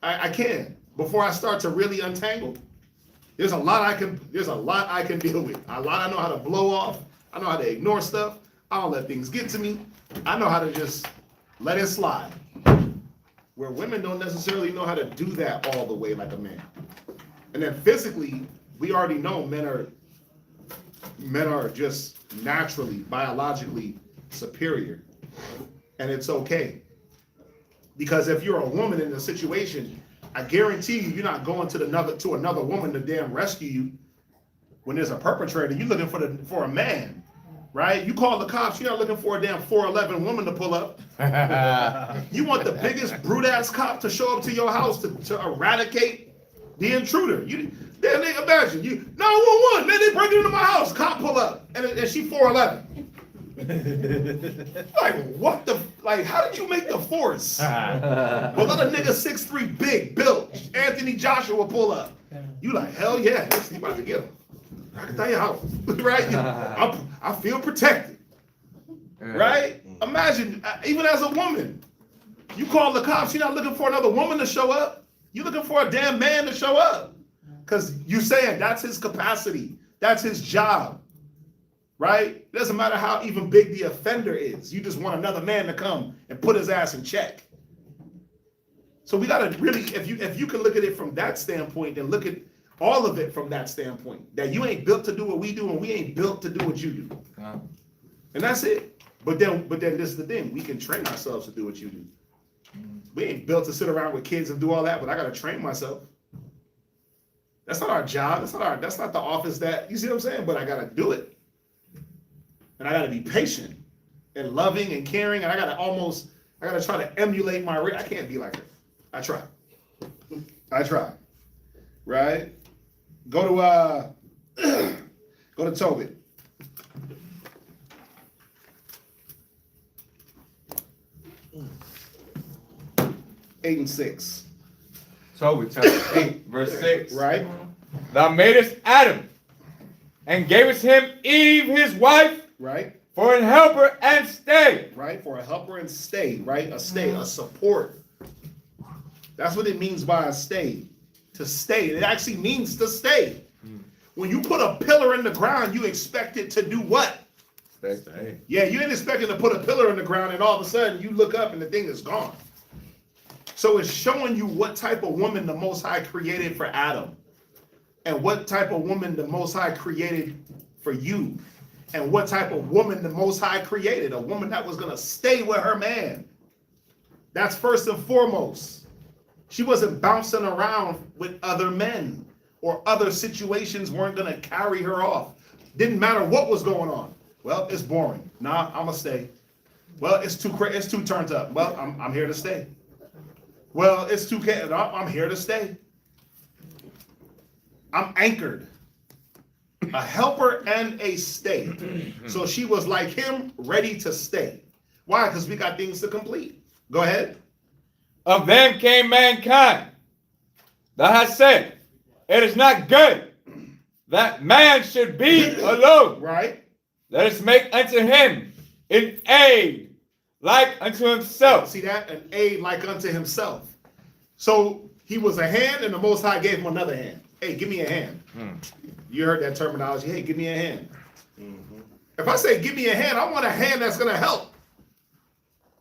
I can. Before I start to really untangle, there's a lot I can deal with. A lot I know how to blow off. I know how to ignore stuff. I don't let things get to me. I know how to just let it slide. Where women don't necessarily know how to do that all the way like a man. And then physically, we already know men are just naturally, biologically superior. And it's okay. Because if you're a woman in a situation, I guarantee you, you're not going to another woman to damn rescue you. When there's a perpetrator, you're looking for a man, right? You call the cops, you're not looking for a damn 4'11" woman to pull up. You want the biggest brute ass cop to show up to your house to eradicate the intruder. Imagine 911, man, they break into my house, cop pull up, and she 4'11". Like what the? Like how did you make the force? Well, let a nigga 6'3" big built Anthony Joshua pull up. You like hell yeah, you about to get him. I can tell you how, right? I feel protected, right? Imagine even as a woman, you call the cops. You're not looking for another woman to show up. You're looking for a damn man to show up, because you're saying that's his capacity, that's his job. Right? It doesn't matter how even big the offender is. You just want another man to come and put his ass in check. So we gotta really, if you can look at it from that standpoint, then look at all of it from that standpoint. That you ain't built to do what we do, and we ain't built to do what you do. And that's it. But then this is the thing. We can train ourselves to do what you do. We ain't built to sit around with kids and do all that, but I gotta train myself. That's not our job. That's not the office that, you see what I'm saying? But I gotta do it. And I gotta be patient and loving and caring. And I gotta try to emulate my I can't be like her. I try. Right? Go to Tobit. Eight and 6. Tobit chapter 8, verse 6. Right? Thou madest Adam, and gavest him Eve his wife, Right? for an helper and stay. Right? For a helper and stay, right? A stay, a support. That's what it means by a stay. To stay. It actually means to stay. When you put a pillar in the ground, you expect it to do what? Stay. Yeah, you ain't expecting to put a pillar in the ground and all of a sudden you look up and the thing is gone. So it's showing you what type of woman the Most High created for Adam. And what type of woman the Most High created for you. And what type of woman the Most High created. A woman that was going to stay with her man. That's first and foremost. She wasn't bouncing around with other men. Or other situations weren't going to carry her off. Didn't matter what was going on. Well, it's boring. Nah, I'm going to stay. Well, it's too turned up. Well, I'm here to stay. Well, it's too I'm here to stay. I'm anchored. A helper and a stay. So she was like him, ready to stay. Why? Because we got things to complete. Go ahead. of them came mankind. Thou hast said, it is not good that man should be alone. Right? Let us make unto him an aid like unto himself. See that? An aid like unto himself. So he was a hand, and the Most High gave him another hand. Hey, give me a hand. You heard that terminology. Hey, give me a hand. If I say give me a hand, I want a hand that's going to help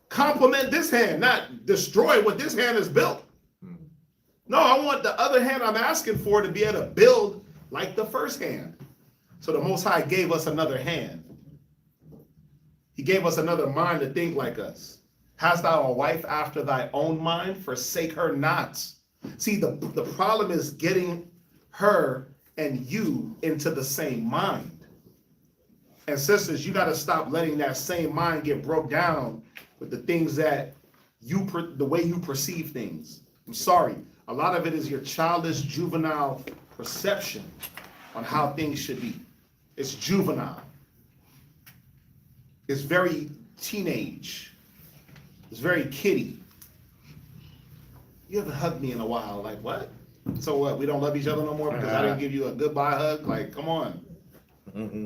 complement this hand, not destroy what this hand has built. No, I want the other hand I'm asking for to be able to build like the first hand. So the Most High gave us another hand. He gave us another mind to think like us. Hast thou a wife after thy own mind? Forsake her not. See, the problem is getting her and you into the same mind. And sisters, you got to stop letting that same mind get broke down with the things that the way you perceive things. I'm sorry. A lot of it is your childish, juvenile perception on how things should be. It's juvenile. It's very teenage. It's very kiddie. You haven't hugged me in a while. Like, what? So what? We don't love each other no more because I didn't give you a goodbye hug? Like, come on.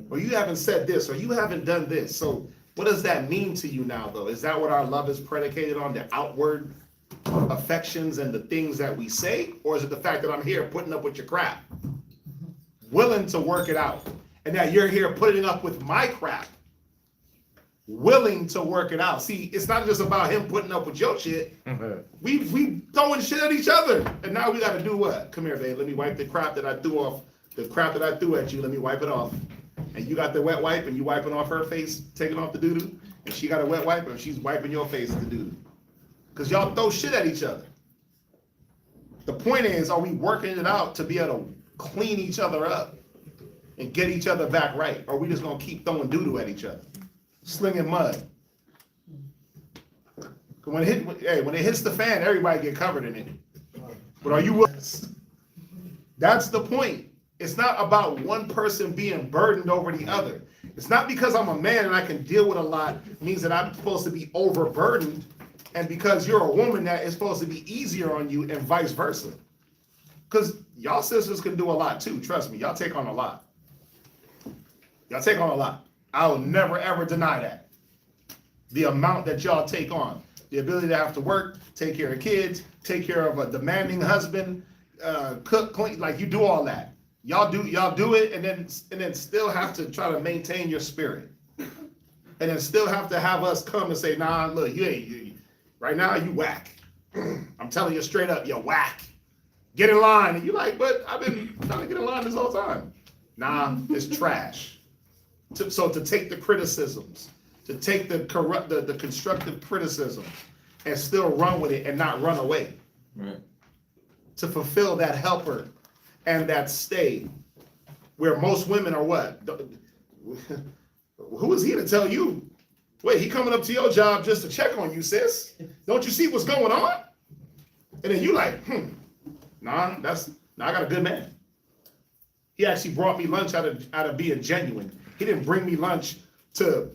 Or you haven't said this, or you haven't done this. So what does that mean to you now, though? Is that what our love is predicated on, the outward affections and the things that we say? Or is it the fact that I'm here putting up with your crap, willing to work it out, and that you're here putting up with my crap, willing to work it out? See, it's not just about him putting up with your shit. We throwing shit at each other, and now we got to do what? Come here, babe. Let me wipe the crap that I threw off. The crap that I threw at you, let me wipe it off. And you got the wet wipe, and you wiping off her face, taking off the doo-doo, and she got a wet wipe, and she's wiping your face with the doo-doo. Because y'all throw shit at each other. The point is, are we working it out to be able to clean each other up and get each other back right? Or are we just going to keep throwing doo-doo at each other, slinging mud? When it hits the fan, everybody get covered in it. But are you with us? That's the point. It's not about one person being burdened over the other. It's not because I'm a man and I can deal with a lot means that I'm supposed to be overburdened, and because you're a woman that is supposed to be easier on you, and vice versa. Because y'all sisters can do a lot too. Trust me, y'all take on a lot. Y'all take on a lot. I will never ever deny that. The amount that y'all take on, the ability to have to work, take care of kids, take care of a demanding husband, cook, clean, like you do all that. Y'all do it, and then still have to try to maintain your spirit, and then still have to have us come and say, nah, look, right now you whack. I'm telling you straight up, you're whack. Get in line, and you like, but I've been trying to get in line this whole time. Nah, it's trash. So to take the criticisms, to take the constructive criticisms, and still run with it and not run away. Right. To fulfill that helper and that stay, where most women are what? Who is he to tell you? Wait, he coming up to your job just to check on you, sis. Don't you see what's going on? And then you like, nah, I got a good man. He actually brought me lunch out of being genuine. He didn't bring me lunch to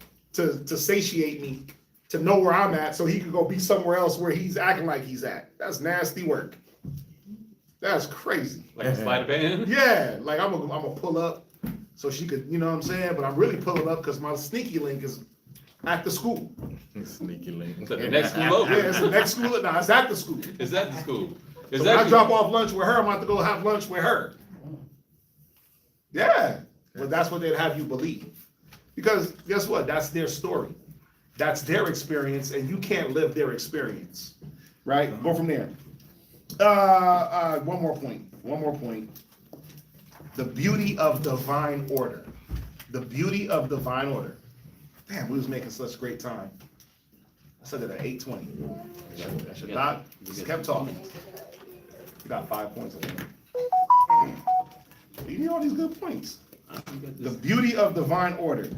satiate me, to know where I'm at, so he could go be somewhere else where he's acting like he's at. That's nasty work. That's crazy. Like a sleight of hand? Yeah, like I'm gonna pull up so she could, you know what I'm saying? But I'm really pulling up because my sneaky link is at the school. Sneaky link. So the next school over. Yeah, it's the next school. No, it's at the school. Is that the school? So when I drop off lunch with her, I'm about to go have lunch with her. Yeah, but that's what they'd have you believe. Because guess what? That's their story. That's their experience, and you can't live their experience. Right? Go from there. One more point. The beauty of divine order. The beauty of divine order. Damn, we was making such great time. I said that at 8:20. I should not. Just kept talking. You got 5 points. I think. You need all these good points. The beauty of divine order.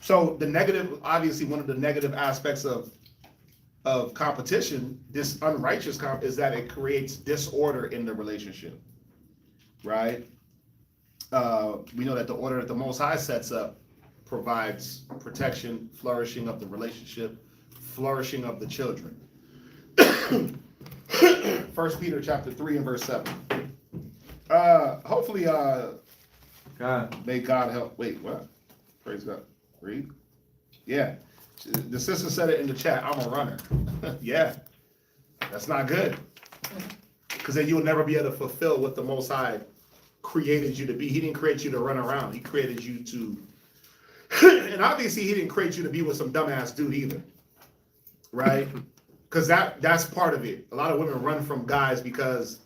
So the negative, obviously, one of the negative aspects of competition, this unrighteous is that it creates disorder in the relationship, right? We know that the order that the Most High sets up provides protection, flourishing of the relationship, flourishing of the children. 1 Peter chapter 3 and verse 7. Hopefully, God. may God help. Wait, what? Praise God. Read. Yeah. The sister said it in the chat. I'm a runner. Yeah. That's not good. Because then you'll never be able to fulfill what the Most High created you to be. He didn't create you to run around. He created you to, and obviously he didn't create you to be with some dumbass dude either. Right? Because that's part of it. A lot of women run from guys because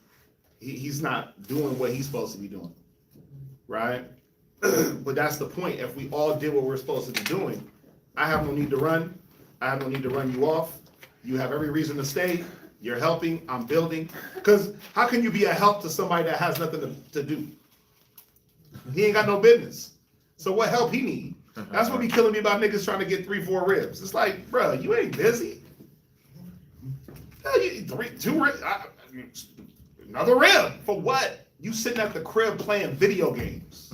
he's not doing what he's supposed to be doing. Right? But that's the point. If we all did what we're supposed to be doing, I have no need to run. I have no need to run you off. You have every reason to stay. You're helping. I'm building. Because how can you be a help to somebody that has nothing to do? He ain't got no business. So what help he need? That's what be killing me about niggas trying to get 3-4 ribs. It's like, bro, you ain't busy. Two ribs. Another rib. For what? You sitting at the crib playing video games.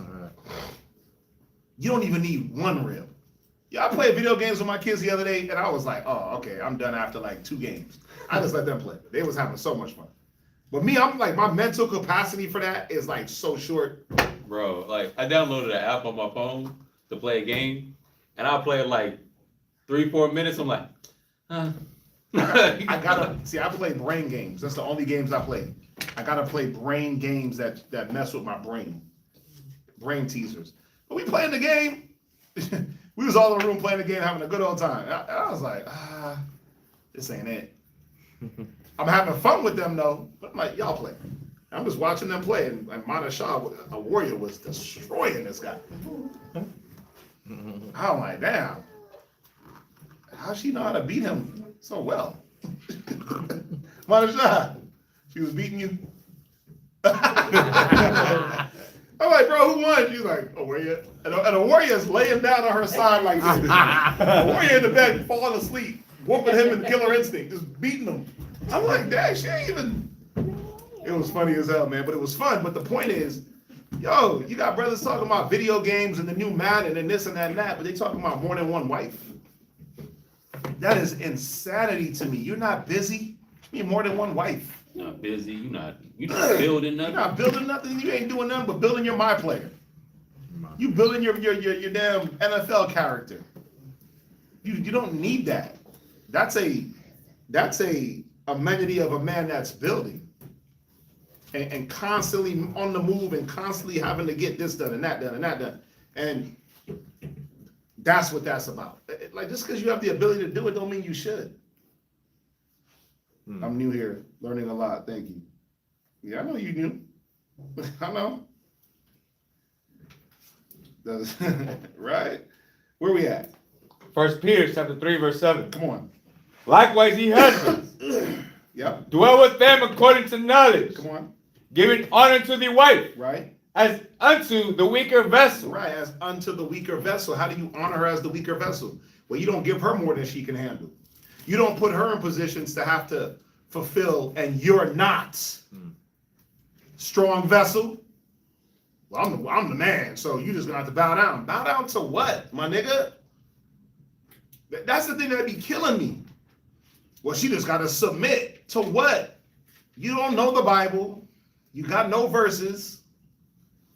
You don't even need one rib. Yeah, I played video games with my kids the other day, and I was like, oh, okay, I'm done after like 2 games. I just let them play. They was having so much fun. But me, I'm like, my mental capacity for that is like so short. Bro, like I downloaded an app on my phone to play a game, and I'll play it like 3-4 minutes. I'm like, I gotta see. I play brain games. That's the only games I play. I gotta play brain games that mess with my brain teasers. But we playing the game. We was all in the room playing the game, having a good old time. I was like, this ain't it. I'm having fun with them though. But I'm like, y'all play. I'm just watching them play, and Mana Shah, a warrior, was destroying this guy. I'm like, damn. How she know how to beat him so well? Mana Shah, she was beating you. I'm like, bro, who won? She's like, a warrior. And a warrior's laying down on her side like this. A warrior in the bed, falling asleep, whooping him in Killer Instinct, just beating him. I'm like, dang, she ain't even. It was funny as hell, man, but it was fun. But the point is, yo, you got brothers talking about video games and the new Madden and this and that and that, but they talking about more than one wife. That is insanity to me. You're not busy. You need more than one wife. not busy. You're not building nothing. You're not building nothing. You ain't doing nothing but building your my player. You building your damn NFL character. You don't need that. That's a amenity of a man that's building. And constantly on the move and constantly having to get this done and that done and that done. And that's what that's about. Like, just because you have the ability to do it don't mean you should. I'm new here, learning a lot. Thank you. Yeah, I know you knew. I know. Right? Where we at? 1 Peter chapter 3, verse 7. Come on. Likewise, ye husbands, Yep. dwell with them according to knowledge, Come on. giving honor to the wife, Right? as unto the weaker vessel. Right, as unto the weaker vessel. How do you honor her as the weaker vessel? Well, you don't give her more than she can handle. You don't put her in positions to have to fulfill, and you're not. Strong vessel. Well, I'm the man, so you just gonna have to bow down. Bow down to what, my nigga? That's the thing that be killing me. Well, she just gotta submit to what? You don't know the Bible. You got no verses.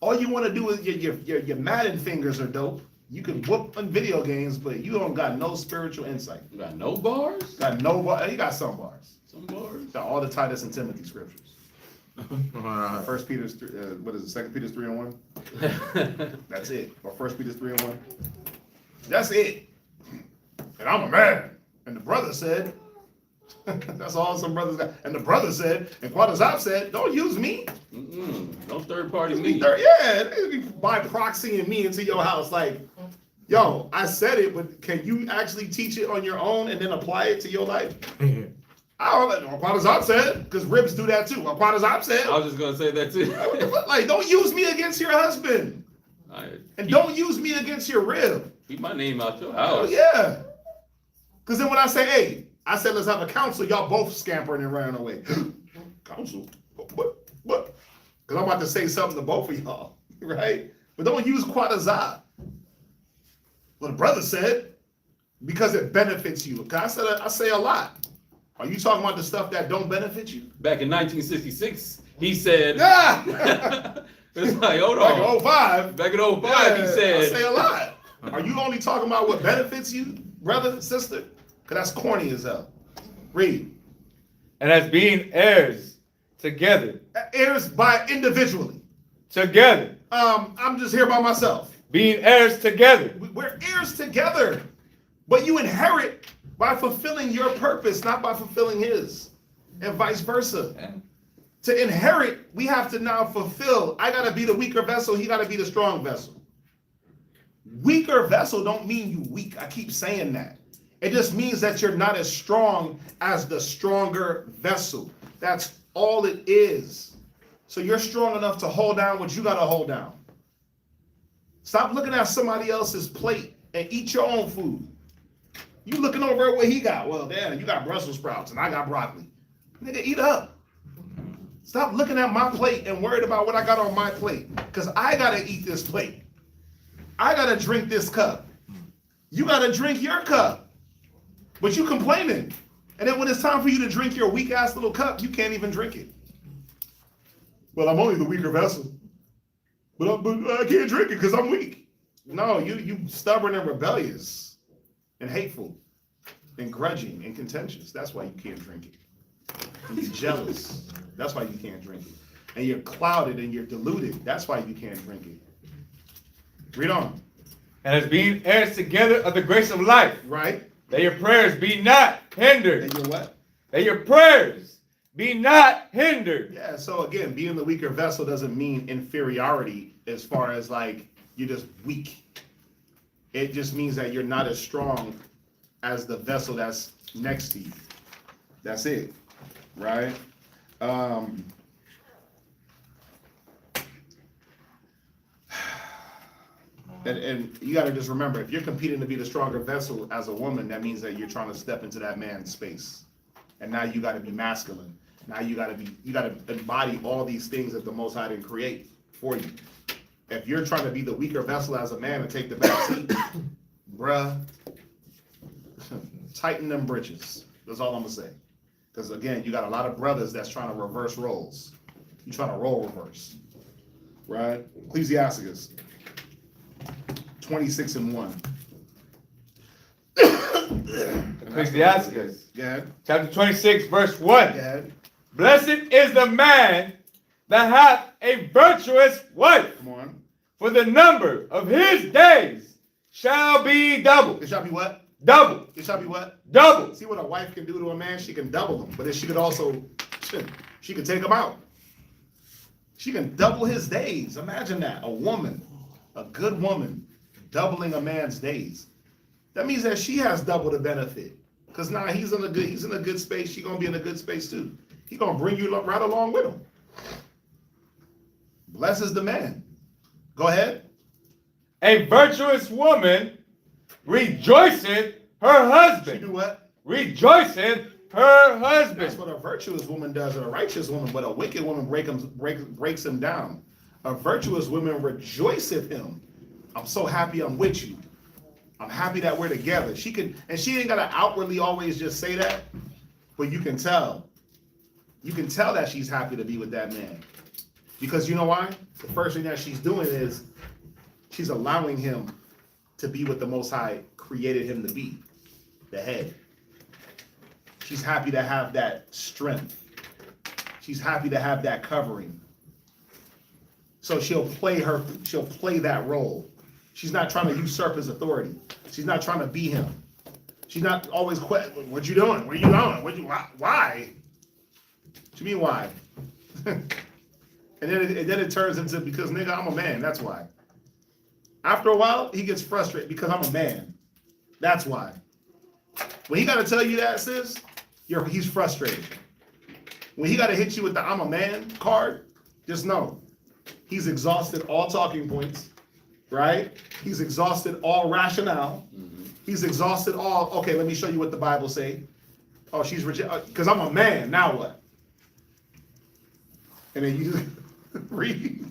All you want to do is your Madden fingers are dope. You can whoop on video games, but you don't got no spiritual insight. You got no bars? Got no bars. You got some bars. Some bars? Got all the Titus and Timothy scriptures. 1 Peter's, what is it? 2 Peter's 3:1. That's it. Or 1 Peter's 3:1. That's it. And I'm a man. And the brother said, that's all some brothers got. And the brother said, and Qatazap said, don't use me. No third party me. Yeah, they be by proxying me into your house. Like, yo, I said it, but can you actually teach it on your own and then apply it to your life? I don't know. Qatazap said, because ribs do that too. Qatazap said. I was just gonna say that too. Like, don't use me against your husband. And don't use me against your rib. Keep my name out your Oh, house. yeah. Because then when I say, hey, I said, let's have a council, y'all both scampering and running away. Council? What? Because I'm about to say something to both of y'all, right? But don't use Qatazap. Well, the brother said, because it benefits you. I say a lot. Are you talking about the stuff that don't benefit you? Back in 1966, he said, Yeah. it's like, hold Back on. in 05. Back in 05, he I say said, a lot. Are you only talking about what benefits you, brother, sister? Because that's corny as hell. Read. And as being heirs together. Heirs by individually. Together. I'm just here by myself. Being heirs together. We're heirs together. But you inherit by fulfilling your purpose, not by fulfilling his. And vice versa. To inherit, we have to now fulfill. I gotta be the weaker vessel, he gotta be the strong vessel. Weaker vessel don't mean you weak. I keep saying that. It just means that you're not as strong as the stronger vessel. That's all it is. So you're strong enough to hold down what you gotta hold down. Stop looking at somebody else's plate and eat your own food. You looking over at what he got. Well, damn, you got Brussels sprouts and I got broccoli. Nigga, eat up. Stop looking at my plate and worried about what I got on my plate. Because I gotta eat this plate. I gotta drink this cup. You gotta drink your cup. But you complaining. And then when it's time for you to drink your weak ass little cup, you can't even drink it. Well, I'm only the weaker vessel. But I can't drink it because I'm weak. No, you stubborn and rebellious and hateful and grudging and contentious. That's why you can't drink it. And you're jealous. That's why you can't drink it. And you're clouded and you're deluded. That's why you can't drink it. Read on. And as being heirs together of the grace of life. Right. That your prayers be not hindered. And your what? That your prayers be not hindered. Yeah, so again, being the weaker vessel doesn't mean inferiority as far as like you're just weak. It just means that you're not as strong as the vessel that's next to you. That's it, right? And you got to just remember, if you're competing to be the stronger vessel as a woman, that means that you're trying to step into that man's space. And now you got to be masculine. Now you got to embody all these things that the Most High didn't create for you. If you're trying to be the weaker vessel as a man and take the back seat, bruh, tighten them britches. That's all I'm gonna say. Because again, you got a lot of brothers that's trying to reverse roles. You're trying to role reverse, right? Ecclesiasticus 26:1. Ecclesiasticus. Yeah. Chapter 26, verse 1. Yeah. Blessed is the man that hath a virtuous wife, Come on. for the number of his days shall be double. It shall be what? Double. It shall be what? Double. See what a wife can do to a man? She can double him, but then she could also, she can take him out. She can double his days. Imagine that. A woman, a good woman, doubling a man's days. That means that she has double the benefit. Because now he's in a good space. She's gonna be in a good space too. He's gonna bring you right along with him. Blesses the man. Go ahead. A virtuous woman rejoiceth her husband. She do what? Rejoiceth her husband. That's what a virtuous woman does, and a righteous woman, but a wicked woman breaks him down. A virtuous woman rejoiceth him. I'm so happy I'm with you. I'm happy that we're together. She ain't gotta outwardly always just say that, but you can tell. You can tell that she's happy to be with that man. Because you know why? The first thing that she's doing is she's allowing him to be what the Most High created him to be, the head. She's happy to have that strength. She's happy to have that covering. So she'll play that role. She's not trying to usurp his authority. She's not trying to be him. She's not always what you doing? Where you going? Why? What you mean why? And then it turns into, because nigga, I'm a man, that's why. After a while, he gets frustrated because I'm a man. That's why. When he gotta tell you that, sis, he's frustrated. When he gotta hit you with the I'm a man card, just know, he's exhausted all talking points, right? He's exhausted all rationale. He's exhausted all, okay, let me show you what the Bible say. Oh, she's because I'm a man, now what? And then you read.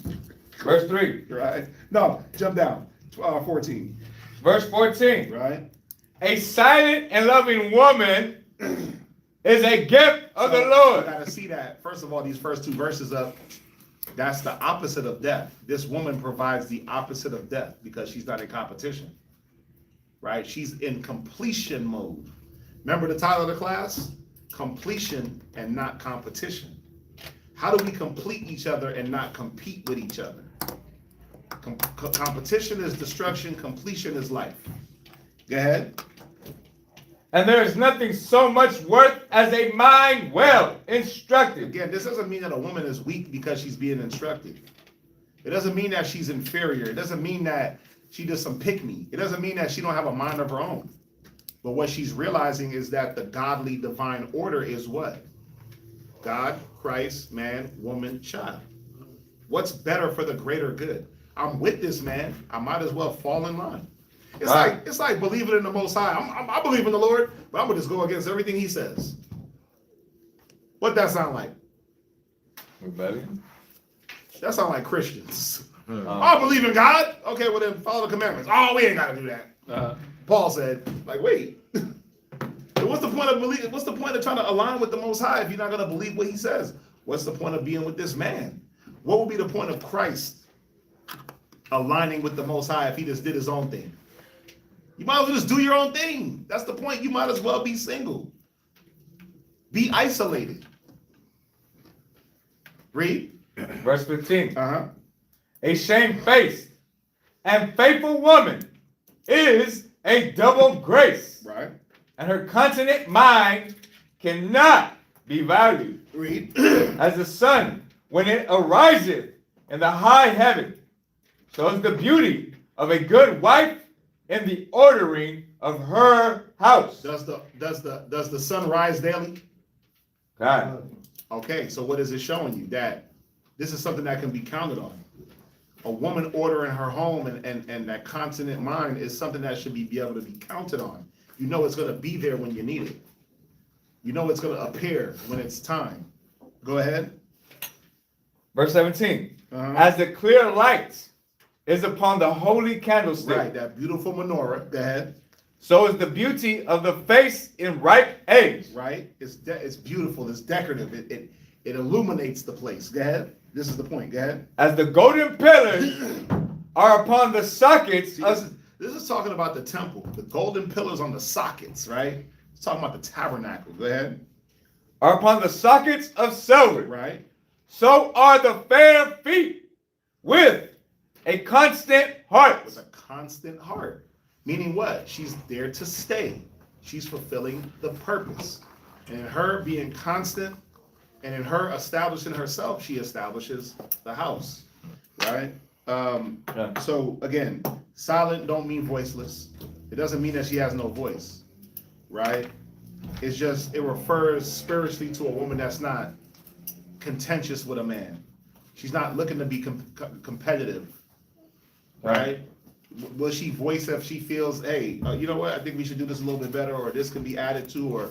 Verse 3. Right? No, jump down. 14. Verse 14. right? A silent and loving woman is a gift of the So, Lord. You gotta see that. First of all, these first two verses up, that's the opposite of death. This woman provides the opposite of death because she's not in competition, right? She's in completion mode. Remember the title of the class? Completion and not competition. How do we complete each other and not compete with each other? Competition is destruction, completion is life. Go ahead. And there is nothing so much worth as a mind well instructed. Again, this doesn't mean that a woman is weak because she's being instructed. It doesn't mean that she's inferior. It doesn't mean that she does some pick me. It doesn't mean that she don't have a mind of her own. But what she's realizing is that the godly divine order is what? God, Christ, man, woman, child. What's better for the greater good? I'm with this man. I might as well fall in line. It's like believing in the Most High. I believe in the Lord, but I'm gonna just go against everything He says. What that sound like? Rebellion. That sound like Christians. I believe in God. Okay, well then follow the commandments. Oh, we ain't gotta do that. Paul said, like, wait. What's the point of believing? What's the point of trying to align with the Most High if you're not gonna believe what He says? What's the point of being with this man? What would be the point of Christ aligning with the Most High if He just did His own thing? You might as well just do your own thing. That's the point. You might as well be single. Be isolated. Read. Verse 15. Uh-huh. A shamefaced and faithful woman is a double grace, Right. and her continent mind cannot be valued. Read. As the sun, when it ariseth in the high heaven, so is the beauty of a good wife in the ordering of her house. Does the sun rise daily? God. Okay, so what is it showing you? That this is something that can be counted on. A woman ordering her home and that continent mind is something that should be able to be counted on. You know it's going to be there when you need it. You know it's going to appear when it's time. Go ahead. Verse 17. Uh-huh. As the clear light is upon the holy candlestick, Right, that beautiful menorah. Go ahead. so is the beauty of the face in ripe age. Right, it's beautiful. It's decorative. It illuminates the place. Go ahead. This is the point. Go ahead. As the golden pillars are upon the sockets See, of this is talking about the temple, the golden pillars on the sockets, right? It's talking about the tabernacle. Go ahead. silver, Right. so are the fair feet with a constant heart. With a constant heart. Meaning what? She's there to stay. She's fulfilling the purpose. And in her being constant and in her establishing herself, she establishes the house. Right? So again, silent don't mean voiceless. It doesn't mean that she has no voice. Right? It's just, it refers spiritually to a woman that's not contentious with a man. She's not looking to be competitive. Right? Will she voice if she feels, hey, you know what? I think we should do this a little bit better, or this could be added to, or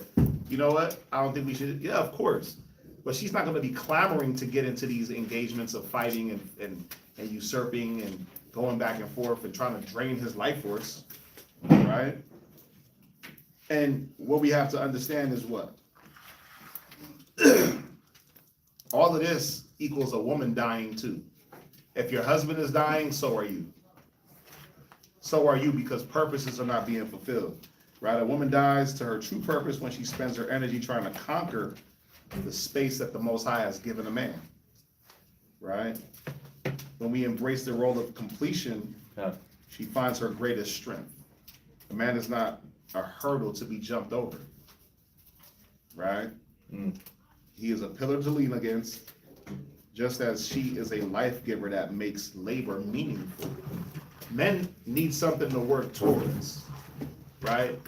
you know what? I don't think we should. Yeah, of course. But she's not going to be clamoring to get into these engagements of fighting and usurping and going back and forth and trying to drain his life force. Right? And what we have to understand is what? All of this equals a woman dying too. If your husband is dying, so are you. So are you, because purposes are not being fulfilled. Right? A woman dies to her true purpose when she spends her energy trying to conquer the space that the Most High has given a man. Right? When we embrace the role of completion, she finds her greatest strength. A man is not a hurdle to be jumped over. Right? He is a pillar to lean against, just as she is a life giver that makes labor meaningful. Men need something to work towards, right?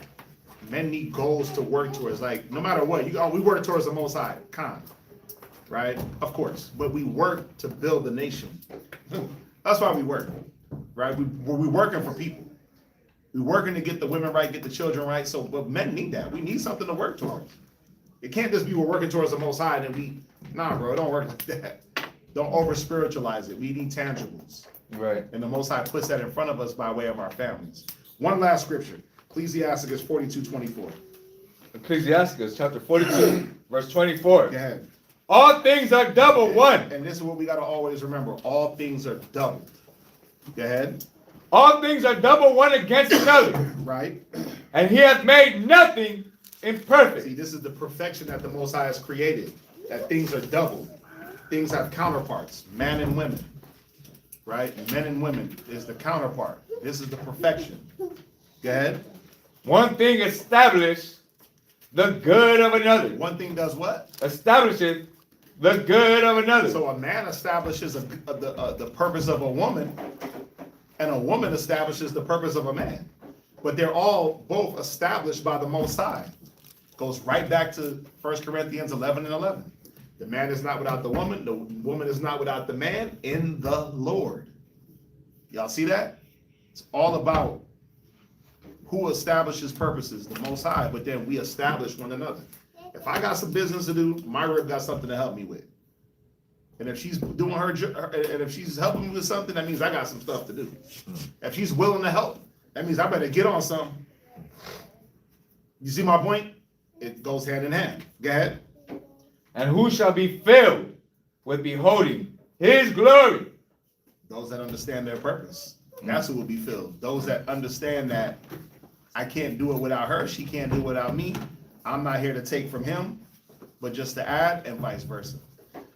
Men need goals to work towards. Like, no matter what, we work towards the Most High, right? Of course, but we work to build the nation. That's why we work, right? We're working for people. We're working to get the women right, get the children right. So, but men need that. We need something to work towards. It can't just be we're working towards the Most High and nah, bro, it don't work like that. Don't over spiritualize it. We need tangibles. Right. And the Most High puts that in front of us by way of our families. One last scripture, Ecclesiasticus 42:24. Ecclesiasticus chapter 42, verse 24. Go ahead. All things are double one. And this is what we gotta always remember, all things are doubled. Go ahead. All things are double one against another. Right? And he hath made nothing imperfect. See, this is the perfection that the Most High has created, that things are doubled. Things have counterparts, men and women. Right? Men and women is the counterpart. This is the perfection. Go ahead. One thing established the good of another. One thing does what? Establishes the good of another. So a man establishes the purpose of a woman, and a woman establishes the purpose of a man. But they're all both established by the Most High. Goes right back to 1 Corinthians 11:11. The man is not without the woman is not without the man in the Lord. Y'all see that? It's all about who establishes purposes, the Most High, but then we establish one another. If I got some business to do, my rib got something to help me with. And if she's doing and if she's helping me with something, that means I got some stuff to do. If she's willing to help, that means I better get on something. You see my point? It goes hand in hand. Go ahead. And who shall be filled with beholding his glory? Those that understand their purpose. That's who will be filled. Those that understand that I can't do it without her, she can't do it without me. I'm not here to take from him, but just to add, and vice versa.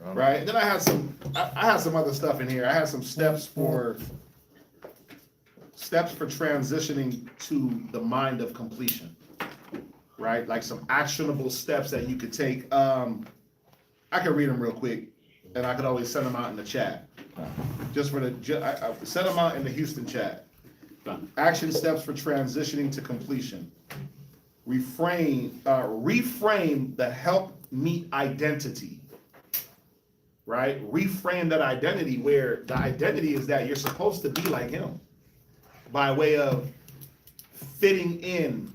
Right? And then I had some other stuff in here. I had some steps for transitioning to the mind of completion. Right? Like some actionable steps that you could take. I can read them real quick, and I could always send them out in the chat. Just I send them out in the Houston chat. Action steps for transitioning to completion. Reframe the help meet identity. Right? Reframe that identity where the identity is that you're supposed to be like him by way of fitting in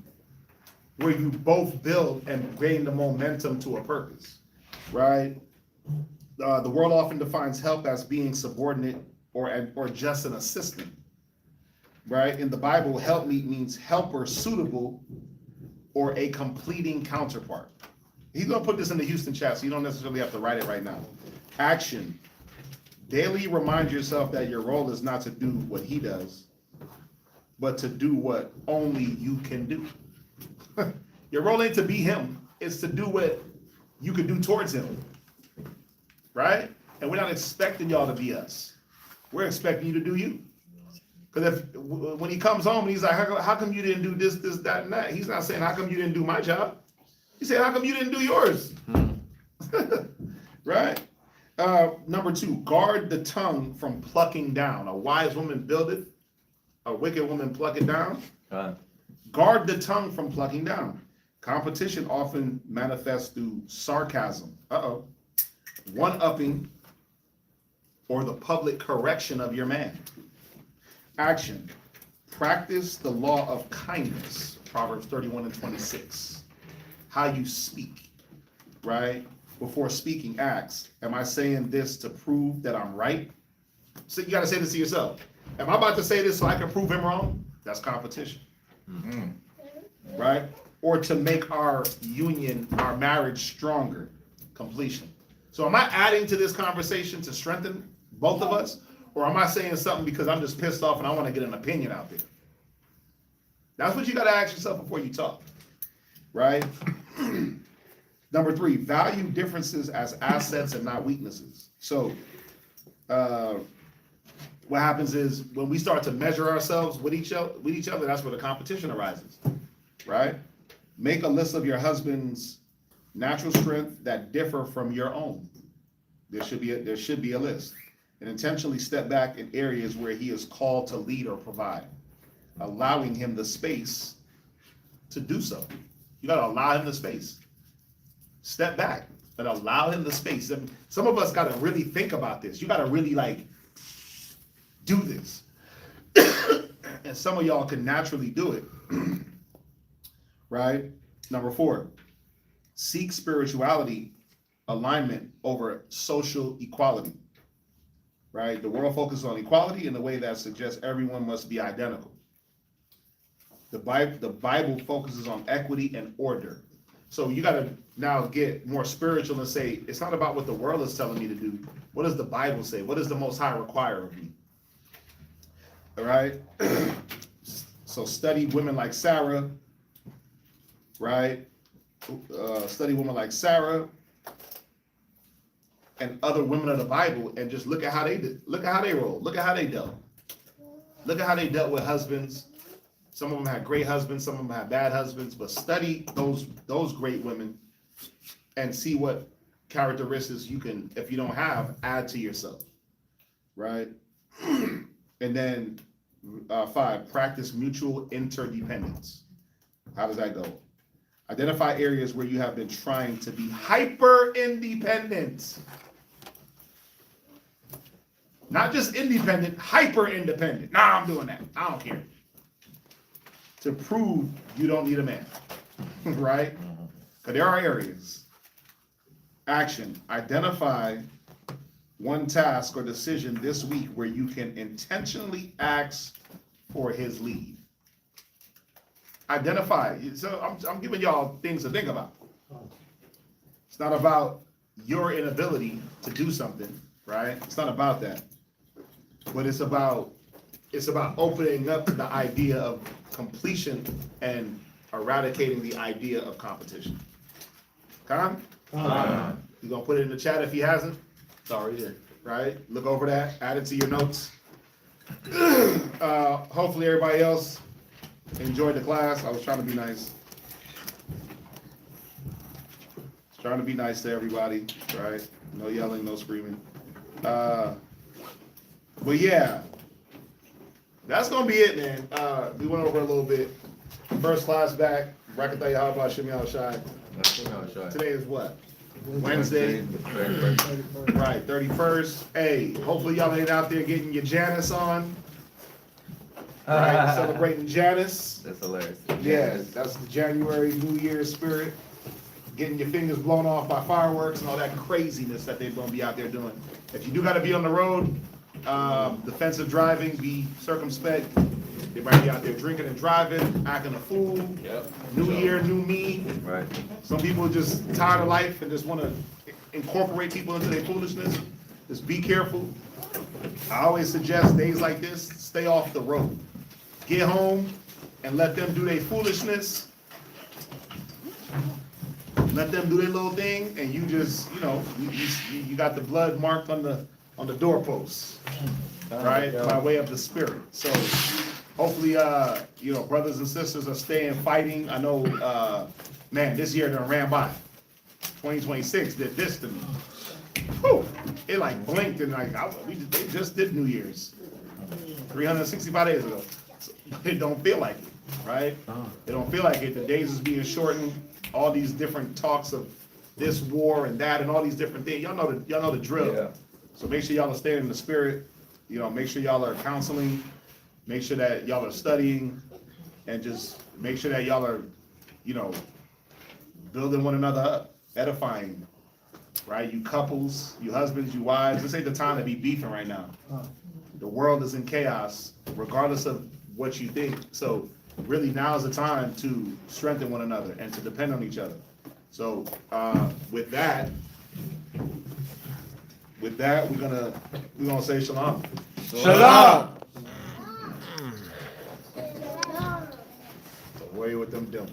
where you both build and gain the momentum to a purpose, right? The world often defines help as being subordinate or just an assistant, right? In the Bible, helpmeet means helper suitable or a completing counterpart. He's gonna put this in the Houston chat, so you don't necessarily have to write it right now. Action. Daily remind yourself that your role is not to do what he does, but to do what only you can do. Your role ain't to be him, it's to do what you can do towards him. Right? And we're not expecting y'all to be us. We're expecting you to do you. Because when he comes home and he's like, how come you didn't do this, that, and that? He's not saying, how come you didn't do my job? He's saying, how come you didn't do yours? Right? Number 2, guard the tongue from plucking down. A wise woman buildeth, a wicked woman plucketh down. Guard the tongue from plucking down. Competition often manifests through sarcasm. One-upping or the public correction of your man. Action. Practice the law of kindness. Proverbs 31:26. How you speak, right? Before speaking, ask, am I saying this to prove that I'm right? So you got to say this to yourself. Am I about to say this so I can prove him wrong? That's competition. Right? Or to make our union, our marriage stronger. Completion. So am I adding to this conversation to strengthen both of us? Or am I saying something because I'm just pissed off and I want to get an opinion out there? That's what you got to ask yourself before you talk. Right? Number 3, value differences as assets and not weaknesses. So what happens is when we start to measure ourselves with each other, that's where the competition arises. Right? Make a list of your husband's natural strength that differ from your own. There should be a list. And intentionally step back in areas where he is called to lead or provide, allowing him the space to do so. You gotta allow him the space. Step back and allow him the space. And some of us gotta really think about this. You gotta really do this. And some of y'all can naturally do it. Right? Number 4, seek spirituality alignment over social equality. Right? The world focuses on equality in a way that suggests everyone must be identical. The Bible focuses on equity and order. So you gotta now get more spiritual and say, it's not about what the world is telling me to do. What does the Bible say? What does the Most High require of me? All right? So study women like Sarah, right? Study women like Sarah and other women of the Bible, and just look at how they did. Look at how they rolled. Look at how they dealt. Look at how they dealt with husbands. Some of them had great husbands, some of them had bad husbands, but study those great women and see what characteristics you can, if you don't have, add to yourself, right? And then 5, practice mutual interdependence. How does that go? Identify areas where you have been trying to be hyper independent. Not just independent, hyper independent. Nah, I'm doing that. I don't care. To prove you don't need a man, right? Because there are areas. Action. Identify one task or decision this week where you can intentionally ask for his lead. Identify. So I'm giving y'all things to think about. It's not about your inability to do something, right? It's not about that. But it's about opening up to the idea of completion and eradicating the idea of competition. Con? You gonna put it in the chat if he hasn't? It's already there, right? Look over that, add it to your notes. Hopefully everybody else enjoyed the class. I was trying to be nice. Trying to be nice to everybody, right? No yelling, no screaming. But yeah, that's gonna be it, man. We went over a little bit. First class back. Rakatay Haba Shimmy Shai. Today is what? Wednesday. Right, 31st. Hey, hopefully y'all ain't out there getting your Janice on. Right, celebrating Janice. That's hilarious. Yeah, that's the January New Year's spirit. Getting your fingers blown off by fireworks and all that craziness that they're gonna be out there doing. If you do gotta be on the road, defensive driving, be circumspect. They might be out there drinking and driving, acting a fool. Yep. New year, new me. Right. Some people are just tired of life and just want to incorporate people into their foolishness. Just be careful. I always suggest days like this, stay off the road. Get home and let them do their foolishness. Let them do their little thing, and you just, you got the blood marked on the doorposts, right? By way of the spirit. So hopefully, brothers and sisters are staying fighting. I know, man, this year done ran by. 2026 did this to me. Whew, it like blinked and they just did New Year's 365 days ago. So it don't feel like it, right? It don't feel like it. The days is being shortened. All these different talks of this war and that and all these different things. Y'all know the drill. Yeah. So make sure y'all are staying in the spirit. Make sure y'all are counseling. Make sure that y'all are studying, and just make sure that y'all are, building one another up, edifying, right? You couples, you husbands, you wives. This ain't the time to be beefing right now. The world is in chaos, regardless of what you think. So really now is the time to strengthen one another and to depend on each other. So with that, we're gonna say shalom. Shalom. Away with them dimples.